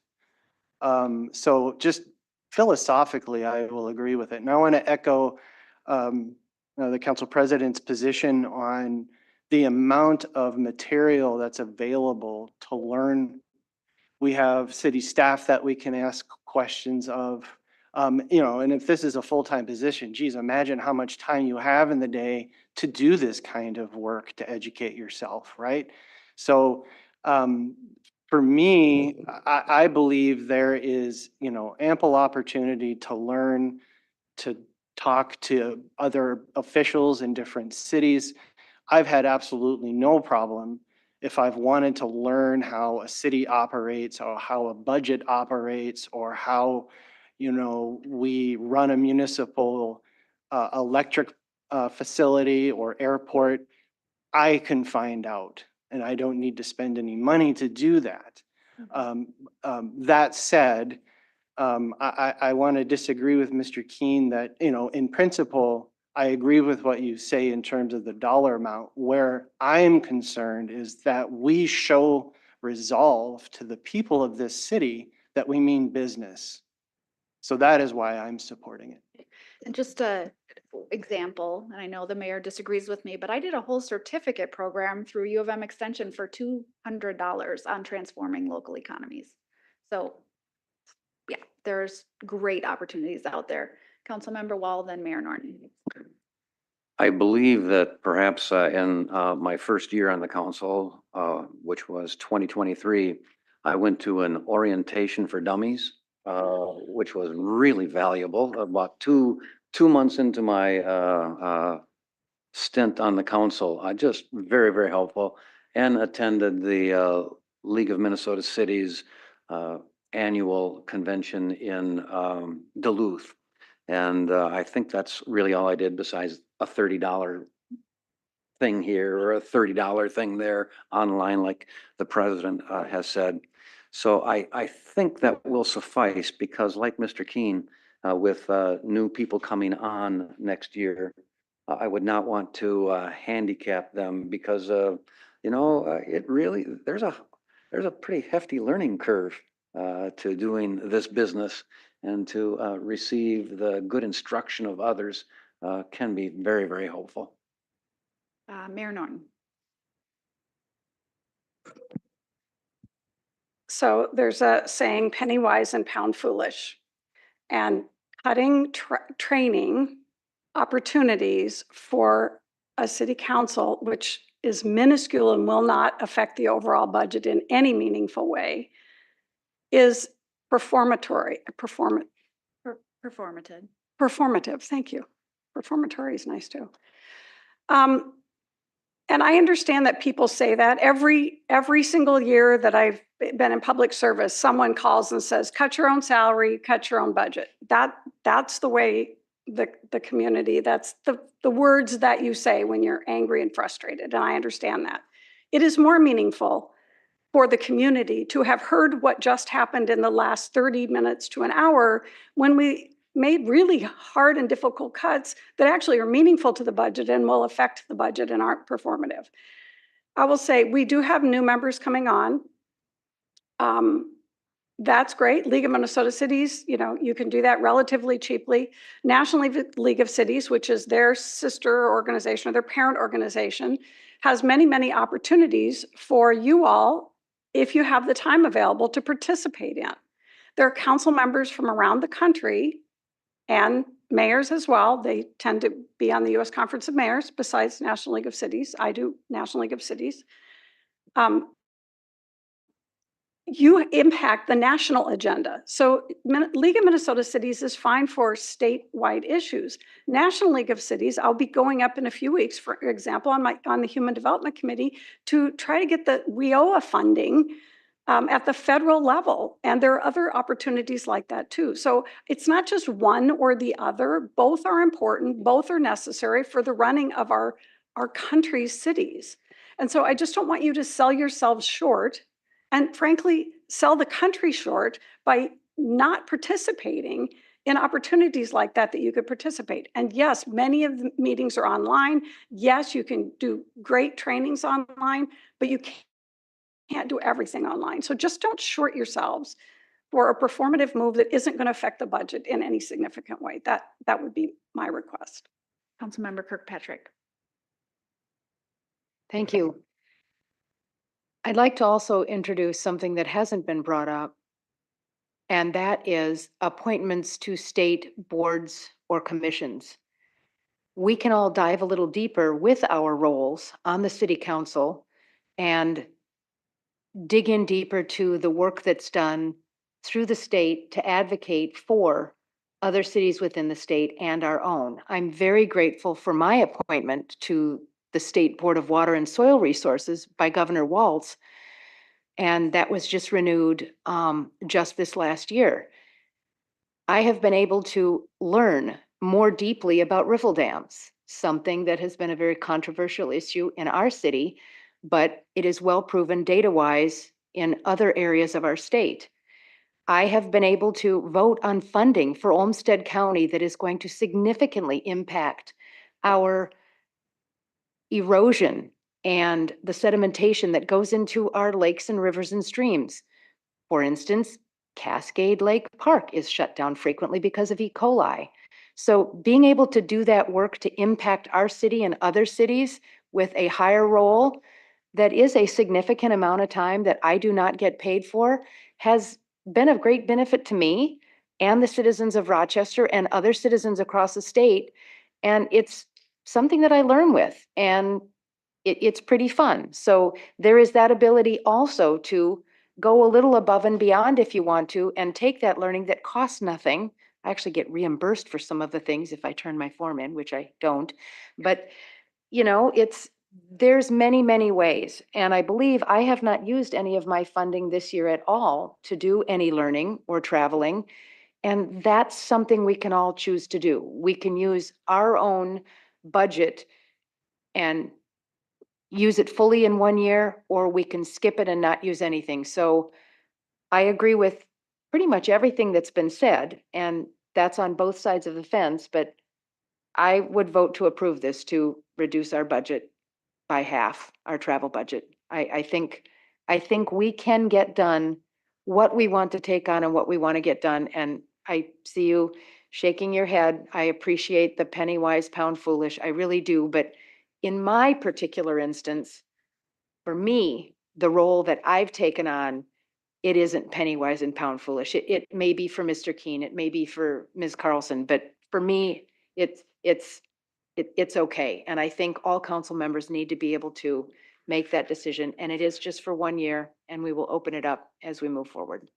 So just philosophically, I will agree with it. And I want to echo the council president's position on the amount of material that's available to learn. We have city staff that we can ask questions of, and if this is a full-time position, geez, imagine how much time you have in the day to do this kind of work to educate yourself, right? So for me, I believe there is, ample opportunity to learn, to talk to other officials in different cities. I've had absolutely no problem if I've wanted to learn how a city operates or how a budget operates or how, we run a municipal electric facility or airport, I can find out and I don't need to spend any money to do that. That said, I want to disagree with Mr. Keen that, in principle, I agree with what you say in terms of the dollar amount. Where I'm concerned is that we show resolve to the people of this city that we mean business. So that is why I'm supporting it. And just a example, and I know the mayor disagrees with me, but I did a whole certificate program through U of M Extension for $200 on transforming local economies. So yeah, there's great opportunities out there. Councilmember Wall, then Mayor Norton. I believe that perhaps in my first year on the council, which was 2023, I went to an orientation for dummies, which was really valuable, about two 2 months into my stint on the council, just very, very helpful, and attended the League of Minnesota Cities annual convention in Duluth. And I think that's really all I did besides a $30 thing here or a $30 thing there online, like the president has said. So I think that will suffice because like Mr. Keen, with new people coming on next year, I would not want to handicap them because, it really, there's a pretty hefty learning curve to doing this business, and to receive the good instruction of others can be very, very helpful. Mayor Norton. So there's a saying, penny wise and pound foolish. And cutting training opportunities for a city council, which is minuscule and will not affect the overall budget in any meaningful way, is performative. Performative, thank you. Performatory is nice too. And I understand that people say that every single year that I've been in public service, someone calls and says, cut your own salary, cut your own budget. That's the way the community, that's the words that you say when you're angry and frustrated. And I understand that. It is more meaningful for the community to have heard what just happened in the last 30 minutes to an hour when we made really hard and difficult cuts that actually are meaningful to the budget and will affect the budget and aren't performative. I will say we do have new members coming on. That's great. League of Minnesota Cities, you can do that relatively cheaply. National League of Cities, which is their sister organization or their parent organization, has many, many opportunities for you all, if you have the time available, to participate in. There are council members from around the country and mayors as well. They tend to be on the U.S. Conference of Mayors besides National League of Cities. I do National League of Cities. You impact the national agenda. So League of Minnesota Cities is fine for statewide issues. National League of Cities, I'll be going up in a few weeks, for example, on the Human Development Committee to try to get the WIOA funding at the federal level. And there are other opportunities like that too. So it's not just one or the other. Both are important. Both are necessary for the running of our country's cities. And so I just don't want you to sell yourselves short, and frankly, sell the country short by not participating in opportunities like that you could participate. And yes, many of the meetings are online. Yes, you can do great trainings online, but you can't do everything online. So just don't short yourselves for a performative move that isn't going to affect the budget in any significant way. That would be my request. Councilmember Kirkpatrick. Thank you. I'd like to also introduce something that hasn't been brought up, and that is appointments to state boards or commissions. We can all dive a little deeper with our roles on the city council and dig in deeper to the work that's done through the state to advocate for other cities within the state and our own. I'm very grateful for my appointment to the State Board of Water and Soil Resources by Governor Walz, and that was just renewed just this last year. I have been able to learn more deeply about riffle dams, something that has been a very controversial issue in our city, but it is well proven data-wise in other areas of our state. I have been able to vote on funding for Olmsted County that is going to significantly impact our erosion and the sedimentation that goes into our lakes and rivers and streams. For instance, Cascade Lake Park is shut down frequently because of E. coli. So being able to do that work to impact our city and other cities with a higher role that is a significant amount of time that I do not get paid for has been of great benefit to me and the citizens of Rochester and other citizens across the state. And it's something that I learn with, and it's pretty fun. So there is that ability also to go a little above and beyond if you want to, and take that learning that costs nothing. I actually get reimbursed for some of the things if I turn my form in, which I don't. But, you know, there's many, many ways. And I believe I have not used any of my funding this year at all to do any learning or traveling. And that's something we can all choose to do. We can use our own budget and use it fully in one year, or we can skip it and not use anything. So I agree with pretty much everything that's been said, and that's on both sides of the fence, but I would vote to approve this to reduce our budget by half, our travel budget. I think we can get done what we want to take on and what we want to get done. And I see you shaking your head. I appreciate the penny wise, pound foolish. I really do. But in my particular instance, for me, the role that I've taken on, it isn't penny wise and pound foolish. It may be for Mr. Keen, it may be for Ms. Carlson, but for me, it's okay. And I think all council members need to be able to make that decision. And it is just for 1 year, and we will open it up as we move forward.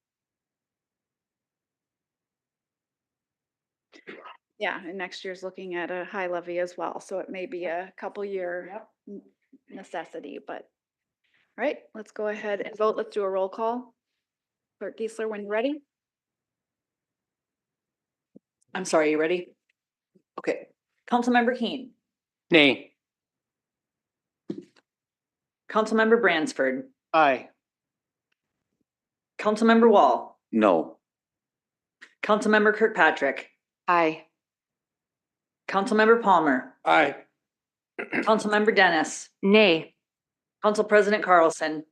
Yeah, and next year's looking at a high levy as well, so it may be a couple year necessity, but. All right, let's go ahead and vote. Let's do a roll call. Clerk Geisler, when you're ready. I'm sorry, you ready? Okay. Councilmember Keen, Nay. Councilmember Bransford, Aye. Councilmember Wall, No. Councilmember Kirkpatrick, Aye. Councilmember Palmer, Aye. Councilmember Dennis, Nay. Council President Carlson.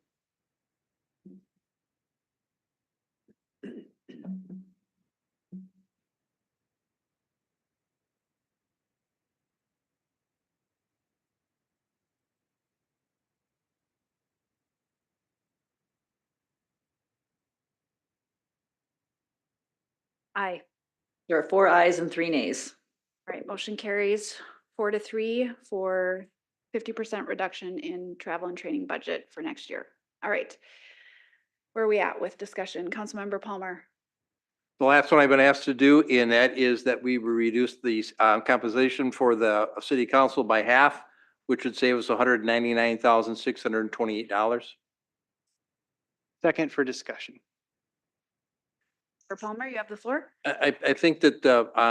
Aye. There are 4 ayes and 3 nays. All right, motion carries 4-3 for 50% reduction in travel and training budget for next year. All right. Where are we at with discussion? Councilmember Palmer. The last one I've been asked to do, and that is that we reduce the compensation for the city council by half, which would save us $199,628. Second for discussion. For Palmer, you have the floor. I think that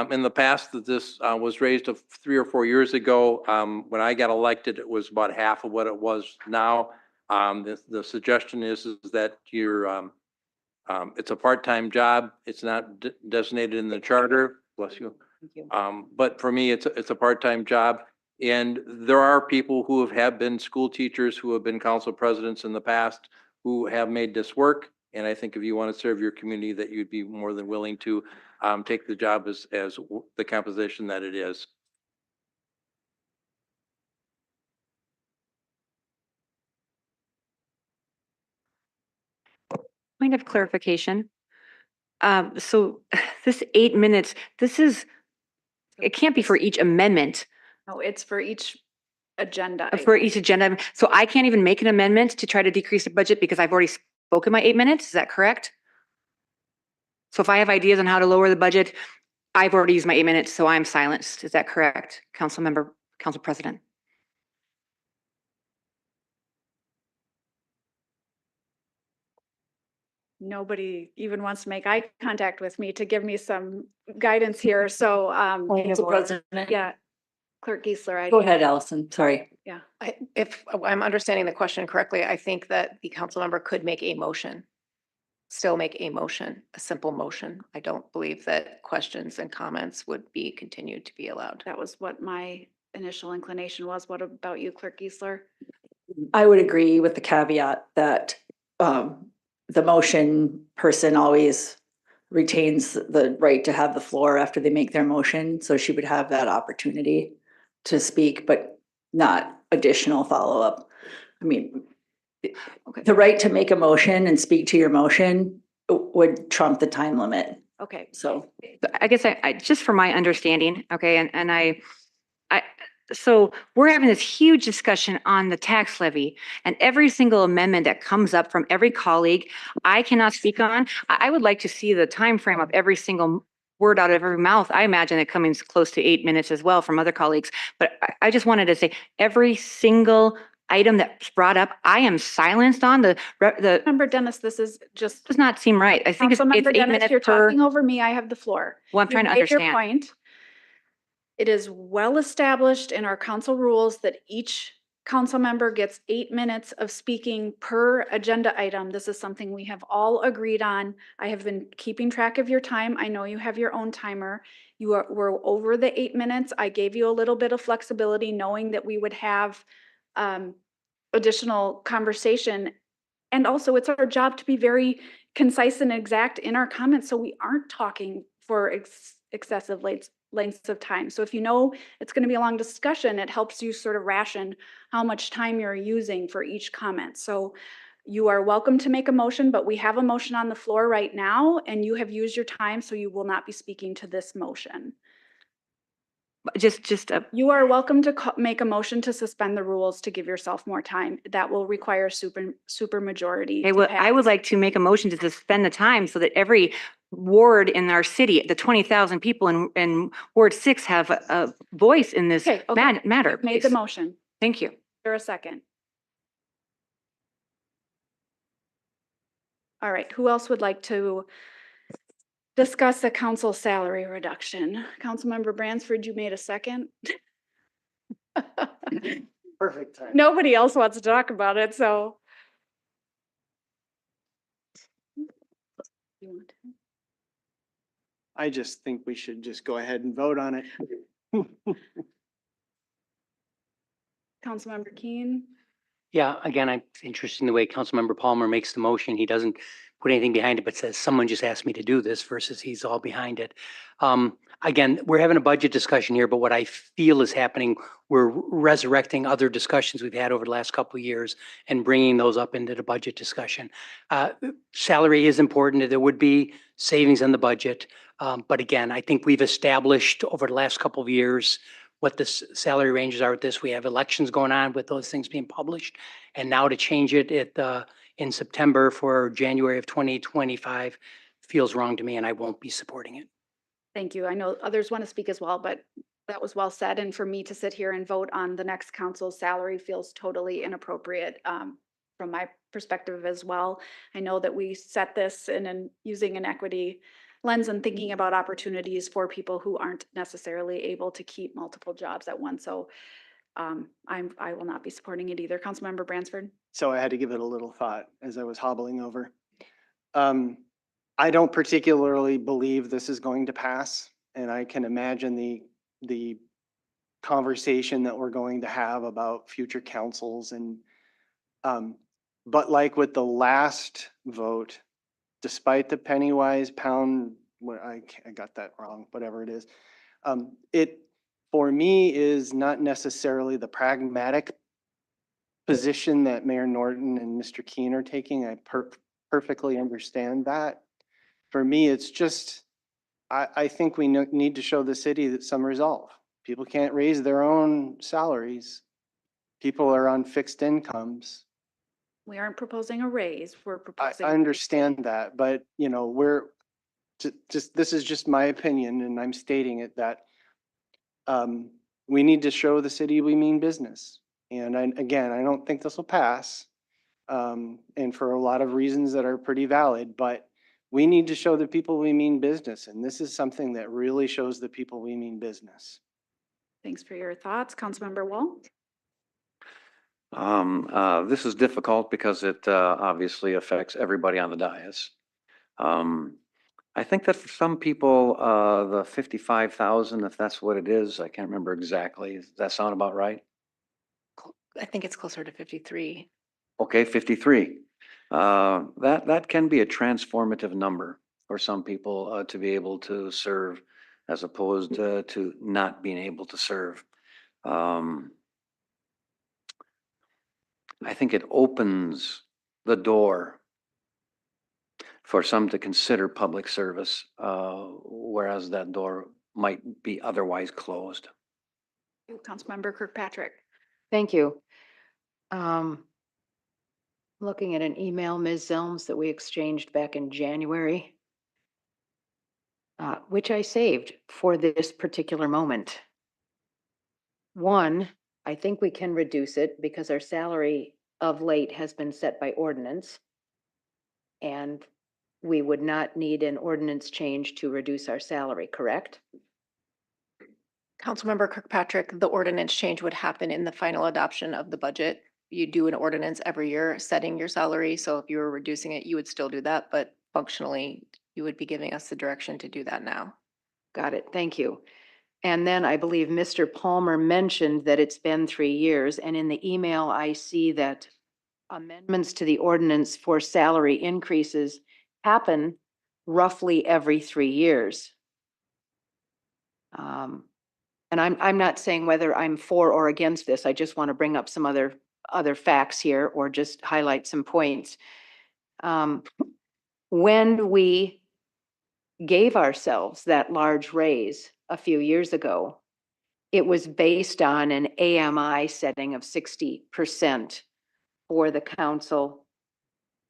in the past that this was raised 3 or 4 years ago. When I got elected, it was about half of what it was now. The suggestion is that it's a part-time job. It's not designated in the charter. Bless you. Thank you. But for me, it's a part-time job. And there are people who have been school teachers, who have been council presidents in the past, who have made this work. And I think if you want to serve your community, that you'd be more than willing to take the job as the composition that it is. Point of clarification. So this 8 minutes, it can't be for each amendment, No, it's for each agenda. for item. each agenda. So I can't even make an amendment to try to decrease the budget because I've already spoken my 8 minutes. Is that correct? So if I have ideas on how to lower the budget, I've already used my 8 minutes, so I'm silenced. Is that correct, Council President? Nobody even wants to make eye contact with me to give me some guidance here. So, Council President. yeah, Clerk Geisler. Go ahead, Allison. Sorry. Yeah. If I'm understanding the question correctly, I think that the council member could make a motion. Still make a motion, a simple motion. I don't believe that questions and comments would be continued to be allowed. That was what my initial inclination was. What about you, Clerk Geisler? I would agree with the caveat that the motion person always retains the right to have the floor after they make their motion. So she would have that opportunity to speak, but not additional follow-up. I mean, the right to make a motion and speak to your motion would trump the time limit. Okay. So I guess I just for my understanding, okay, and so we're having this huge discussion on the tax levy, and every single amendment that comes up from every colleague, I cannot speak on. I would like to see the time frame of every single word out of every mouth. I imagine it coming close to 8 minutes as well from other colleagues. But I just wanted to say, every single item that's brought up, I am silenced on. The Member Dennis, this is just. does not seem right. I think it's Councilmember 8 Dennis, minutes you're per. talking over me. I have the floor. Well, I'm You trying to made your understand. point. It is well established in our council rules that each council member gets 8 minutes of speaking per agenda item. This is something we have all agreed on. I have been keeping track of your time. I know you have your own timer. Were over the 8 minutes. I gave you a little bit of flexibility, knowing that we would have additional conversation. And also, it's our job to be very concise and exact in our comments, so we aren't talking for excessive lengths of time. So if you know it's going to be a long discussion, it helps you sort of ration how much time you're using for each comment. So you are welcome to make a motion, but we have a motion on the floor right now, and you have used your time, so you will not be speaking to this motion. You are welcome to make a motion to suspend the rules to give yourself more time. That will require super majority. Okay, well, I would like to make a motion to suspend the time so that every ward in our city, the 20,000 people in Ward 6 have a voice in this matter. You've made the please. motion. Thank you. Is there a second? All right, who else would like to discuss a council salary reduction? Councilmember Bransford, you made a second. Perfect time. Nobody else wants to talk about it, so. You want to? I just think we should just go ahead and vote on it. Councilmember Keen? Yeah, again, I'm interested in the way Councilmember Palmer makes the motion. He doesn't put anything behind it, but says someone just asked me to do this versus he's all behind it. Again, we're having a budget discussion here, but what I feel is happening, we're resurrecting other discussions we've had over the last couple of years and bringing those up into the budget discussion. Salary is important. There would be savings in the budget. But again, I think we've established over the last couple of years what the salary ranges are with this. We have elections going on with those things being published. And now to change it in September for January of 2025 feels wrong to me, and I won't be supporting it. Thank you. I know others want to speak as well, but that was well said. And for me to sit here and vote on the next council's salary feels totally inappropriate from my perspective as well. I know that we set this using an equity lens and thinking about opportunities for people who aren't necessarily able to keep multiple jobs at once. So I will not be supporting it either. Councilmember Bransford. So I had to give it a little thought as I was hobbling over. I don't particularly believe this is going to pass, and I can imagine the conversation that we're going to have about future councils and but like with the last vote, despite the penny wise pound, I got that wrong, whatever it is. It for me is not necessarily the pragmatic position that Mayor Norton and Mr. Keene are taking. I perfectly understand that. For me, it's just, I think we need to show the city that some resolve. People can't raise their own salaries. People are on fixed incomes. We aren't proposing a raise. We're proposing. I understand that, but you know, this is just my opinion and I'm stating it that we need to show the city we mean business. And again, I don't think this will pass. And for a lot of reasons that are pretty valid, but we need to show the people we mean business. And this is something that really shows the people we mean business. Thanks for your thoughts. Councilmember Wall. This is difficult because it obviously affects everybody on the dais. I think that for some people, the 55,000, if that's what it is, I can't remember exactly. Does that sound about right? I think it's closer to 53. Okay, 53. That can be a transformative number for some people to be able to serve as opposed to not being able to serve. I think it opens the door for some to consider public service, whereas that door might be otherwise closed. Councilmember Kirkpatrick. Thank you. Looking at an email, Ms. Zelms, that we exchanged back in January. which I saved for this particular moment. One, I think we can reduce it because our salary of late has been set by ordinance. And we would not need an ordinance change to reduce our salary, correct? Councilmember Kirkpatrick, the ordinance change would happen in the final adoption of the budget. You do an ordinance every year setting your salary, so if you were reducing it, you would still do that, but functionally, you would be giving us the direction to do that now. Got it, thank you. And then I believe Mr. Palmer mentioned that it's been 3 years, and in the email, I see that amendments to the ordinance for salary increases happen roughly every 3 years. And I'm not saying whether I'm for or against this. I just want to bring up some other facts here or just highlight some points. When we gave ourselves that large raise a few years ago, it was based on an AMI setting of 60% for the council,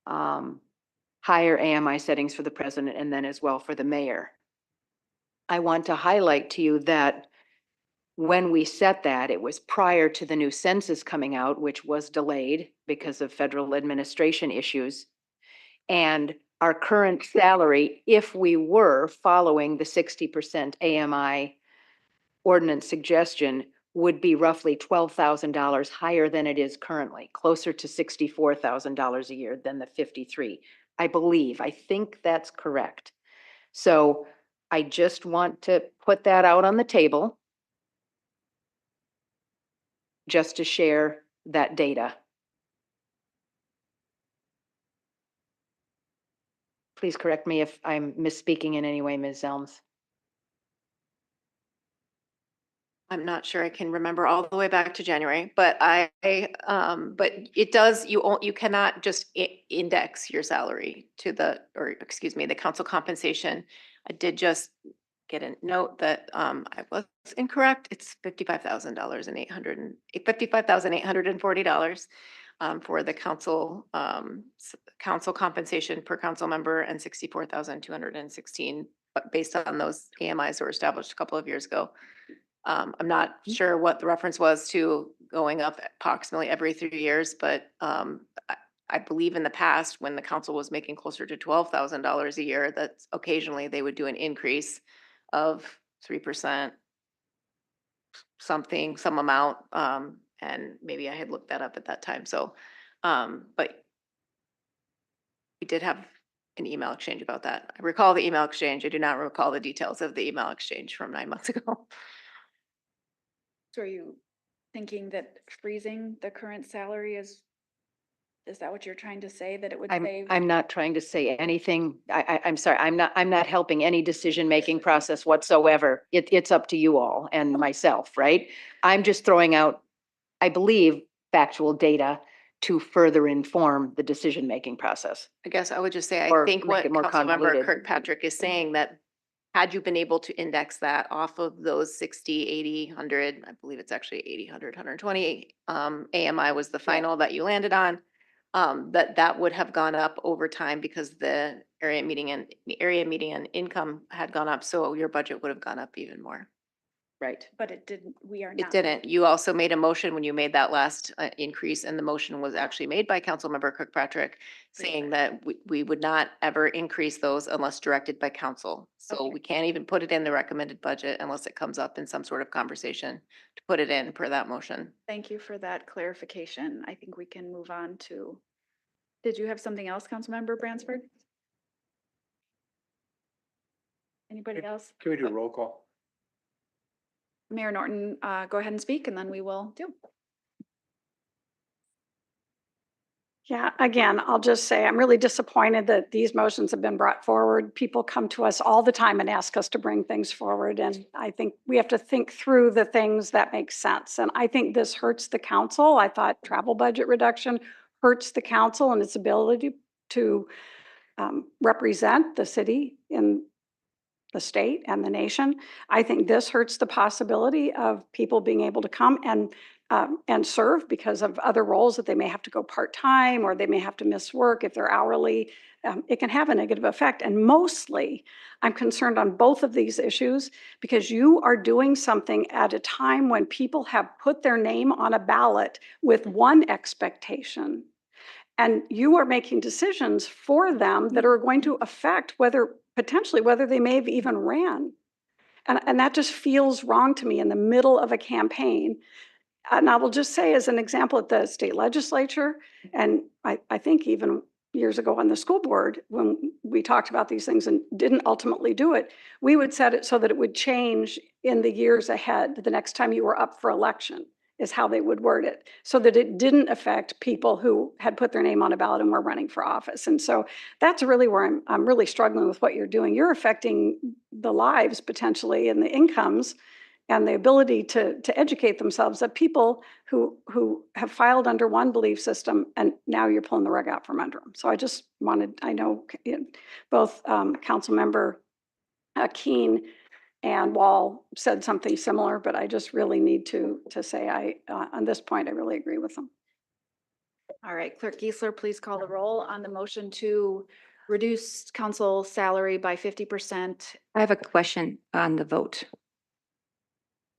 higher AMI settings for the president, and then as well for the mayor. I want to highlight to you that when we set that, it was prior to the new census coming out, which was delayed because of federal administration issues. And our current salary, if we were following the 60% AMI ordinance suggestion, would be roughly $12,000 higher than it is currently, closer to $64,000 a year than the 53. I think that's correct. So I just want to put that out on the table just to share that data. Please correct me if I'm misspeaking in any way, Ms. Zelms. I'm not sure I can remember all the way back to January, but but it does, you cannot just index your salary to the, or excuse me, the council compensation. I did just get a note that I was incorrect. It's $55,840 for the council council compensation per council member, and 64,216, but based on those AMIs that were established a couple of years ago. I'm not sure what the reference was to going up approximately every 3 years, but I believe in the past, when the council was making closer to $12,000 a year, that occasionally they would do an increase of 3%, something, some amount, and maybe I had looked that up at that time. So, but we did have an email exchange about that. I recall the email exchange. I do not recall the details of the email exchange from 9 months ago. So are you thinking that freezing the current salary is that what you're trying to say, that it would save? I'm not trying to say anything. I'm sorry. I'm not helping any decision-making process whatsoever. It's up to you all and myself, right? I'm just throwing out, I believe, factual data to further inform the decision-making process. I guess I would just say, I Or think make what it more Councilmember convoluted. Kirkpatrick is saying, that had you been able to index that off of those 60, 80, 100, I believe it's actually 80, 100, 120, AMI was the final that you landed on, that would have gone up over time because the area median income had gone up, so your budget would have gone up even more. Right. But it didn't, we are It not. didn't. You also made a motion when you made that last increase, and the motion was actually made by Councilmember Kirkpatrick, saying that we would not ever increase those unless directed by council. So Okay. we can't even put it in the recommended budget unless it comes up in some sort of conversation to put it in per that motion. Thank you for that clarification. I think we can move on to, did you have something else, Councilmember Bransford? Anybody else? Can we do a roll call? Mayor Norton, go ahead and speak, and then we will do. Yeah, again, I'll just say I'm really disappointed that these motions have been brought forward. People come to us all the time and ask us to bring things forward. And I think we have to think through the things that make sense. And I think this hurts the council. I thought travel budget reduction hurts the council and its ability to represent the city in the state and the nation. I think this hurts the possibility of people being able to come and and serve because of other roles that they may have to go part-time or they may have to miss work if they're hourly. It can have a negative effect. And mostly, I'm concerned on both of these issues because you are doing something at a time when people have put their name on a ballot with one expectation. And you are making decisions for them that are going to affect potentially whether they may have even ran. And that just feels wrong to me in the middle of a campaign. And I will just say as an example at the state legislature, and I think even years ago on the school board, when we talked about these things and didn't ultimately do it, we would set it so that it would change in the years ahead, the next time you were up for election, is how they would word it, so that it didn't affect people who had put their name on a ballot and were running for office. And so that's really where I'm really struggling with what you're doing. You're affecting the lives potentially and the incomes and the ability to educate themselves of people who have filed under one belief system, and now you're pulling the rug out from under them. So I know both Councilmember Keen and Wall said something similar, but I just really need to say on this point, I really agree with them. All right, Clerk Geisler, please call the roll on the motion to reduce council salary by 50%. I have a question on the vote.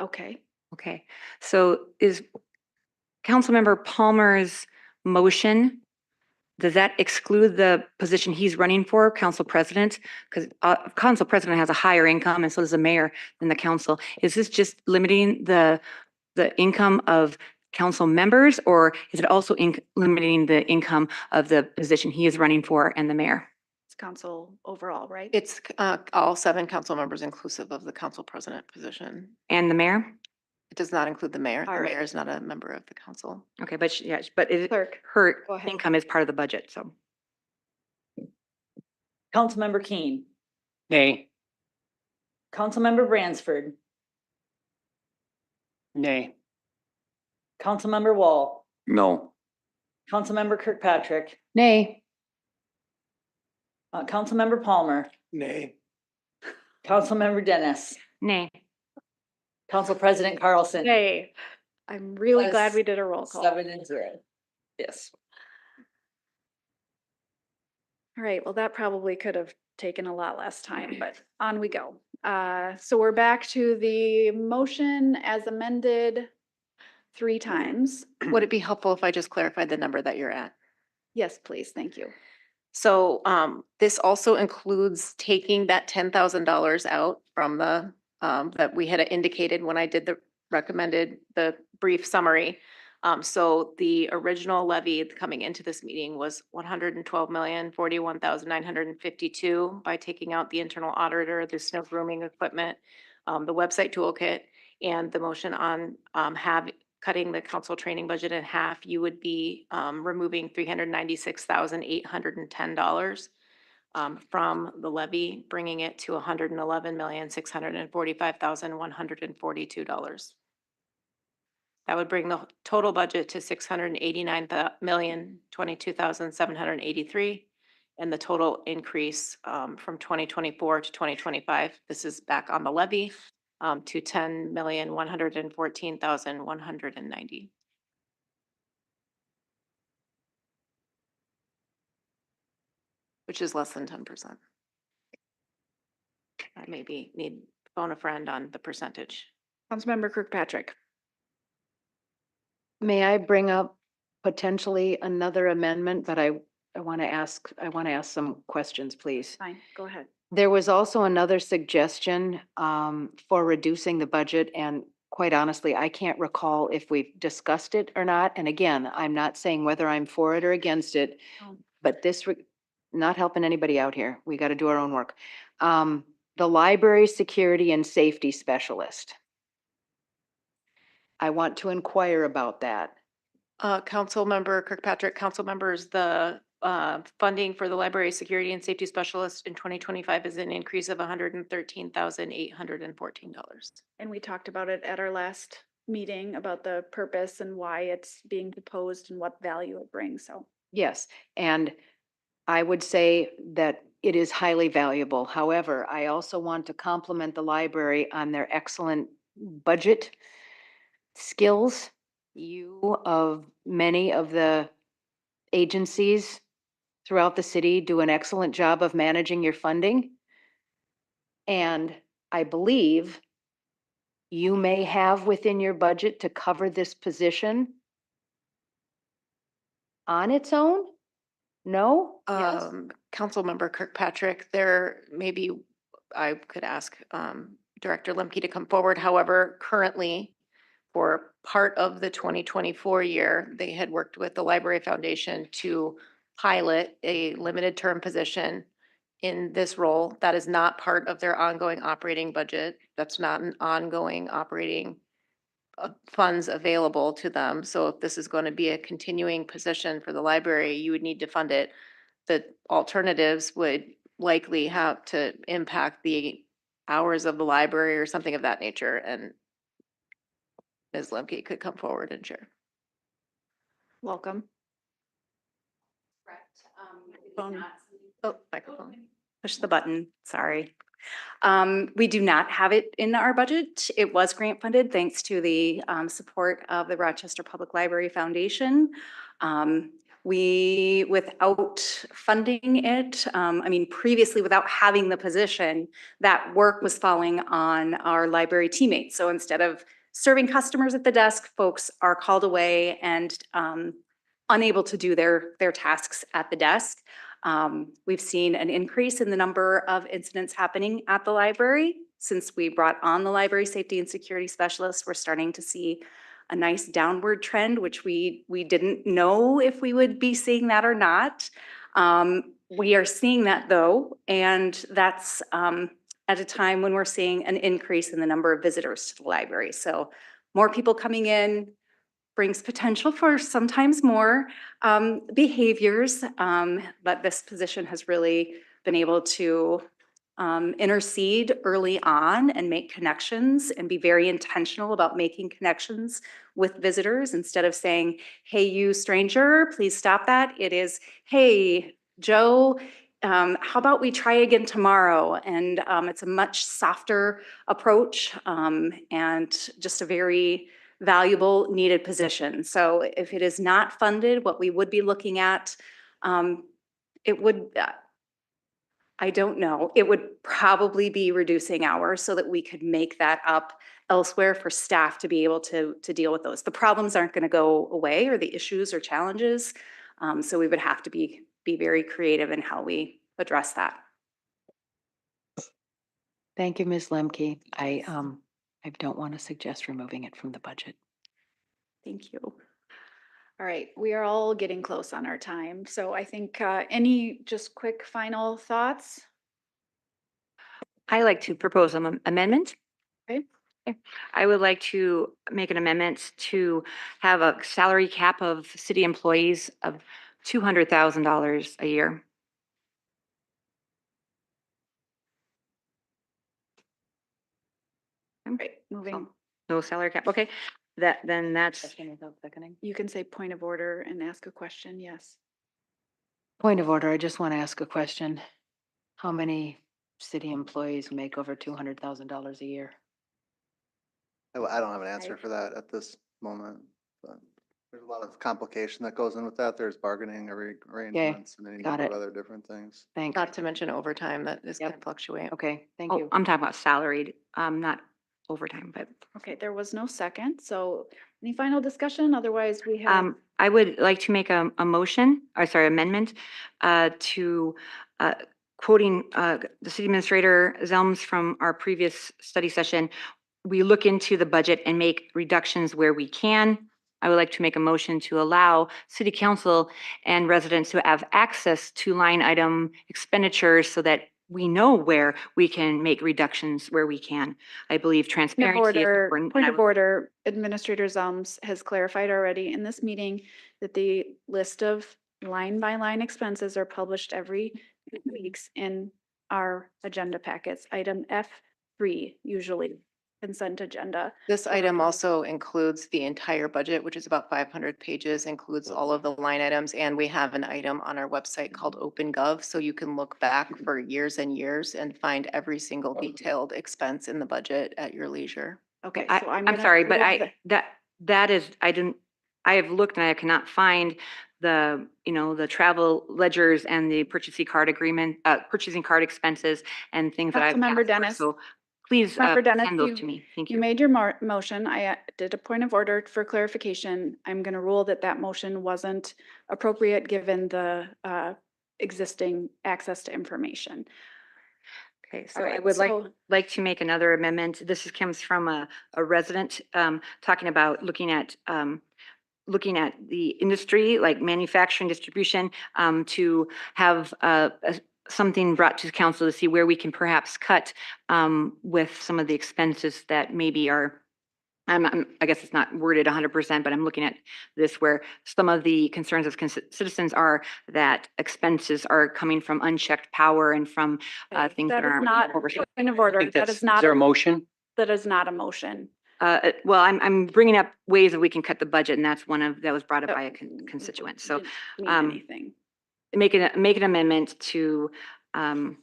Okay. Okay, so is Councilmember Palmer's motion, does that exclude the position he's running for, council president? Because council president has a higher income and so does the mayor than the council. Is this just limiting the income of council members, or is it also limiting the income of the position he is running for and the mayor? It's council overall, right? It's all 7 council members inclusive of the council president position. And the mayor? It does not include the mayor. All The right. mayor is not a member of the council. Okay, but but Clerk, her go ahead. income is part of the budget, so. Councilmember Keen, Nay. Councilmember Bransford, Nay. Councilmember Wall, No. Councilmember Kirkpatrick, Nay. Councilmember Palmer, Nay. Councilmember Dennis, Nay. Council President Carlson. Hey, I'm really Yes. glad we did a roll call. 7-0. Yes. All right, well, that probably could have taken a lot less time, but on we go. So we're back to the motion as amended 3 times. Would it be helpful if I just clarified the number that you're at? Yes, please, thank you. So this also includes taking that $10,000 out from the, that we had indicated when I did the brief summary. So the original levy coming into this meeting was 112,041,952 by taking out the internal auditor, the snow grooming equipment, the website toolkit, and the motion on cutting the council training budget in half. You would be removing $396,810 from the levy, bringing it to $111,645,142. That would bring the total budget to $689,022,783, and the total increase from 2024 to 2025, this is back on the levy, to $10,114,190. Which is less than 10%. I maybe need to phone a friend on the percentage. Councilmember Kirkpatrick. May I bring up potentially another amendment, but I want to ask some questions, please. Fine, go ahead. There was also another suggestion for reducing the budget, and quite honestly, I can't recall if we've discussed it or not. And again, I'm not saying whether I'm for it or against it, but not helping anybody out here. We got to do our own work. The library security and safety specialist. I want to inquire about that. Councilmember Kirkpatrick, council members, the funding for the library security and safety specialist in 2025 is an increase of $113,814. And we talked about it at our last meeting about the purpose and why it's being proposed and what value it brings, so. Yes, and I would say that it is highly valuable. However, I also want to compliment the library on their excellent budget skills you of many of the agencies throughout the city do an excellent job of managing your funding. And I believe you may have within your budget to cover this position on its own? No? Yes? Councilmember Kirkpatrick, there maybe I could ask Director Lemke to come forward. However, currently, for part of the 2024 year, they had worked with the Library Foundation to pilot a limited term position in this role. That is not part of their ongoing operating budget. That's not an ongoing operating funds available to them. So if this is going to be a continuing position for the library, you would need to fund it. The alternatives would likely have to impact the hours of the library or something of that nature. And Ms. Lemke could come forward and share. Welcome. Oh, microphone. Push the button, sorry. We do not have it in our budget. It was grant funded thanks to the support of the Rochester Public Library Foundation. We, without funding it, I mean, previously without having the position, that work was falling on our library teammates. So instead of serving customers at the desk, folks are called away and unable to do their tasks at the desk. We've seen an increase in the number of incidents happening at the library. Since we brought on the library safety and security specialists, we're starting to see a nice downward trend, which we didn't know if we would be seeing that or not. We are seeing that though, and that's at a time when we're seeing an increase in the number of visitors to the library. So more people coming in brings potential for sometimes more behaviors, but this position has really been able to intercede early on and make connections and be very intentional about making connections with visitors instead of saying, hey, you stranger, please stop that. It is, hey, Joe, how about we try again tomorrow? And it's a much softer approach and just a very valuable, needed position. So if it is not funded, what we would be looking at, it would, I don't know, it would probably be reducing hours so that we could make that up elsewhere for staff to be able to deal with those. The problems aren't going to go away, or the issues or challenges. So we would have to be very creative in how we address that. Thank you, Ms. Lemke. I don't want to suggest removing it from the budget. Thank you. All right, we are all getting close on our time. So I think any just quick final thoughts? I like to propose an amendment. Okay. I would like to make an amendment to have a salary cap of city employees of $200,000 a year. Right, moving. No salary cap, okay. That's, You can say point of order and ask a question, yes. Point of order, I just want to ask a question. How many city employees make over $200,000 a year? I don't have an answer for that at this moment, but there's a lot of complication that goes in with that. There's bargaining arrangements and any got number of it. other different things. Thanks. Not to mention overtime that is going to fluctuate. Okay, thank Oh, you. I'm talking about salaried, not overtime, but. Okay, there was no second. So any final discussion? Otherwise we have. I would like to make a motion, or sorry, amendment, to quoting the city administrator Zelms from our previous study session. We look into the budget and make reductions where we can. I would like to make a motion to allow city council and residents to have access to line item expenditures so that we know where we can make reductions where we can. I believe transparency is important. Point of order, Administrator Zelms has clarified already in this meeting that the list of line by line expenses are published every 2 weeks in our agenda packets. Item F3, usually consent agenda. This item also includes the entire budget, which is about 500 pages, includes all of the line items. And we have an item on our website called OpenGov. So you can look back for years and years and find every single detailed expense in the budget at your leisure. Okay, I, so I'm sorry, but that is, I didn't, I have looked and I cannot find the, the travel ledgers and the purchasing card agreement, purchasing card expenses and things that I've Councilmember asked for. Dennis. So please Member Dennis, send those to me. Thank You you. made your motion. I did a point of order for clarification. I'm going to rule that that motion wasn't appropriate given the existing access to information. Okay, so All I right, would so- like to make another amendment. Comes from a resident, talking about looking at the industry, like manufacturing, distribution, to have something brought to the council to see where we can perhaps cut with some of the expenses that maybe are, I guess it's not worded 100%, but I'm looking at this where some of the concerns of citizens are that expenses are coming from unchecked power and from things that That is aren't. not point of order. That is not. Is there a motion? That is not a motion. Well, I'm bringing up ways that we can cut the budget, and that's that was brought up by a constituent. So Didn't mean anything. make an amendment to, I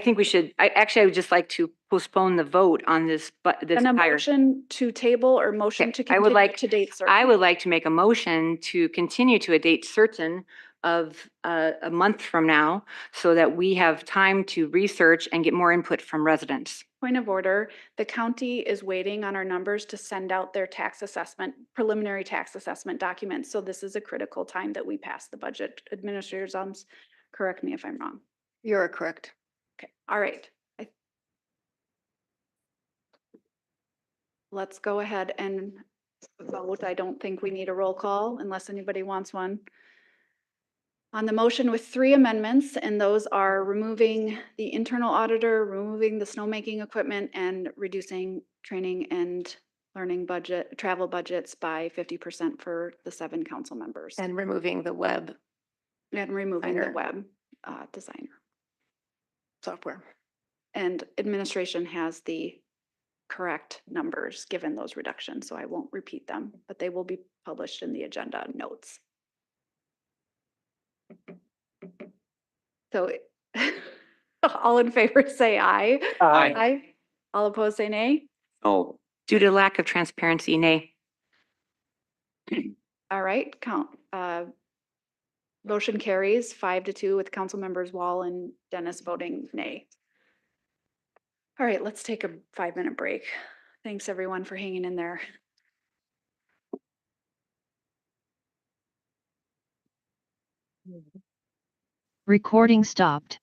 think we should, I would just like to postpone the vote on this, but this An entire. motion to table or motion Okay, to continue to date certain. I would like to make a motion to continue to a date certain of a month from now so that we have time to research and get more input from residents. Point of order, the county is waiting on our numbers to send out their tax assessment, preliminary tax assessment documents. So this is a critical time that we pass the budget. Administrators, correct me if I'm wrong. You're correct. Okay, all right. Let's go ahead and vote. I don't think we need a roll call unless anybody wants one. On the motion with 3 amendments, and those are removing the internal auditor, removing the snowmaking equipment, and reducing training and learning budget, travel budgets by 50% for the 7 council members. And removing the web And removing the designer. web designer. software. And administration has the correct numbers given those reductions, so I won't repeat them, but they will be published in the agenda notes. So all in favor say aye. Aye. Aye. All opposed say nay. No, Due to lack of transparency, nay. All right, motion carries 5-2 with council members Wall and Dennis voting nay. All right, let's take a 5-minute break. Thanks everyone for hanging in there. Recording stopped.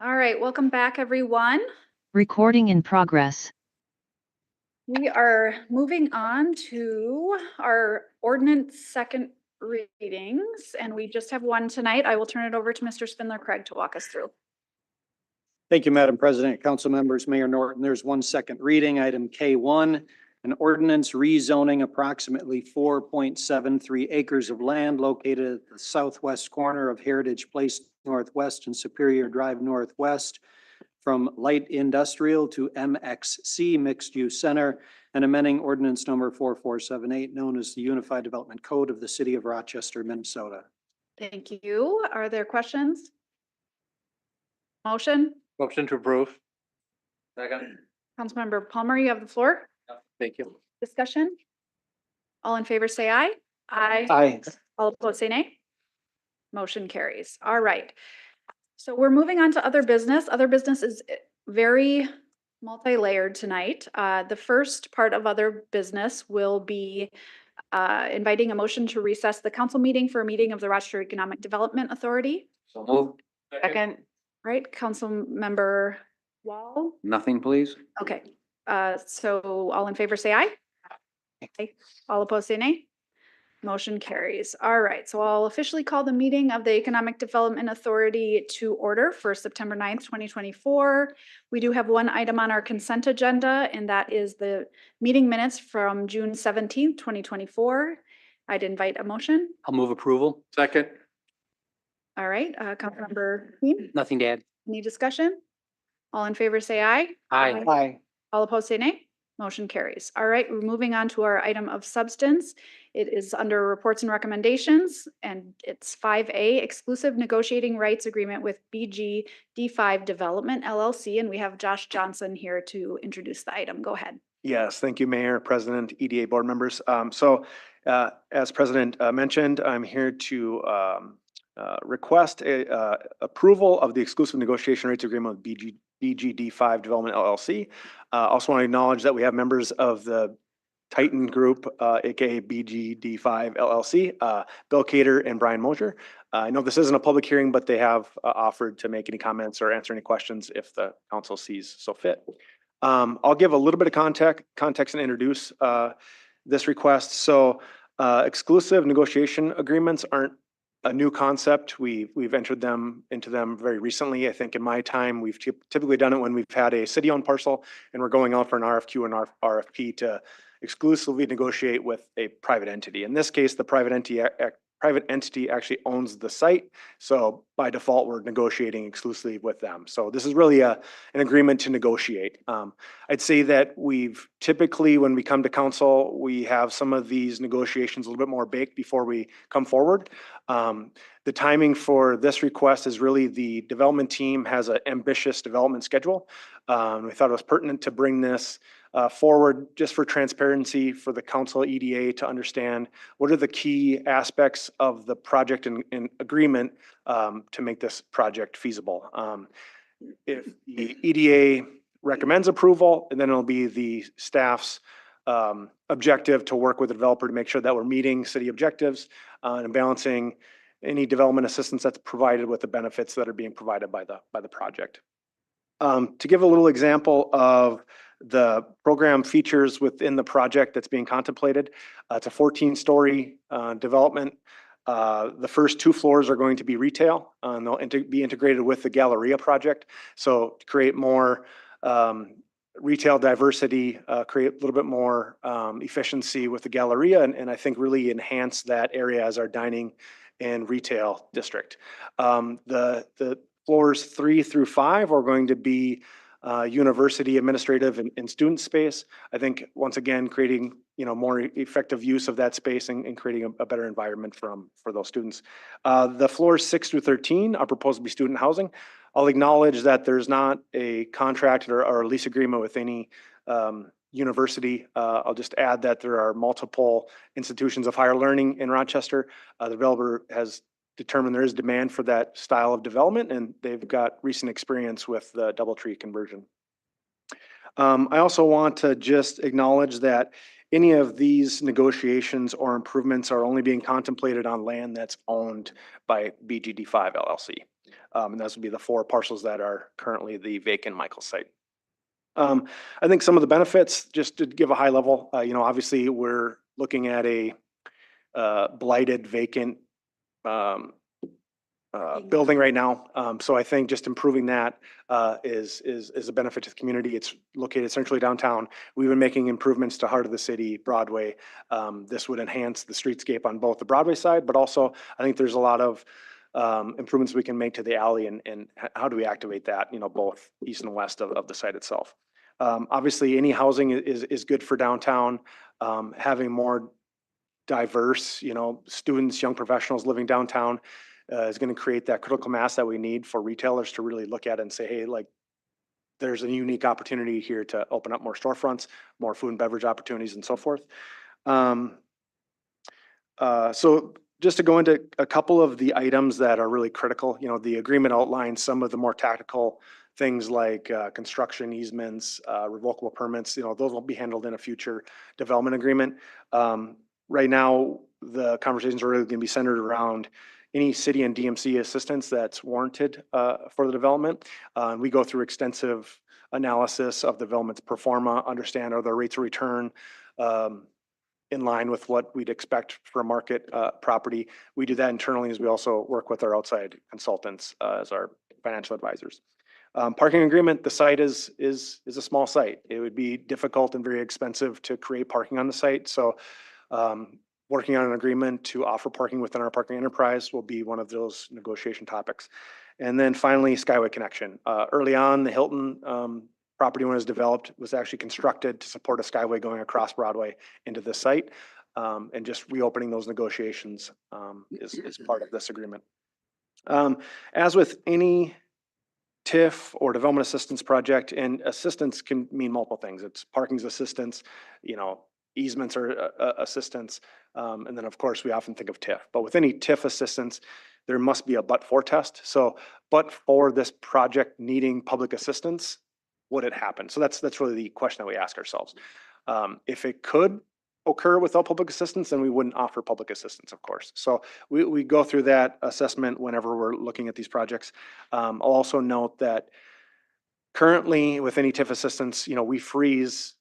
All right, welcome back, everyone. Recording in progress. We are moving on to our ordinance second readings, and we just have one tonight. I will turn it over to Mr. Spindler Craig to walk us through. Thank you, Madam President, council members, Mayor Norton. There's one second reading, item K1, an ordinance rezoning approximately 4.73 acres of land located at the southwest corner of Heritage Place Northwest and Superior Drive Northwest from light industrial to MXC Mixed Use Center and amending ordinance number 4478 known as the Unified Development Code of the City of Rochester, Minnesota. Thank you. Are there questions? Motion? Motion to approve. Second. Councilmember Palmer, you have the floor. Thank you. Discussion? All in favor, say aye. Aye. Aye. All opposed, say nay. Motion carries. All right. So we're moving on to other business. Other business is very multi-layered tonight. The first part of other business will be inviting a motion to recess the council meeting for a meeting of the Rochester Economic Development Authority. So move. Second. Right, Councilmember Wall? Nothing, please? Okay, so all in favor, say aye. Aye. All opposed, say nay. Motion carries. All right, so I'll officially call the meeting of the Economic Development Authority to order for September 9th, 2024. We do have one item on our consent agenda, and that is the meeting minutes from June 17th, 2024. I'd invite a motion. I'll move approval. Second. All right, Councilmember Queen, Nothing to add. any discussion? All in favor, say aye. Aye. Aye. All opposed, say nay. Motion carries. All right, we're moving on to our item of substance. It is under reports and recommendations, and it's 5A, exclusive negotiating rights agreement with BG D5 Development LLC, and we have Josh Johnson here to introduce the item. Go ahead. Yes, thank you, Mayor, President, EDA board members. As President mentioned, I'm here to request approval of the exclusive negotiation rights agreement with BGD5 Development LLC. Also want to acknowledge that we have members of the Titan Group, aka BGD5 LLC, Bill Cater and Brian Mosier. I know this isn't a public hearing, but they have offered to make any comments or answer any questions if the council sees so fit. I'll give a little bit of context and introduce this request. So exclusive negotiation agreements aren't a new concept. We've entered into them very recently. I think in my time, we've typically done it when we've had a city-owned parcel and we're going out for an RFQ and RFP to exclusively negotiate with a private entity. In this case, the private entity actually owns the site. So by default, we're negotiating exclusively with them. So this is really an agreement to negotiate. I'd say that we've typically, when we come to council, we have some of these negotiations a little bit more baked before we come forward. The timing for this request is really the development team has an ambitious development schedule. We thought it was pertinent to bring this forward just for transparency for the council EDA to understand what are the key aspects of the project and agreement to make this project feasible. If the EDA recommends approval, and then it'll be the staff's objective to work with the developer to make sure that we're meeting city objectives and balancing any development assistance that's provided with the benefits that are being provided by the project. To give a little example of the program features within the project that's being contemplated, it's a 14-story development. The first 2 floors are going to be retail, and they'll be integrated with the Galleria project. So to create more retail diversity, create a little bit more efficiency with the Galleria, and I think really enhance that area as our dining and retail district. The floors 3 through 5 are going to be university administrative and student space. I think once again, creating more effective use of that space and creating a better environment for those students. The floors 6 through 13 are proposed to be student housing. I'll acknowledge that there's not a contract or a lease agreement with any university. I'll just add that there are multiple institutions of higher learning in Rochester. The developer has determined there is demand for that style of development, and they've got recent experience with the DoubleTree conversion. I also want to just acknowledge that any of these negotiations or improvements are only being contemplated on land that's owned by BGD5 LLC. And those would be the 4 parcels that are currently the vacant Michael site. I think some of the benefits, just to give a high level, obviously we're looking at a blighted vacant building right now. So I think just improving that is a benefit to the community. It's located centrally downtown. We've been making improvements to heart of the city, Broadway. This would enhance the streetscape on both the Broadway side, but also I think there's a lot of improvements we can make to the alley and how do we activate that, both east and west of the site itself. Obviously, any housing is good for downtown. Having more diverse, students, young professionals living downtown is going to create that critical mass that we need for retailers to really look at and say, hey, like, there's a unique opportunity here to open up more storefronts, more food and beverage opportunities and so forth. So just to go into a couple of the items that are really critical, the agreement outlines some of the more tactical things like construction easements, revocable permits, those will be handled in a future development agreement. Right now, the conversations are really going to be centered around any city and DMC assistance that's warranted for the development. We go through extensive analysis of the development's pro forma, understand are the rates of return in line with what we'd expect for a market property. We do that internally as we also work with our outside consultants as our financial advisors. Parking agreement, the site is a small site. It would be difficult and very expensive to create parking on the site. So working on an agreement to offer parking within our parking enterprise will be one of those negotiation topics. And then finally, Skyway connection. Early on, the Hilton property when it was developed was actually constructed to support a Skyway going across Broadway into this site. And just reopening those negotiations is part of this agreement. As with any TIF or development assistance project, and assistance can mean multiple things. It's parking's assistance, easements or assistance. And then of course we often think of TIF, but with any TIF assistance, there must be a but-for test. So, but for this project needing public assistance, would it happen? So that's really the question that we ask ourselves. If it could occur without public assistance, then we wouldn't offer public assistance, of course. So we go through that assessment whenever we're looking at these projects. I'll also note that currently with any TIF assistance, we freeze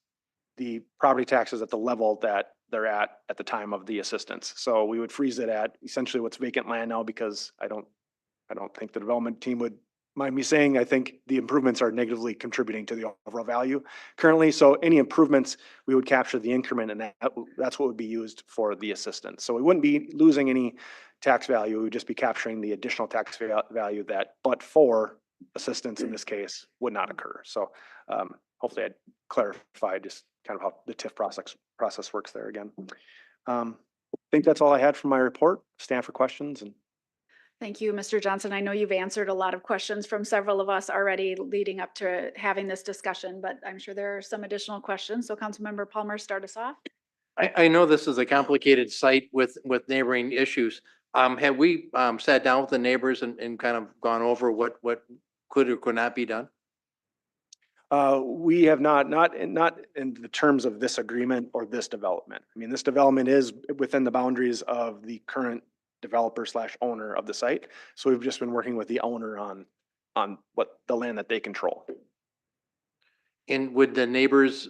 the property taxes at the level that they're at the time of the assistance. So we would freeze it at essentially what's vacant land now, because I don't think the development team would mind me saying, I think the improvements are negatively contributing to the overall value currently. So any improvements, we would capture the increment, and that's what would be used for the assistance. So we wouldn't be losing any tax value. We would just be capturing the additional tax value that, but for assistance in this case, would not occur. So hopefully I clarified just kind of how the TIF process works there again. I think that's all I had from my report. Stand for questions. And Thank you, Mr. Johnson. I know you've answered a lot of questions from several of us already leading up to having this discussion, but I'm sure there are some additional questions. So Councilmember Palmer, start us off. I know this is a complicated site with neighboring issues. Have we sat down with the neighbors and kind of gone over what could or could not be done? We have not in the terms of this agreement or this development. I mean, this development is within the boundaries of the current developer / owner of the site. So we've just been working with the owner on what the land that they control. And would the neighbors,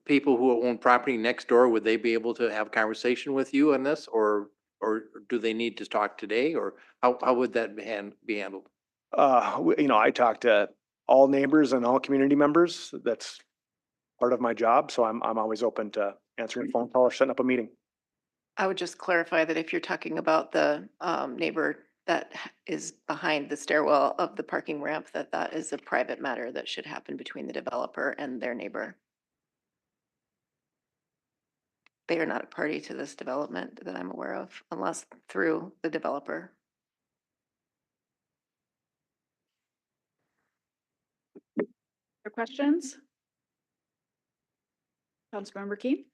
people who own property next door, would they be able to have conversation with you on this, or do they need to talk today, or how would that be handled? I talk to all neighbors and all community members. That's part of my job. So I'm always open to answering a phone call or setting up a meeting. I would just clarify that if you're talking about the neighbor that is behind the stairwell of the parking ramp, that is a private matter that should happen between the developer and their neighbor. They are not a party to this development that I'm aware of, unless through the developer. Other questions? Councilmember Keen?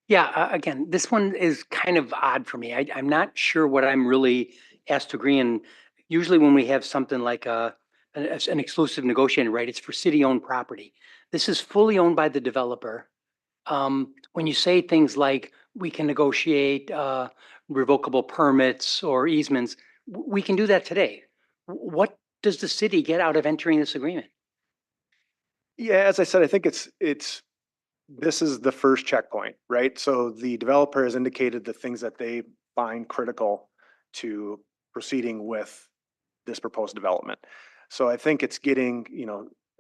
Yeah, again, this one is kind of odd for me. I'm not sure what I'm really asked to agree. And usually when we have something like an exclusive negotiating right, it's for city-owned property. This is fully owned by the developer. When you say things like we can negotiate revocable permits or easements, we can do that today. What does the city get out of entering this agreement? Yeah, as I said, I think this is the first checkpoint, right? So the developer has indicated the things that they find critical to proceeding with this proposed development. So I think it's getting,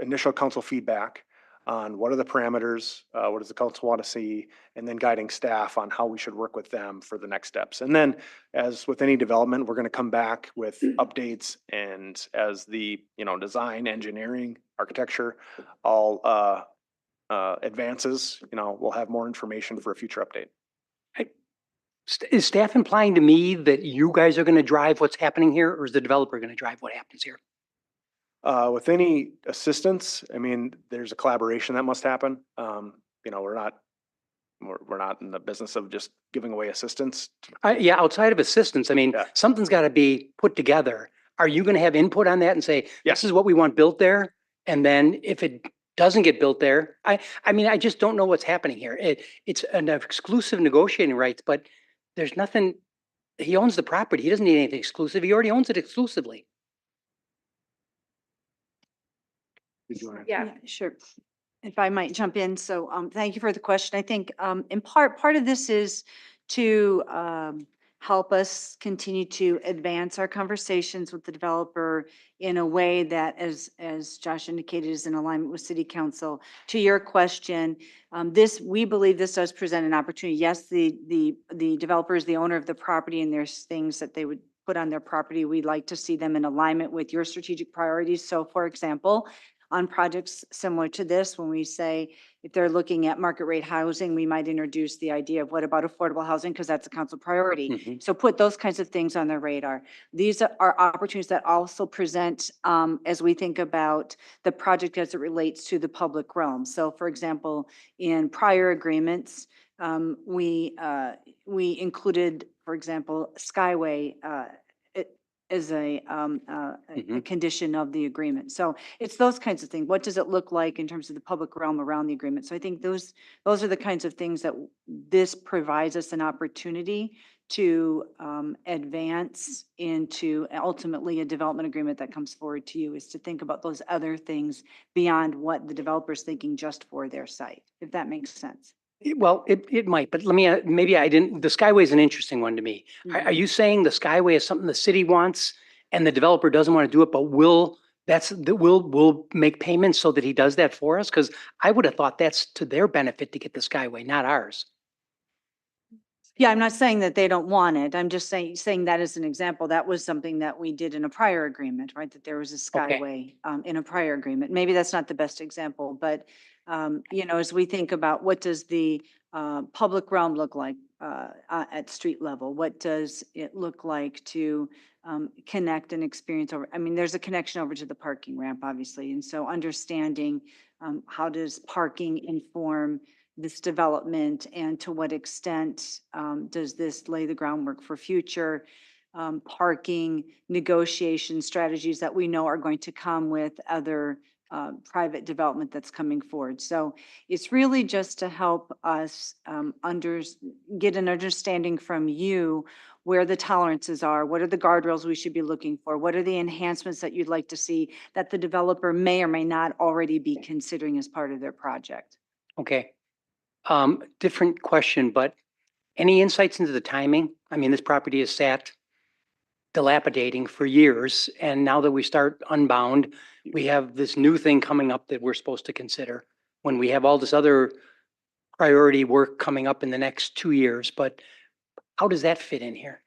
initial council feedback on what are the parameters, what does the council want to see, and then guiding staff on how we should work with them for the next steps. And then, as with any development, we're going to come back with updates, and as the, design, engineering, architecture, all advances, we'll have more information for a future update. Is staff implying to me that you guys are going to drive what's happening here, or is the developer going to drive what happens here? With any assistance, I mean, there's a collaboration that must happen. We're not in the business of just giving away assistance. Yeah, outside of assistance, I mean, something's got to be put together. Are you going to have input on that and say, this is what we want built there? And then if it doesn't get built there, I mean, I just don't know what's happening here. It's an exclusive negotiating rights, but there's nothing, he owns the property. He doesn't need anything exclusive. He already owns it exclusively. Yeah. Sure. If I might jump in. So thank you for the question. I think in part of this is to help us continue to advance our conversations with the developer in a way that, as Josh indicated, is in alignment with City Council. To your question, we believe this does present an opportunity. Yes, the developer is the owner of the property, and there's things that they would put on their property. We'd like to see them in alignment with your strategic priorities. So, for example, on projects similar to this, when we say if they're looking at market rate housing, we might introduce the idea of what about affordable housing, because that's a council priority. So put those kinds of things on their radar. These are opportunities that also present as we think about the project as it relates to the public realm. So for example, in prior agreements, we included, for example, Skyway as a condition of the agreement. So it's those kinds of things. What does it look like in terms of the public realm around the agreement? So I think those are the kinds of things that this provides us an opportunity to advance into ultimately a development agreement that comes forward to you, is to think about those other things beyond what the developer's thinking just for their site, if that makes sense. Well, it might, but let me, maybe I didn't, the Skyway is an interesting one to me. Are you saying the Skyway is something the city wants and the developer doesn't want to do it, but we'll make payments so that he does that for us? Because I would have thought that's to their benefit to get the Skyway, not ours. Yeah, I'm not saying that they don't want it. I'm just saying that as an example. That was something that we did in a prior agreement, right? That there was a Skyway in a prior agreement. Maybe that's not the best example, but as we think about what does the public realm look like at street level? What does it look like to connect and experience over? I mean, there's a connection over to the parking ramp, obviously. And so understanding how does parking inform this development, and to what extent does this lay the groundwork for future parking negotiation strategies that we know are going to come with other private development that's coming forward. So it's really just to help us get an understanding from you where the tolerances are, what are the guardrails we should be looking for, what are the enhancements that you'd like to see that the developer may or may not already be considering as part of their project. Okay. Different question, but any insights into the timing? I mean, this property has sat dilapidating for years, and now that we start Unbound, we have this new thing coming up that we're supposed to consider when we have all this other priority work coming up in the next 2 years. But how does that fit in here?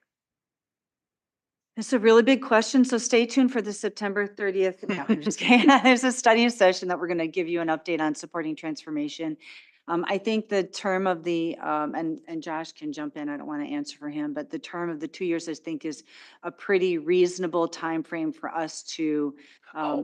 It's a really big question, so stay tuned for the September 30th. No, I'm just kidding. There's a study session that we're going to give you an update on supporting transformation. I think the term of the, and Josh can jump in, I don't want to answer for him, but the term of the 2 years, I think, is a pretty reasonable timeframe for us to,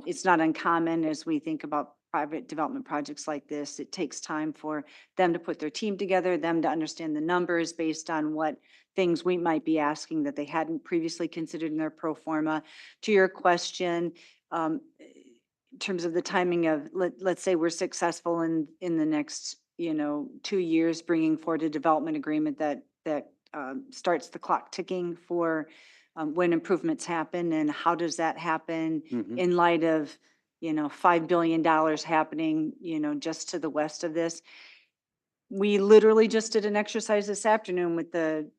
it's not uncommon as we think about private development projects like this. It takes time for them to put their team together, them to understand the numbers based on what things we might be asking that they hadn't previously considered in their pro forma. To your question, in terms of the timing of, let's say we're successful in the next 2 years, bringing forward a development agreement that starts the clock ticking for when improvements happen and how does that happen Mhm. in light of, $5 billion happening, just to the west of this. We literally just did an exercise this afternoon with the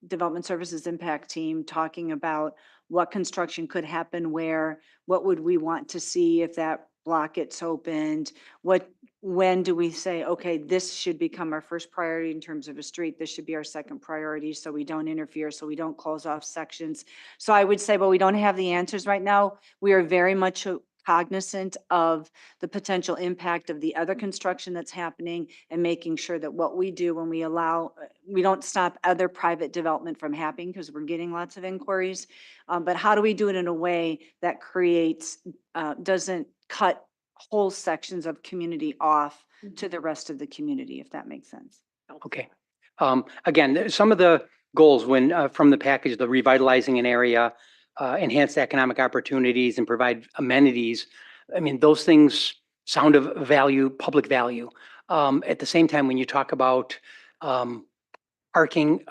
Development Services Impact Team talking about what construction could happen where, what would we want to see if that block gets opened? When do we say, okay, this should become our first priority in terms of a street, this should be our second priority, so we don't interfere, so we don't close off sections. So I would say, well, we don't have the answers right now. We are very much cognizant of the potential impact of the other construction that's happening and making sure that what we do when we allow, we don't stop other private development from happening because we're getting lots of inquiries. But how do we do it in a way that creates, doesn't cut whole sections of community off to the rest of the community, if that makes sense? Okay. Again, some of the goals when, from the package, the revitalizing an area, enhance economic opportunities and provide amenities. I mean, those things sound of value, public value. At the same time, when you talk about, parking,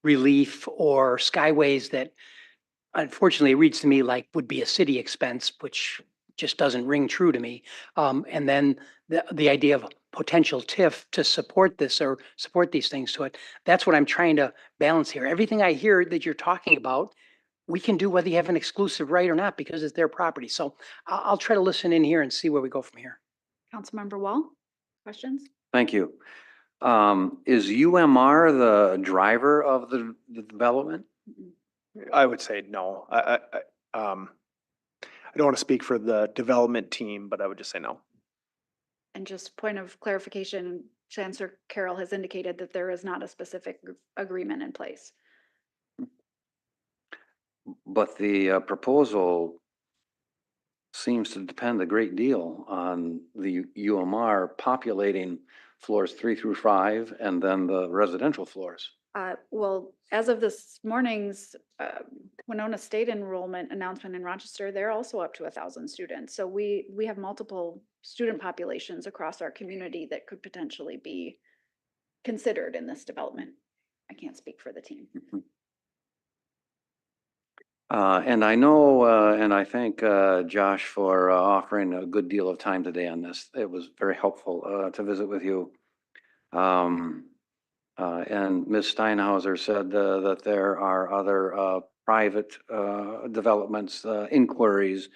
relief or skyways that unfortunately reads to me like would be a city expense, which just doesn't ring true to me. And then the idea of potential TIF to support this or support these things to it. That's what I'm trying to balance here. Everything I hear that you're talking about, we can do whether you have an exclusive right or not because it's their property. So I'll try to listen in here and see where we go from here. Councilmember Wall, questions? Thank you. Is UMR the driver of the development? I would say no. I don't want to speak for the development team, but I would just say no. And just point of clarification, Chancellor Carroll has indicated that there is not a specific agreement in place. But the proposal seems to depend a great deal on the UMR populating floors 3 through 5 and then the residential floors. Well, as of this morning's Winona State enrollment announcement in Rochester, they're also up to 1,000 students. So we have multiple student populations across our community that could potentially be considered in this development. I can't speak for the team. And I know, and I thank Josh for offering a good deal of time today on this. It was very helpful to visit with you. And Ms. Steinhauser said that there are other private developments, inquiries.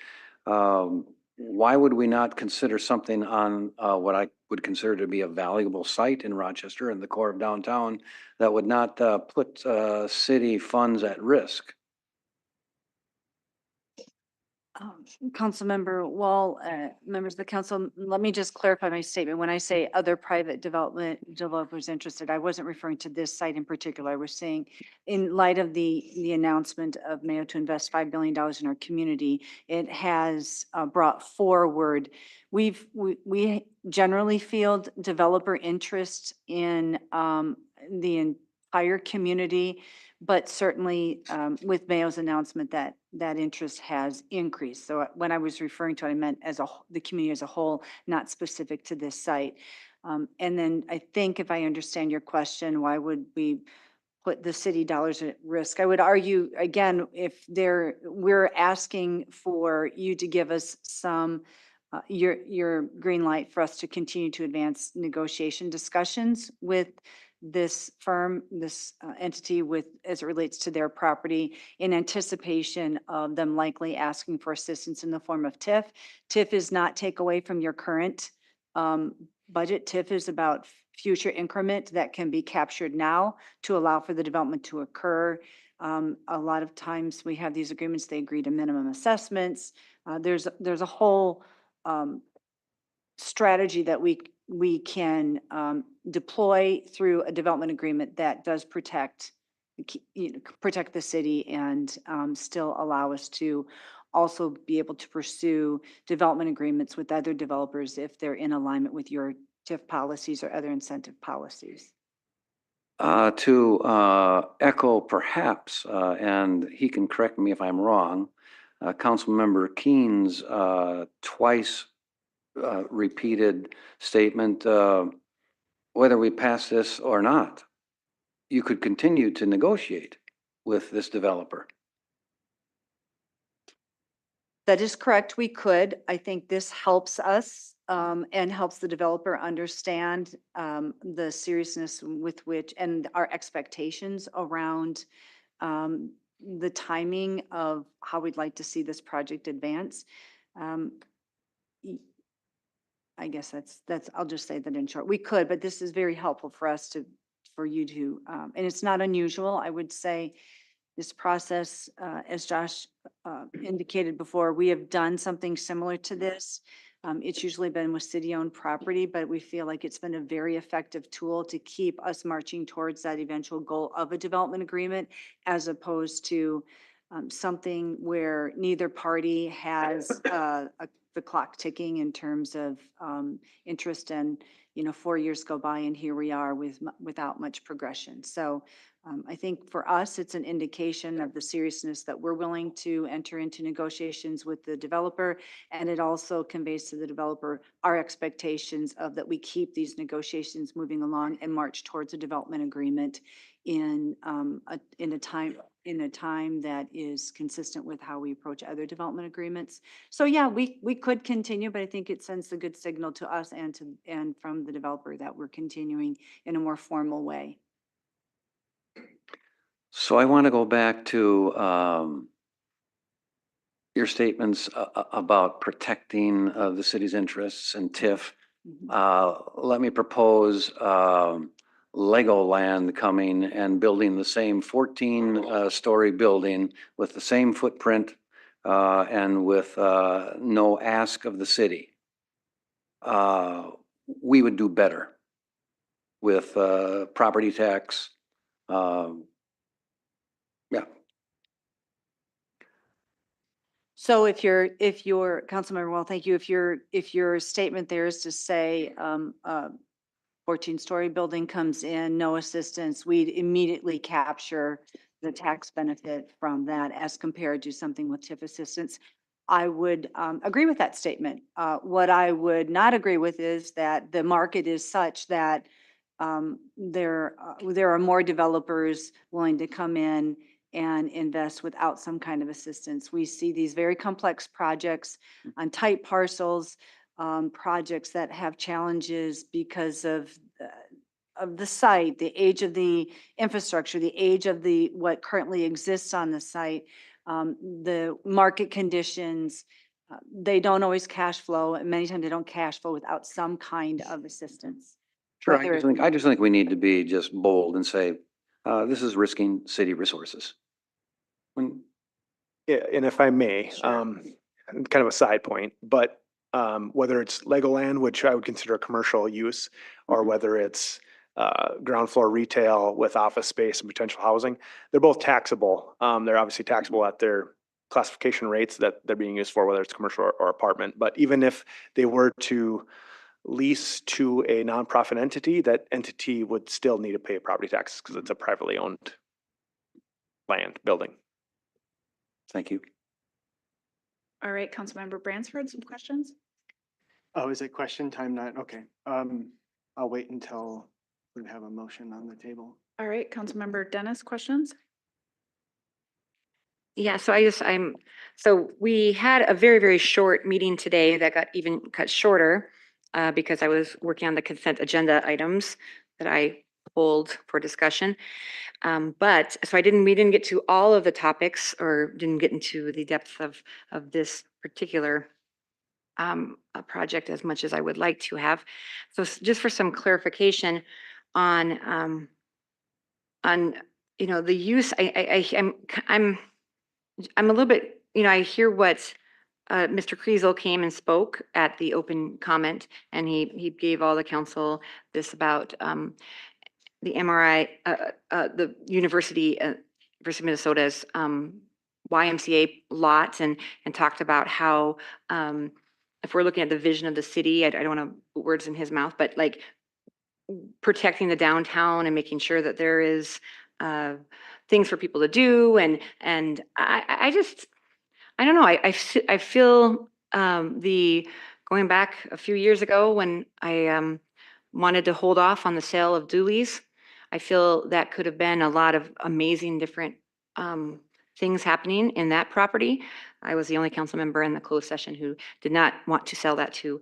Why would we not consider something on what I would consider to be a valuable site in Rochester in the core of downtown that would not put city funds at risk? Councilmember Wall, members of the council, let me just clarify my statement. When I say other private developers interested, I wasn't referring to this site in particular. I was saying in light of the announcement of Mayo to invest $5 billion in our community, it has brought forward, we generally field developer interest in the entire community, but certainly with Mayo's announcement that interest has increased. So when I was referring to it, I meant as the community as a whole, not specific to this site. And then I think if I understand your question, why would we put the city dollars at risk? I would argue, again, if we're asking for you to give us some, your green light for us to continue to advance negotiation discussions with this firm, this entity as it relates to their property in anticipation of them likely asking for assistance in the form of TIF. TIF is not take away from your current budget. TIF is about future increment that can be captured now to allow for the development to occur. A lot of times we have these agreements, they agree to minimum assessments. There's a whole strategy that we can deploy through a development agreement that does protect the city and still allow us to also be able to pursue development agreements with other developers if they're in alignment with your TIF policies or other incentive policies. To echo perhaps, and he can correct me if I'm wrong, Councilmember Keen's twice repeated statement, whether we pass this or not, you could continue to negotiate with this developer. That is correct. We could. I think this helps us and helps the developer understand the seriousness with which and our expectations around the timing of how we'd like to see this project advance. I guess I'll just say that in short. We could, but this is very helpful for us for you to, and it's not unusual. I would say this process, as Josh indicated before, we have done something similar to this. It's usually been with city-owned property, but we feel like it's been a very effective tool to keep us marching towards that eventual goal of a development agreement, as opposed to something where neither party has the clock ticking in terms of interest, and 4 years go by and here we are without much progression. So I think for us, it's an indication of the seriousness that we're willing to enter into negotiations with the developer. And it also conveys to the developer our expectations of that we keep these negotiations moving along and march towards a development agreement in a time that is consistent with how we approach other development agreements. So yeah, we could continue, but I think it sends a good signal to us and from the developer that we're continuing in a more formal way. So I want to go back to your statements about protecting the city's interests and TIF. Let me propose Legoland coming and building the same 14-story building with the same footprint and with no ask of the city. We would do better with property tax. Yeah. So if your Councilmember, well, thank you. If your statement there is to say 14-story building comes in, no assistance, we'd immediately capture the tax benefit from that as compared to something with TIF assistance. I would agree with that statement. What I would not agree with is that the market is such that there are more developers willing to come in and invest without some kind of assistance. We see these very complex projects on tight parcels, projects that have challenges because of the site, the age of the infrastructure, the age of what currently exists on the site, the market conditions. They don't always cash flow, and many times they don't cash flow without some kind of assistance. Sure, I just think we need to be just bold and say, this is risking city resources. Yeah, and if I may, kind of a side point, but whether it's Legoland, which I would consider a commercial use, or whether it's ground floor retail with office space and potential housing, they're both taxable. They're obviously taxable at their classification rates that they're being used for, whether it's commercial or apartment. But even if they were to lease to a nonprofit entity, that entity would still need to pay property taxes because it's a privately owned land building. Thank you. All right, Councilmember Bransford, some questions? Oh, is it question time? Not, okay. I'll wait until we have a motion on the table. All right, Councilmember Dennis, questions? Yeah, so we had a very, very short meeting today that got even cut shorter because I was working on the consent agenda items that I pulled for discussion. But so we didn't get to all of the topics or didn't get into the depth of this particular a project as much as I would like to have. So just for some clarification on the use, I'm a little bit, I hear what Mr. Kriesel came and spoke at the open comment, and he gave all the council this about the MRI, the University of Minnesota's YMCA lot, and talked about how if we're looking at the vision of the city, I don't want to put words in his mouth, but like protecting the downtown and making sure that there is things for people to do, and I don't know. I feel going back a few years ago when I wanted to hold off on the sale of Dooley's. I feel that could have been a lot of amazing different things happening in that property I was the only council member in the closed session who did not want to sell that to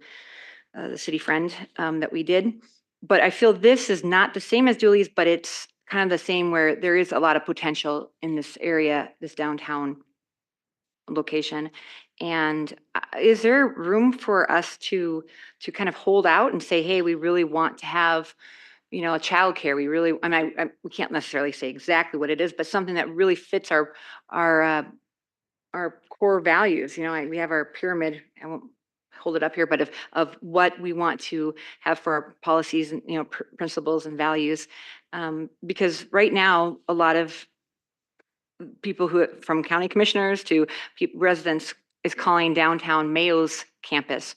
the city friend that we did. But I feel this is not the same as Dooley's, but it's kind of the same where there is a lot of potential in this area, this downtown location. And is there room for us to kind of hold out and say, hey, we really want to have, you know, a childcare. We really, I mean, we can't necessarily say exactly what it is, but something that really fits our core values. You know, we have our pyramid. I won't hold it up here, but of what we want to have for our policies and, you know, principles and values. Because right now, a lot of people who, from county commissioners to residents, is calling downtown Mayo's campus.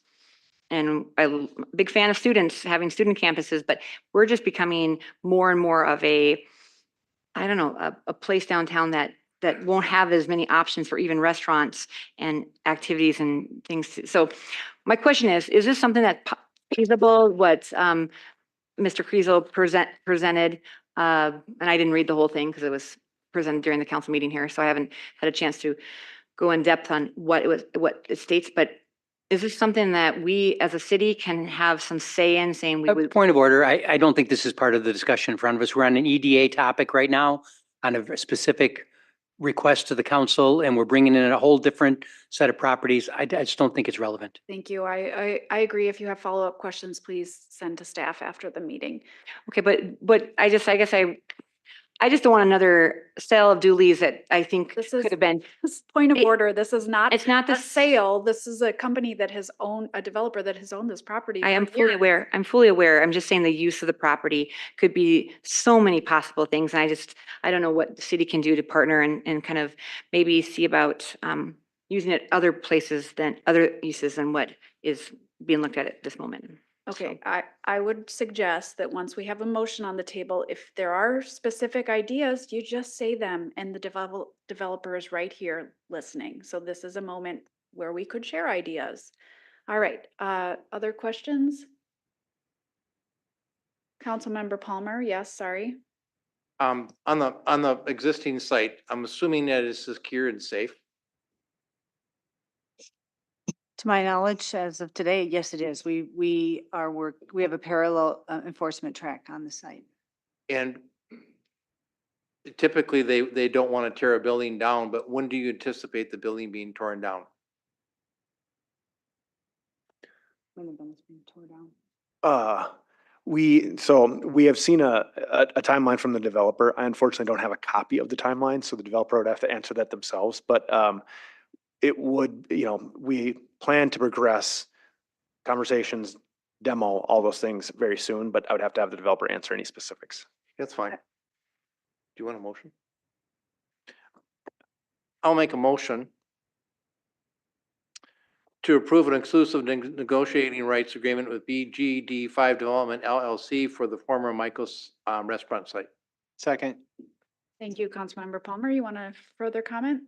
And I'm a big fan of students having student campuses, but we're just becoming more and more of a, I don't know, a place downtown that won't have as many options for even restaurants and activities and things. So my question is this something that's feasible? What Mr. Kriesel presented, and I didn't read the whole thing because it was presented during the council meeting here, so I haven't had a chance to go in depth on what it states, but is this something that we as a city can have some say in, saying we would? Point of order, I don't think this is part of the discussion in front of us. We're on an EDA topic right now on a specific request to the council, and we're bringing in a whole different set of properties. I just don't think it's relevant. Thank you. I agree. If you have follow-up questions, please send to staff after the meeting. Okay, but I guess I just don't want another sale of Dooley's that I think could have been. Point of order, this is not. It's not a the sale. This is a company that has owned, a developer that has owned this property. I am for fully years. aware. I'm fully aware. I'm just saying the use of the property could be so many possible things. And I don't know what the city can do to partner and kind of maybe see about using it other places than other uses than what is being looked at this moment. Okay, I would suggest that once we have a motion on the table, if there are specific ideas, you just say them, and the developer is right here listening. So this is a moment where we could share ideas. All right, other questions? Councilmember Palmer, yes, sorry. On the existing site, I'm assuming that it's secure and safe. To my knowledge, as of today, yes, it is. We have a parallel enforcement track on the site. And typically they don't want to tear a building down, but when do you anticipate the building being torn down? When the building's being torn down. We have seen a timeline from the developer. I unfortunately don't have a copy of the timeline, so the developer would have to answer that themselves. But it would, you know, we plan to progress conversations, demo, all those things very soon, but I would have to have the developer answer any specifics. That's fine. Do you want a motion? I'll make a motion to approve an exclusive negotiating rights agreement with BGD5 Development LLC for the former Michael's restaurant site. Second. Thank you, Councilmember Palmer. You want to further comment?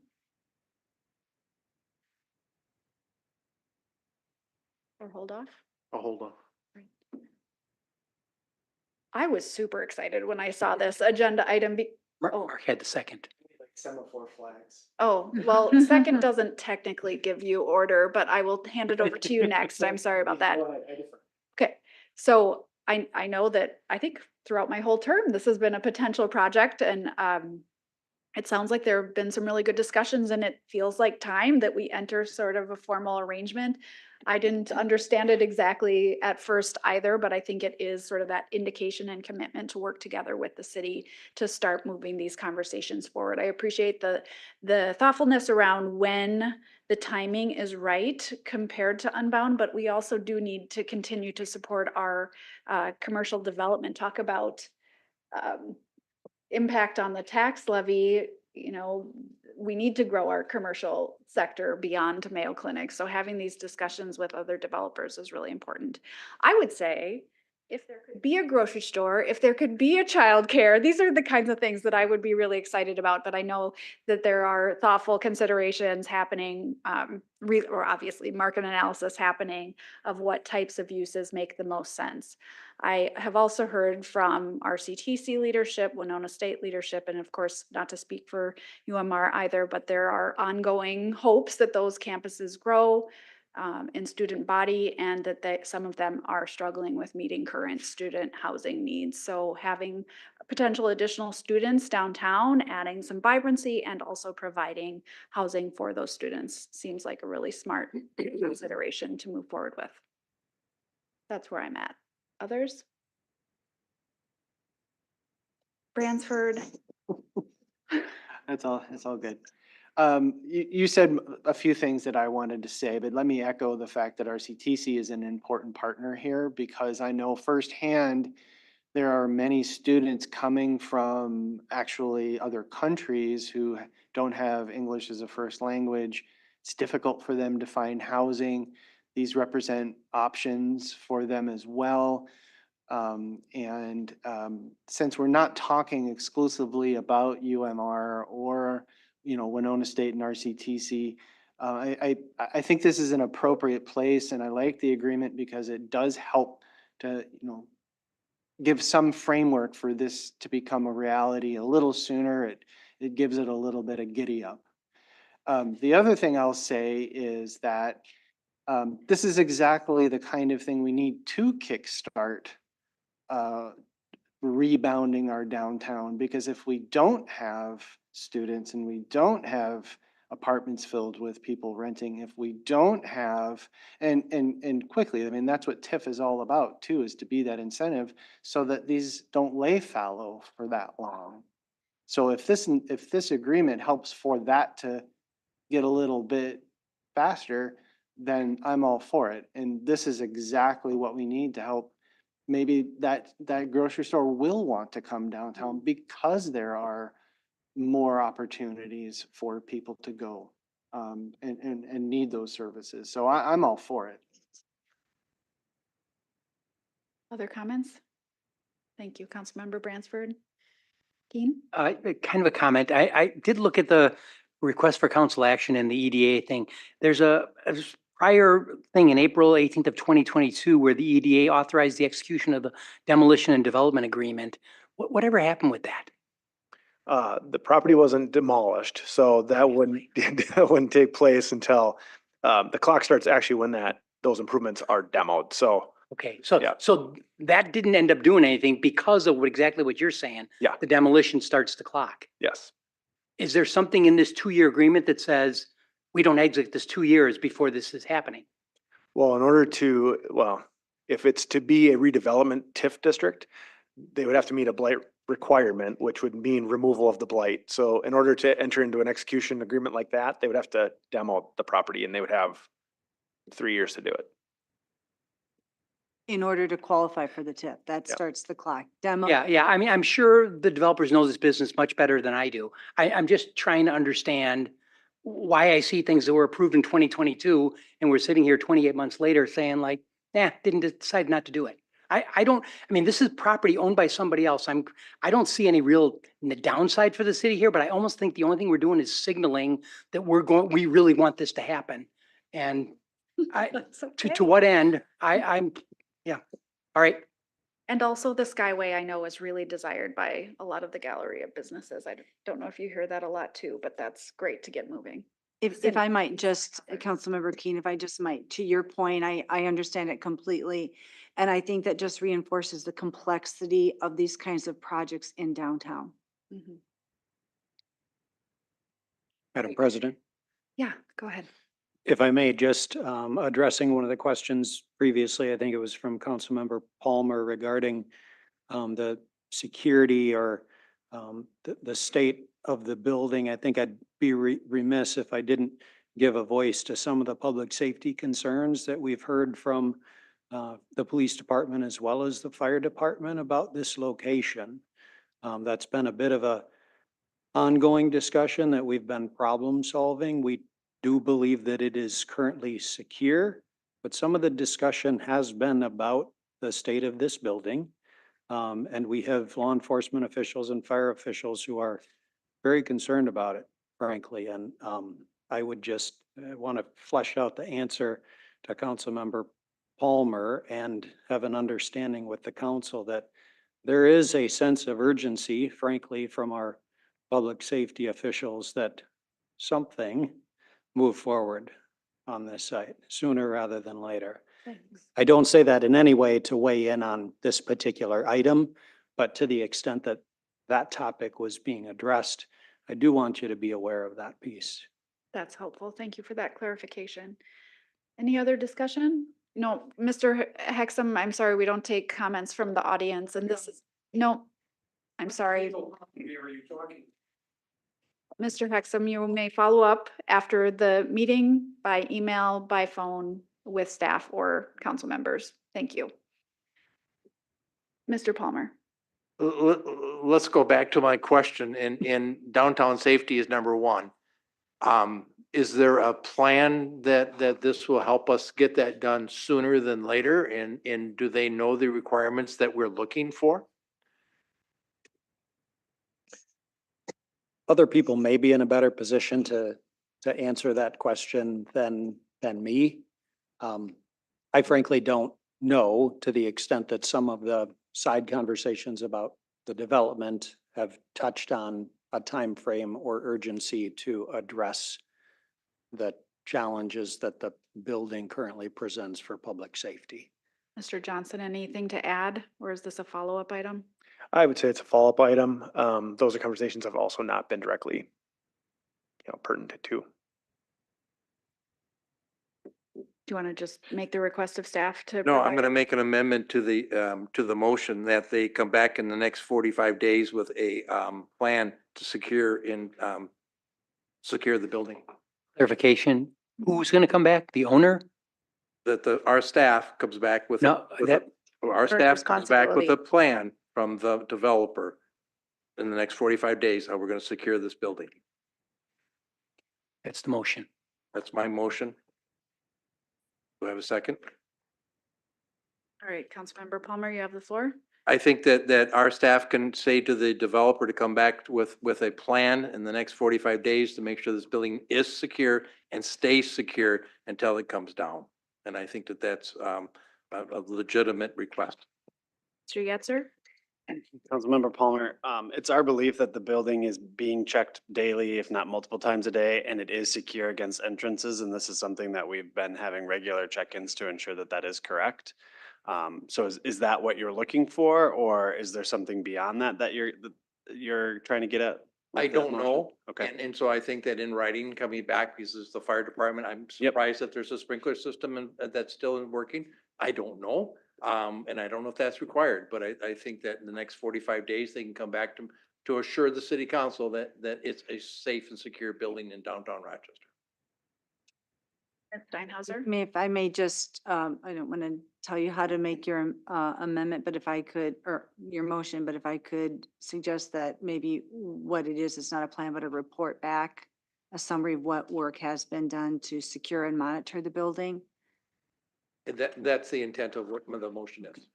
Or hold off? I'll hold on. I was super excited when I saw this agenda item. Mark had the second. Semaphore flags. Oh, well, second doesn't technically give you order, but I will hand it over to you next. I'm sorry about that. Okay, so I know that I think throughout my whole term, this has been a potential project, and it sounds like there have been some really good discussions, and it feels like time that we enter sort of a formal arrangement. I didn't understand it exactly at first either, but I think it is sort of that indication and commitment to work together with the city to start moving these conversations forward. I appreciate the thoughtfulness around when the timing is right compared to Unbound, but we also do need to continue to support our commercial development. Talk about impact on the tax levy. You know, we need to grow our commercial sector beyond Mayo Clinic. So having these discussions with other developers is really important. I would say if there could be a grocery store, if there could be a childcare. These are the kinds of things that I would be really excited about, but I know that there are thoughtful considerations happening, or obviously market analysis happening of what types of uses make the most sense. I have also heard from RCTC leadership, Winona State leadership, and of course, not to speak for UMR either, but there are ongoing hopes that those campuses grow in student body, and that some of them are struggling with meeting current student housing needs. So having potential additional students downtown, adding some vibrancy, and also providing housing for those students seems like a really smart consideration to move forward with. That's where I'm at. Others? Bransford? That's all good. You said a few things that I wanted to say, but let me echo the fact that RCTC is an important partner here, because I know firsthand there are many students coming from actually other countries who don't have English as a first language. It's difficult for them to find housing. These represent options for them as well. Since we're not talking exclusively about UMR or, Winona State and RCTC, I think this is an appropriate place, and I like the agreement because it does help to, give some framework for this to become a reality a little sooner. It gives it a little bit of giddy up. The other thing I'll say is that this is exactly the kind of thing we need to kickstart rebounding our downtown, because if we don't have students and we don't have apartments filled with people renting, if we don't have, and quickly, I mean, that's what TIF is all about too, is to be that incentive so that these don't lay fallow for that long. So if this agreement helps for that to get a little bit faster, then I'm all for it. And this is exactly what we need to help. Maybe that grocery store will want to come downtown because there are more opportunities for people to go and need those services. So I'm all for it. Other comments? Thank you, Councilmember Bransford. Keen? Kind of a comment. I did look at the request for council action and the EDA thing. There's a prior thing in April 18th of 2022 where the EDA authorized the execution of the demolition and development agreement. Whatever happened with that? The property wasn't demolished, so that wouldn't take place until the clock starts actually when those improvements are demoed. So Okay, so Yeah. so that didn't end up doing anything because of exactly what you're saying. Yeah. The demolition starts the clock. yes, Is there something in this 2-year agreement that says we don't exit this 2 years before this is happening? well, if it's to be a redevelopment TIF district, they would have to meet a blight requirement, which would mean removal of the blight. So in order to enter into an execution agreement like that, they would have to demo the property, and they would have 3 years to do it. In order to qualify for the tip, that Yeah. starts the clock. Demo. Yeah. I mean, I'm sure the developers know this business much better than I do. I'm just trying to understand why I see things that were approved in 2022 and we're sitting here 28 months later saying like, didn't decide not to do it. I mean, this is property owned by somebody else. I don't see any real downside for the city here, but I almost think the only thing we're doing is signaling that we really want this to happen. And That's okay. to what end, yeah. All right. And also the Skyway, I know, is really desired by a lot of the gallery of businesses. I don't know if you hear that a lot too, but that's great to get moving. If I might just, Councilmember Keen, if I just might, to your point, I understand it completely. And I think that just reinforces the complexity of these kinds of projects in downtown. Mhm. Madam President, Yeah, go ahead. if I may, just addressing one of the questions previously, I think it was from Councilmember Palmer regarding the security or the state of the building. I think I'd be remiss if I didn't give a voice to some of the public safety concerns that we've heard from the police department as well as the fire department about this location. That's been a bit of a ongoing discussion that we've been problem solving. We do believe that it is currently secure, but some of the discussion has been about the state of this building. And we have law enforcement officials and fire officials who are very concerned about it, frankly. And I would just want to flesh out the answer to Councilmember Palmer and have an understanding with the council that there is a sense of urgency, frankly, from our public safety officials that something move forward on this site sooner rather than later. Thanks. I don't say that in any way to weigh in on this particular item, but to the extent that that topic was being addressed, I do want you to be aware of that piece. That's helpful. Thank you for that clarification. Any other discussion? No, Mr. Hexam, I'm sorry, we don't take comments from the audience and this is, no, I'm sorry. Mr. Hexam, you may follow up after the meeting by email, by phone with staff or council members. Thank you. Mr. Palmer. Let's go back to my question in downtown safety is number one. Is there a plan that this will help us get that done sooner than later? And do they know the requirements that we're looking for? Other people may be in a better position to answer that question than me. I frankly don't know, to the extent that some of the side conversations about the development have touched on a time frame or urgency to address the challenges that the building currently presents for public safety. Mr. Johnson, anything to add, or is this a follow-up item? I would say it's a follow-up item. Those are conversations have also not been directly, pertinent to. Do you want to just make the request of staff to? No, I'm provide- going to make an amendment to the motion that they come back in the next 45 days with a plan to secure the building. Clarification, who's going to come back? The owner? That our staff comes back with. No, Our staff comes back with a plan from the developer in the next 45 days, how we're going to secure this building. That's the motion. That's my motion. Do I have a second? All right, Councilmember Palmer, you have the floor. I think that our staff can say to the developer to come back with a plan in the next 45 days to make sure this building is secure and stays secure until it comes down. And I think that that's a legitimate request. Mr. Yetzer? Councilmember Palmer, it's our belief that the building is being checked daily, if not multiple times a day, and it is secure against entrances. And this is something that we've been having regular check-ins to ensure that that is correct. So is that what you're looking for, or is there something beyond that you're trying to get at? I don't know. Okay. And so I think that in writing, coming back, because it's the fire department, I'm surprised that there's a sprinkler system and that's still working. I don't know. And I don't know if that's required, but I think that in the next 45 days, they can come back to assure the city council that it's a safe and secure building in downtown Rochester. Ms. Steinhauser? If I may just, I don't want to tell you how to make your amendment, but if I could, or your motion, but if I could suggest that maybe what it is, it's not a plan, but a report back, a summary of what work has been done to secure and monitor the building. And that's the intent of what the motion is.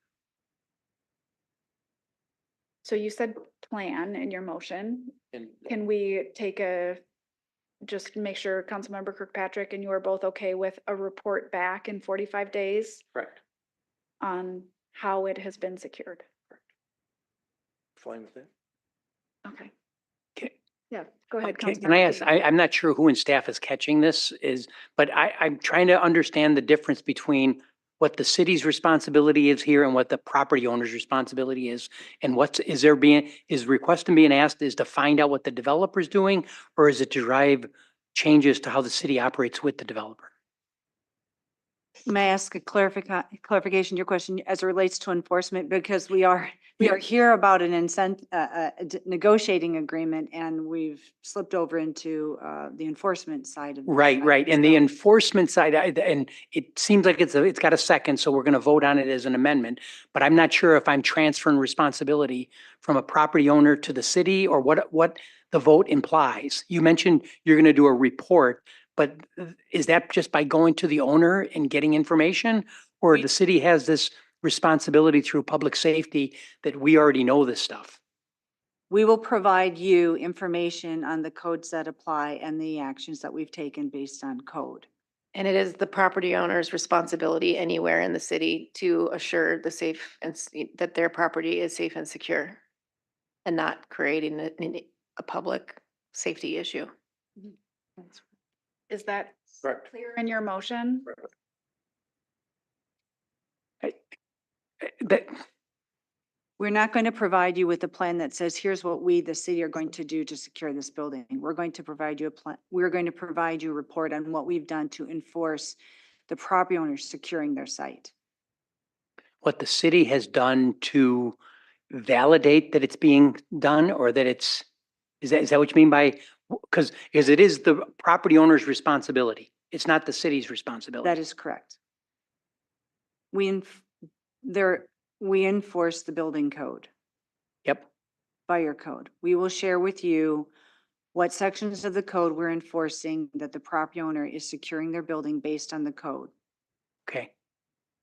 So you said plan in your motion. And Can we take just make sure Councilmember Kirkpatrick and you are both okay with a report back in 45 days correct. on how it has been secured? Fine with that. Okay. Okay. Yeah, go ahead. Can I Councilmember ask, Keating. I'm not sure who in staff is catching this but I'm trying to understand the difference between what the city's responsibility is here and what the property owner's responsibility is. And is requesting being asked is to find out what the developer's doing, or is it to drive changes to how the city operates with the developer? May I ask a clarification, to your question as it relates to enforcement, because we are here about a negotiating agreement, and we've slipped over into the enforcement side of. Right. And the enforcement side, and it seems like it's got a second, so we're going to vote on it as an amendment. But I'm not sure if I'm transferring responsibility from a property owner to the city or what the vote implies. You mentioned you're going to do a report, but is that just by going to the owner and getting information? Or the city has this responsibility through public safety that we already know this stuff? We will provide you information on the codes that apply and the actions that we've taken based on code. And it is the property owner's responsibility anywhere in the city to assure the safe and that their property is safe and secure and not creating a public safety issue. Is that Correct. clear in your motion? That, We're not going to provide you with a plan that says, here's what we, the city, are going to do to secure this building. We're going to provide you a plan. We're going to provide you a report on what we've done to enforce the property owners securing their site. what the city has done to validate that it's being done, or that it's, is that what you mean by, because it is the property owner's responsibility. It's not the city's responsibility. That is correct. We enforce the building code, Yep. fire code. We will share with you what sections of the code we're enforcing that the property owner is securing their building based on the code. Okay.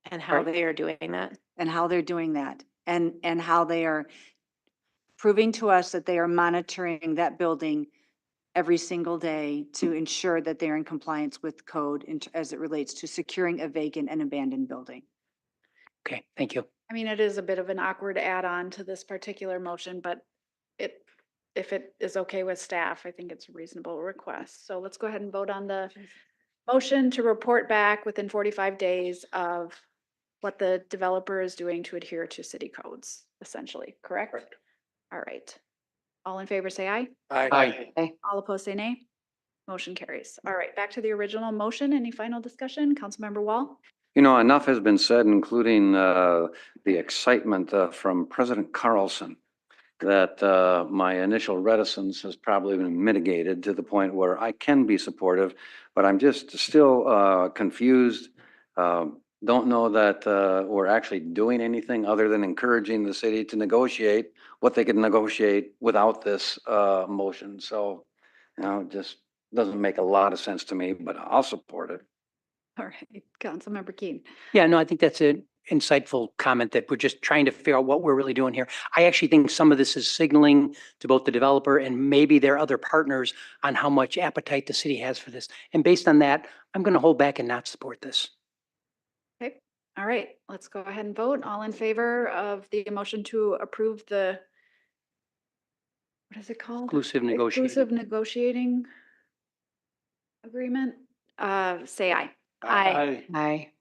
And how they are doing that. And how they're doing that, and how they are proving to us that they are monitoring that building every single day to ensure that they're in compliance with code as it relates to securing a vacant and abandoned building. Okay, thank you. I mean, it is a bit of an awkward add-on to this particular motion, but if it is okay with staff, I think it's a reasonable request. So let's go ahead and vote on the motion to report back within 45 days of what the developer is doing to adhere to city codes, essentially, correct? Correct. All right. All in favor, say aye. Aye. All opposed, say nay. Motion carries. All right, back to the original motion. Any final discussion? Councilmember Wall? You know, enough has been said, including the excitement from President Carlson, that my initial reticence has probably been mitigated to the point where I can be supportive, but I'm just still confused. Don't know that we're actually doing anything other than encouraging the city to negotiate what they could negotiate without this motion. So, you know, it just doesn't make a lot of sense to me, but I'll support it. All right, Councilmember Keen. Yeah, no, I think that's an insightful comment that we're just trying to figure out what we're really doing here. I actually think some of this is signaling to both the developer and maybe their other partners on how much appetite the city has for this. And based on that, I'm going to hold back and not support this. Okay, all right, let's go ahead and vote. All in favor of the motion to approve the, what is it called? Exclusive negotiating. Exclusive negotiating agreement, say aye. Aye.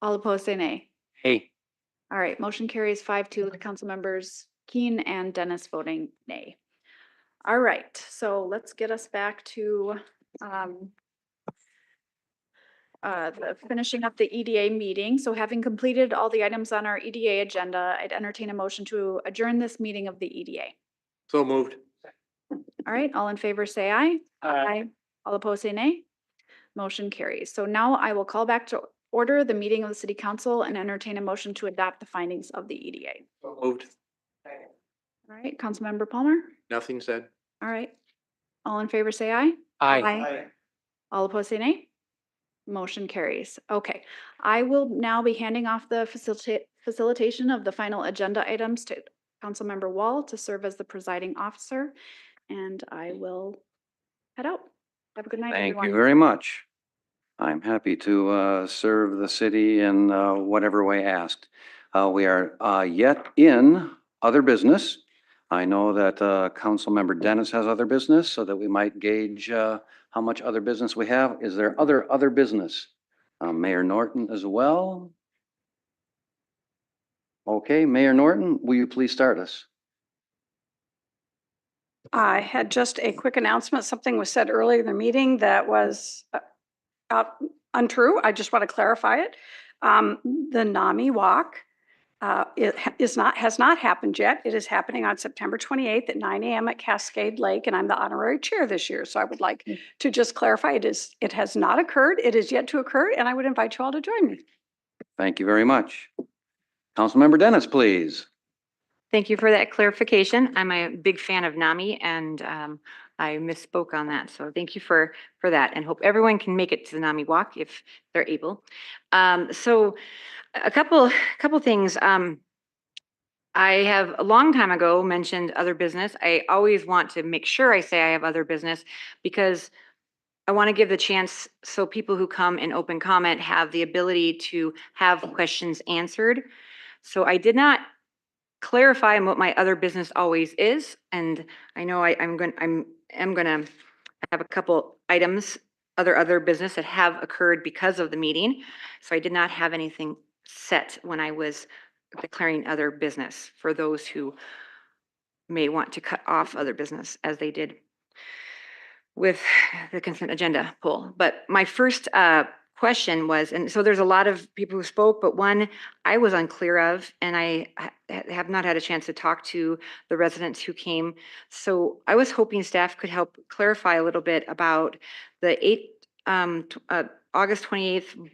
All opposed, say nay. Hey, All right, motion carries 5-2 with council members Keen and Dennis voting nay. All right, so let's get us back to the finishing up the EDA meeting. So having completed all the items on our EDA agenda, I'd entertain a motion to adjourn this meeting of the EDA. So moved. All right, all in favor, say aye. Aye. All opposed, say nay. Motion carries. So now I will call back to order the meeting of the city council and entertain a motion to adopt the findings of the EDA. So moved. All right, Councilmember Palmer. Nothing said. All right. All in favor, say aye. aye. All opposed, say nay. Motion carries. Okay, I will now be handing off the facilitation of the final agenda items to Councilmember Wall to serve as the presiding officer, and I will head out. Have a good night, Thank everyone. you very much. I'm happy to serve the city in whatever way asked. We are yet in other business. I know that Councilmember Dennis has other business, so that we might gauge how much other business we have. Is there other business? Mayor Norton as well? Okay, Mayor Norton, will you please start us? I had just a quick announcement. Something was said earlier in the meeting that was untrue. I just want to clarify it. The NAMI walk has not happened yet. It is happening on September 28th at 9 a.m. at Cascade Lake, and I'm the honorary chair this year. So I would like to just clarify it has not occurred. It is yet to occur, and I would invite you all to join me. Thank you very much. Councilmember Dennis, please. Thank you for that clarification. I'm a big fan of NAMI, and I misspoke on that. So thank you for that, and hope everyone can make it to the NAMI walk if they're able. So a couple things. I have a long time ago mentioned other business. I always want to make sure I say I have other business because I want to give the chance so people who come and open comment have the ability to have questions answered. So I did not clarify what my other business always is, and I know I'm gonna have a couple items, other business that have occurred because of the meeting. So I did not have anything set when I was declaring other business for those who may want to cut off other business as they did with the consent agenda poll. But my first question was, and so there's a lot of people who spoke, but one I was unclear of, and I have not had a chance to talk to the residents who came. So I was hoping staff could help clarify a little bit about the August 28th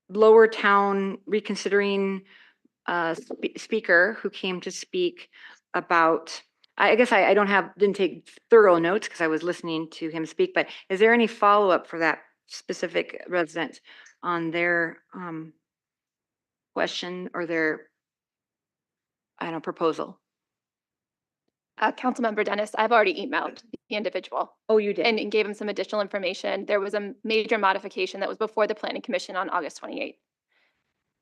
Lower Town reconsidering speaker who came to speak about, I guess I didn't take thorough notes because I was listening to him speak, but is there any follow-up for that specific resident on their question or their, I don't know, proposal? Councilmember Dennis, I've already emailed the individual. Oh, you did? And gave him some additional information. There was a major modification that was before the Planning Commission on August 28th.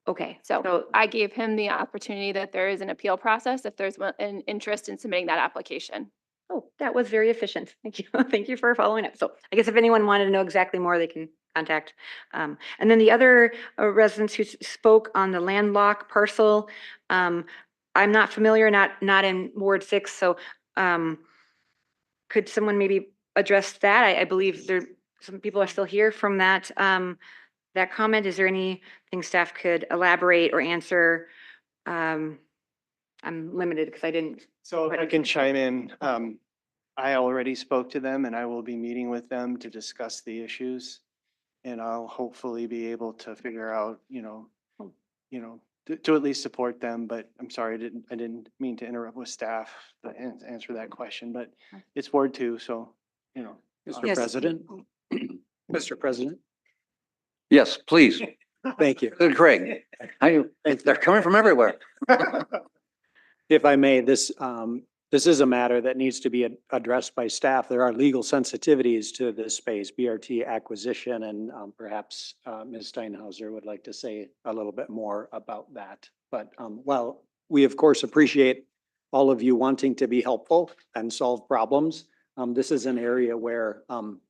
Okay. So I gave him the opportunity that there is an appeal process if there's an interest in submitting that application. Oh, that was very efficient. Thank you. Thank you for following up. So I guess if anyone wanted to know exactly more, they can contact. And then the other residents who spoke on the landlocked parcel, I'm not familiar, not in Ward 6. So could someone maybe address that? I believe some people are still here from that that comment. Is there anything staff could elaborate or answer? I'm limited because I didn't. So if I can chime in, I already spoke to them and I will be meeting with them to discuss the issues. And I'll hopefully be able to figure out, to at least support them, but I'm sorry, I didn't mean to interrupt with staff to answer that question, but it's Ward 2, so, Mr. Yes. President, Mr. President. Yes, please. Thank you. Good, Craig. They're coming from everywhere. If I may, this is a matter that needs to be addressed by staff. There are legal sensitivities to this space, BRT acquisition, and perhaps Ms. Steinhauser would like to say a little bit more about that. But while we of course appreciate all of you wanting to be helpful and solve problems, this is an area where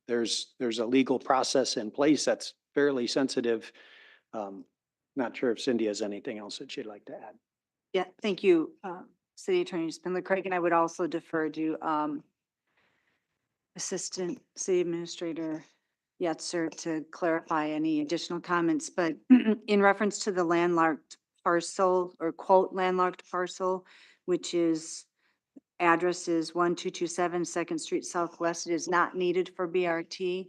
there's a legal process in place that's fairly sensitive. Not sure if Cindy has anything else that she'd like to add. Yeah, thank you, City Attorney Spindler Craig, and I would also defer to Assistant City Administrator Yetzer to clarify any additional comments. But in reference to the landlocked parcel or quote landlocked parcel, which is address is 1227 Second Street Southwest, it is not needed for BRT.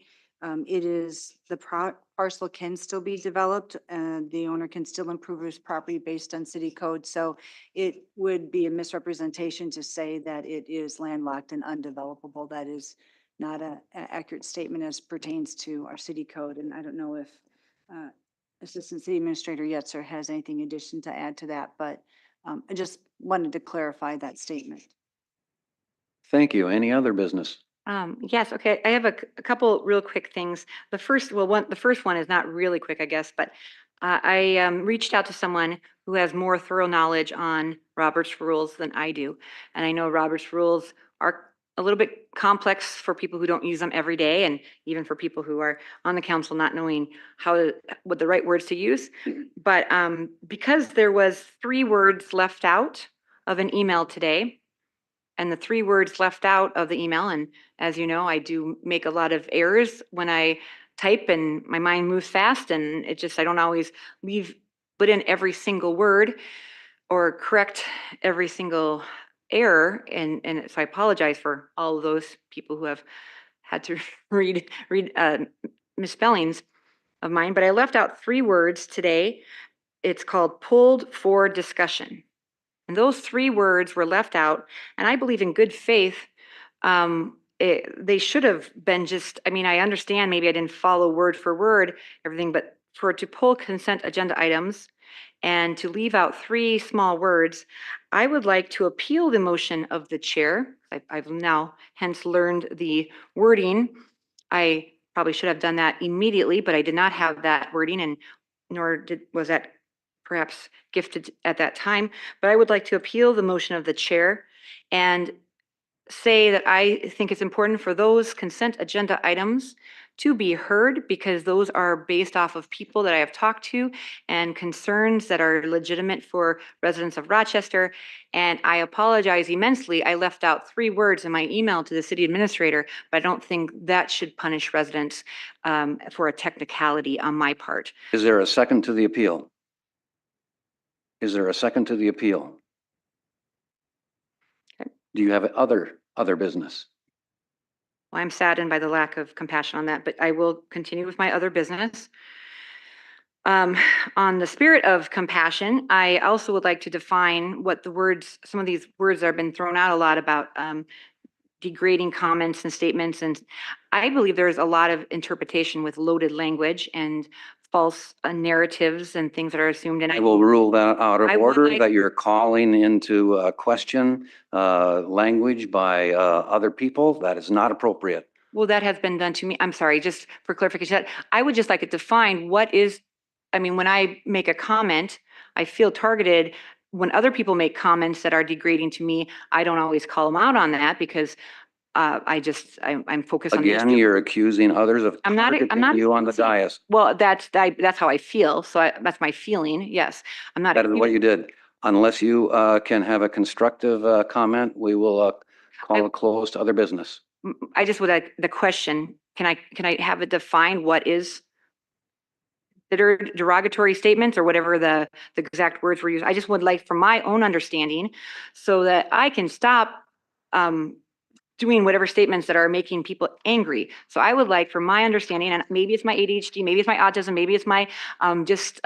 It is, the parcel can still be developed and the owner can still improve his property based on city code. So it would be a misrepresentation to say that it is landlocked and undevelopable. That is not an accurate statement as pertains to our city code. And I don't know if Assistant City Administrator Yetzer has anything in addition to add to that, but I just wanted to clarify that statement. Thank you. Any other business? Yes, okay. I have a couple real quick things. The first one is not really quick, I guess, but I reached out to someone who has more thorough knowledge on Robert's rules than I do. And I know Robert's rules are a little bit complex for people who don't use them every day, and even for people who are on the council not knowing what the right words to use. But because there was 3 words left out of an email today, and the 3 words left out of the email, and as you know, I do make a lot of errors when I type and my mind moves fast, and I don't always put in every single word or correct every single error. And so I apologize for all of those people who have had to read misspellings of mine, but I left out 3 words today. It's called pulled for discussion. And those 3 words were left out, and I believe in good faith, they should have been just, I mean, I understand maybe I didn't follow word for word everything, but to pull consent agenda items and to leave out 3 small words, I would like to appeal the motion of the chair. I've now hence learned the wording. I probably should have done that immediately, but I did not have that wording, and nor was that perhaps gifted at that time. But I would like to appeal the motion of the chair and say that I think it's important for those consent agenda items to be heard, because those are based off of people that I have talked to and concerns that are legitimate for residents of Rochester. And I apologize immensely. I left out 3 words in my email to the city administrator, but I don't think that should punish residents for a technicality on my part. Is there a second to the appeal? Is there a second to the appeal? Do you have other business? Well, I'm saddened by the lack of compassion on that, but I will continue with my other business. On the spirit of compassion, I also would like to define what the words, some of these words that have been thrown out a lot about degrading comments and statements. And I believe there's a lot of interpretation with loaded language and false narratives and things that are assumed. And I will rule that out of I would order, like- that you're calling into question language by other people. That is not appropriate. Well, that has been done to me. I'm sorry, just for clarification, I would just like it defined what is, I mean, when I make a comment, I feel targeted. When other people make comments that are degrading to me, I don't always call them out on that because I'm focused on the Again, issue. you're accusing others of I'm not targeting you on the dais. Well, that's how I feel. So that's my feeling. Yes, I'm not. That is what you did. Unless you can have a constructive comment, we will call it closed to other business. I just would like the question, can I have it defined what is considered derogatory statements or whatever the exact words were used? I just would like, from my own understanding, so that I can stop doing whatever statements that are making people angry. So I would like, from my understanding, and maybe it's my ADHD, maybe it's my autism, maybe it's my just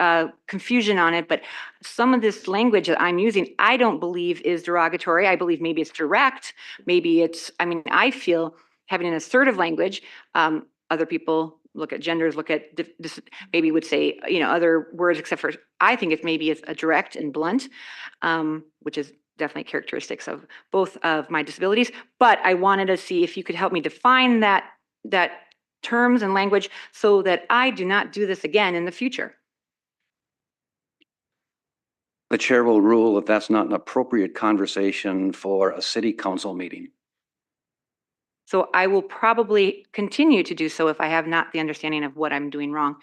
confusion on it, but some of this language that I'm using, I don't believe is derogatory. I believe maybe it's direct. Maybe it's, I mean, I feel having an assertive language, other people look at genders, look at maybe would say, you know, other words, except for, I think it's maybe it's a direct and blunt, which is definitely characteristics of both of my disabilities. But I wanted to see if you could help me define that terms and language so that I do not do this again in the future. The chair will rule that that's not an appropriate conversation for a city council meeting. So I will probably continue to do so if I have not the understanding of what I'm doing wrong.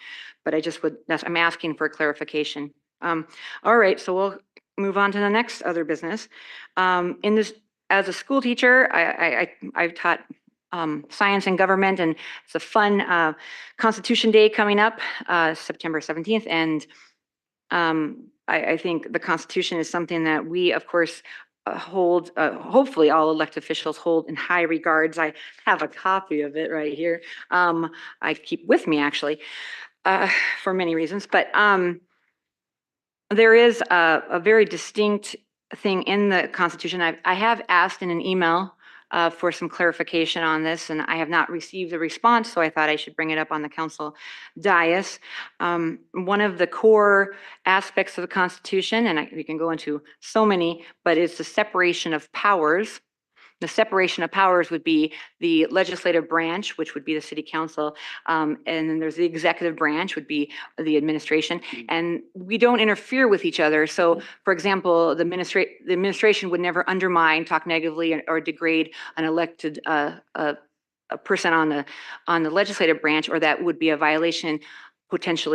But I just would, I'm asking for clarification. All right, so we'll move on to the next other business. In this, as a school teacher, I've taught science and government, and it's a fun Constitution Day coming up, September 17th. And I think the Constitution is something that we, of course, hold, hopefully all elected officials hold in high regards. I have a copy of it right here. I keep with me actually for many reasons, but there is a very distinct thing in the Constitution. I have asked in an email for some clarification on this, and I have not received a response, so I thought I should bring it up on the council dais. One of the core aspects of the Constitution, and we can go into so many, but it's the separation of powers. The separation of powers would be the legislative branch, which would be the city council, and then there's the executive branch, would be the administration, and we don't interfere with each other. So, for example, the administration would never undermine, talk negatively, or degrade an elected a person on the legislative branch, or that would be a violation, potential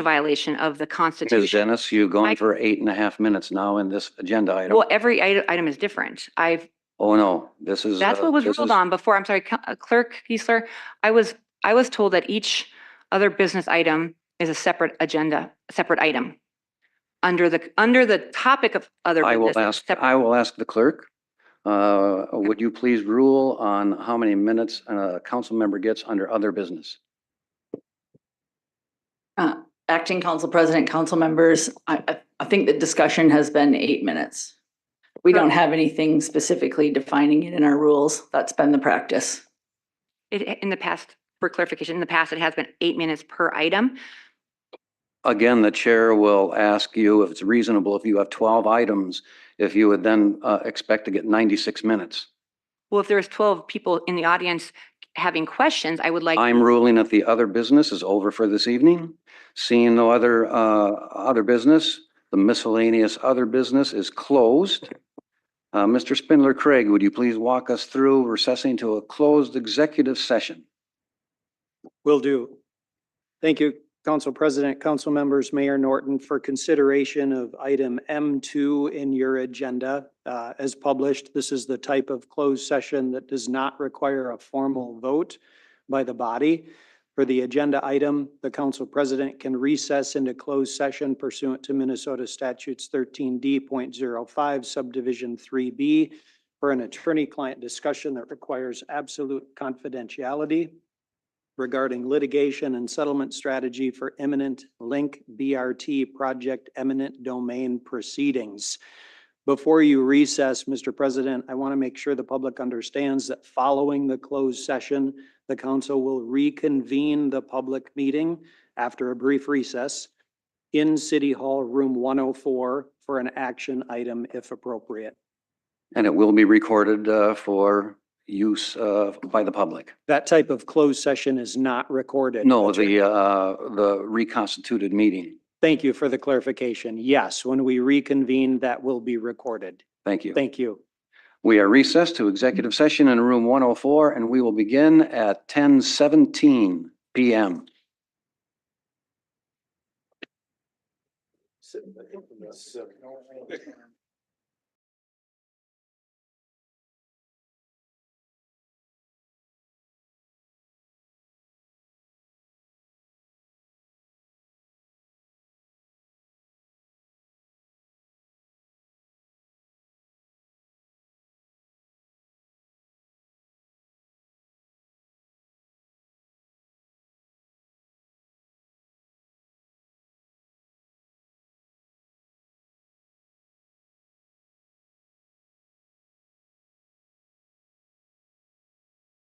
violation of the Constitution. Ms. Dennis, you've gone for 8.5 minutes now in this agenda item. Well, every item is different. Oh, no, this is. That's what was ruled on before. I'm sorry, Clerk Kiesler. I was told that each other business item is a separate agenda, separate item. Under the topic of other business. I will ask the clerk. Would you please rule on how many minutes a council member gets under other business? Acting Council President, council members, I think the discussion has been 8 minutes. We don't have anything specifically defining it in our rules. That's been the practice. In the past, for clarification, in the past, it has been 8 minutes per item. Again, the chair will ask you if it's reasonable, if you have 12 items, if you would then expect to get 96 minutes. Well, if there's 12 people in the audience having questions, I would like. I'm ruling that the other business is over for this evening. Seeing no other business, the miscellaneous other business is closed. Mr. Spindler Craig, would you please walk us through recessing to a closed executive session? Will do. Thank you, Council President, council members, Mayor Norton, for consideration of item M2 in your agenda. As published, this is the type of closed session that does not require a formal vote by the body. For the agenda item, the council president can recess into closed session pursuant to Minnesota statutes 13D.05 subdivision 3B for an attorney-client discussion that requires absolute confidentiality regarding litigation and settlement strategy for imminent Link BRT project eminent domain proceedings. Before you recess, Mr. President, I want to make sure the public understands that following the closed session, the council will reconvene the public meeting after a brief recess in City Hall Room 104 for an action item if appropriate. And it will be recorded for use by the public. That type of closed session is not recorded. No, the reconstituted meeting. Thank you for the clarification. Yes, when we reconvene, that will be recorded. Thank you. Thank you. We are recessed to executive session in room 104, and we will begin at 10:17 p.m.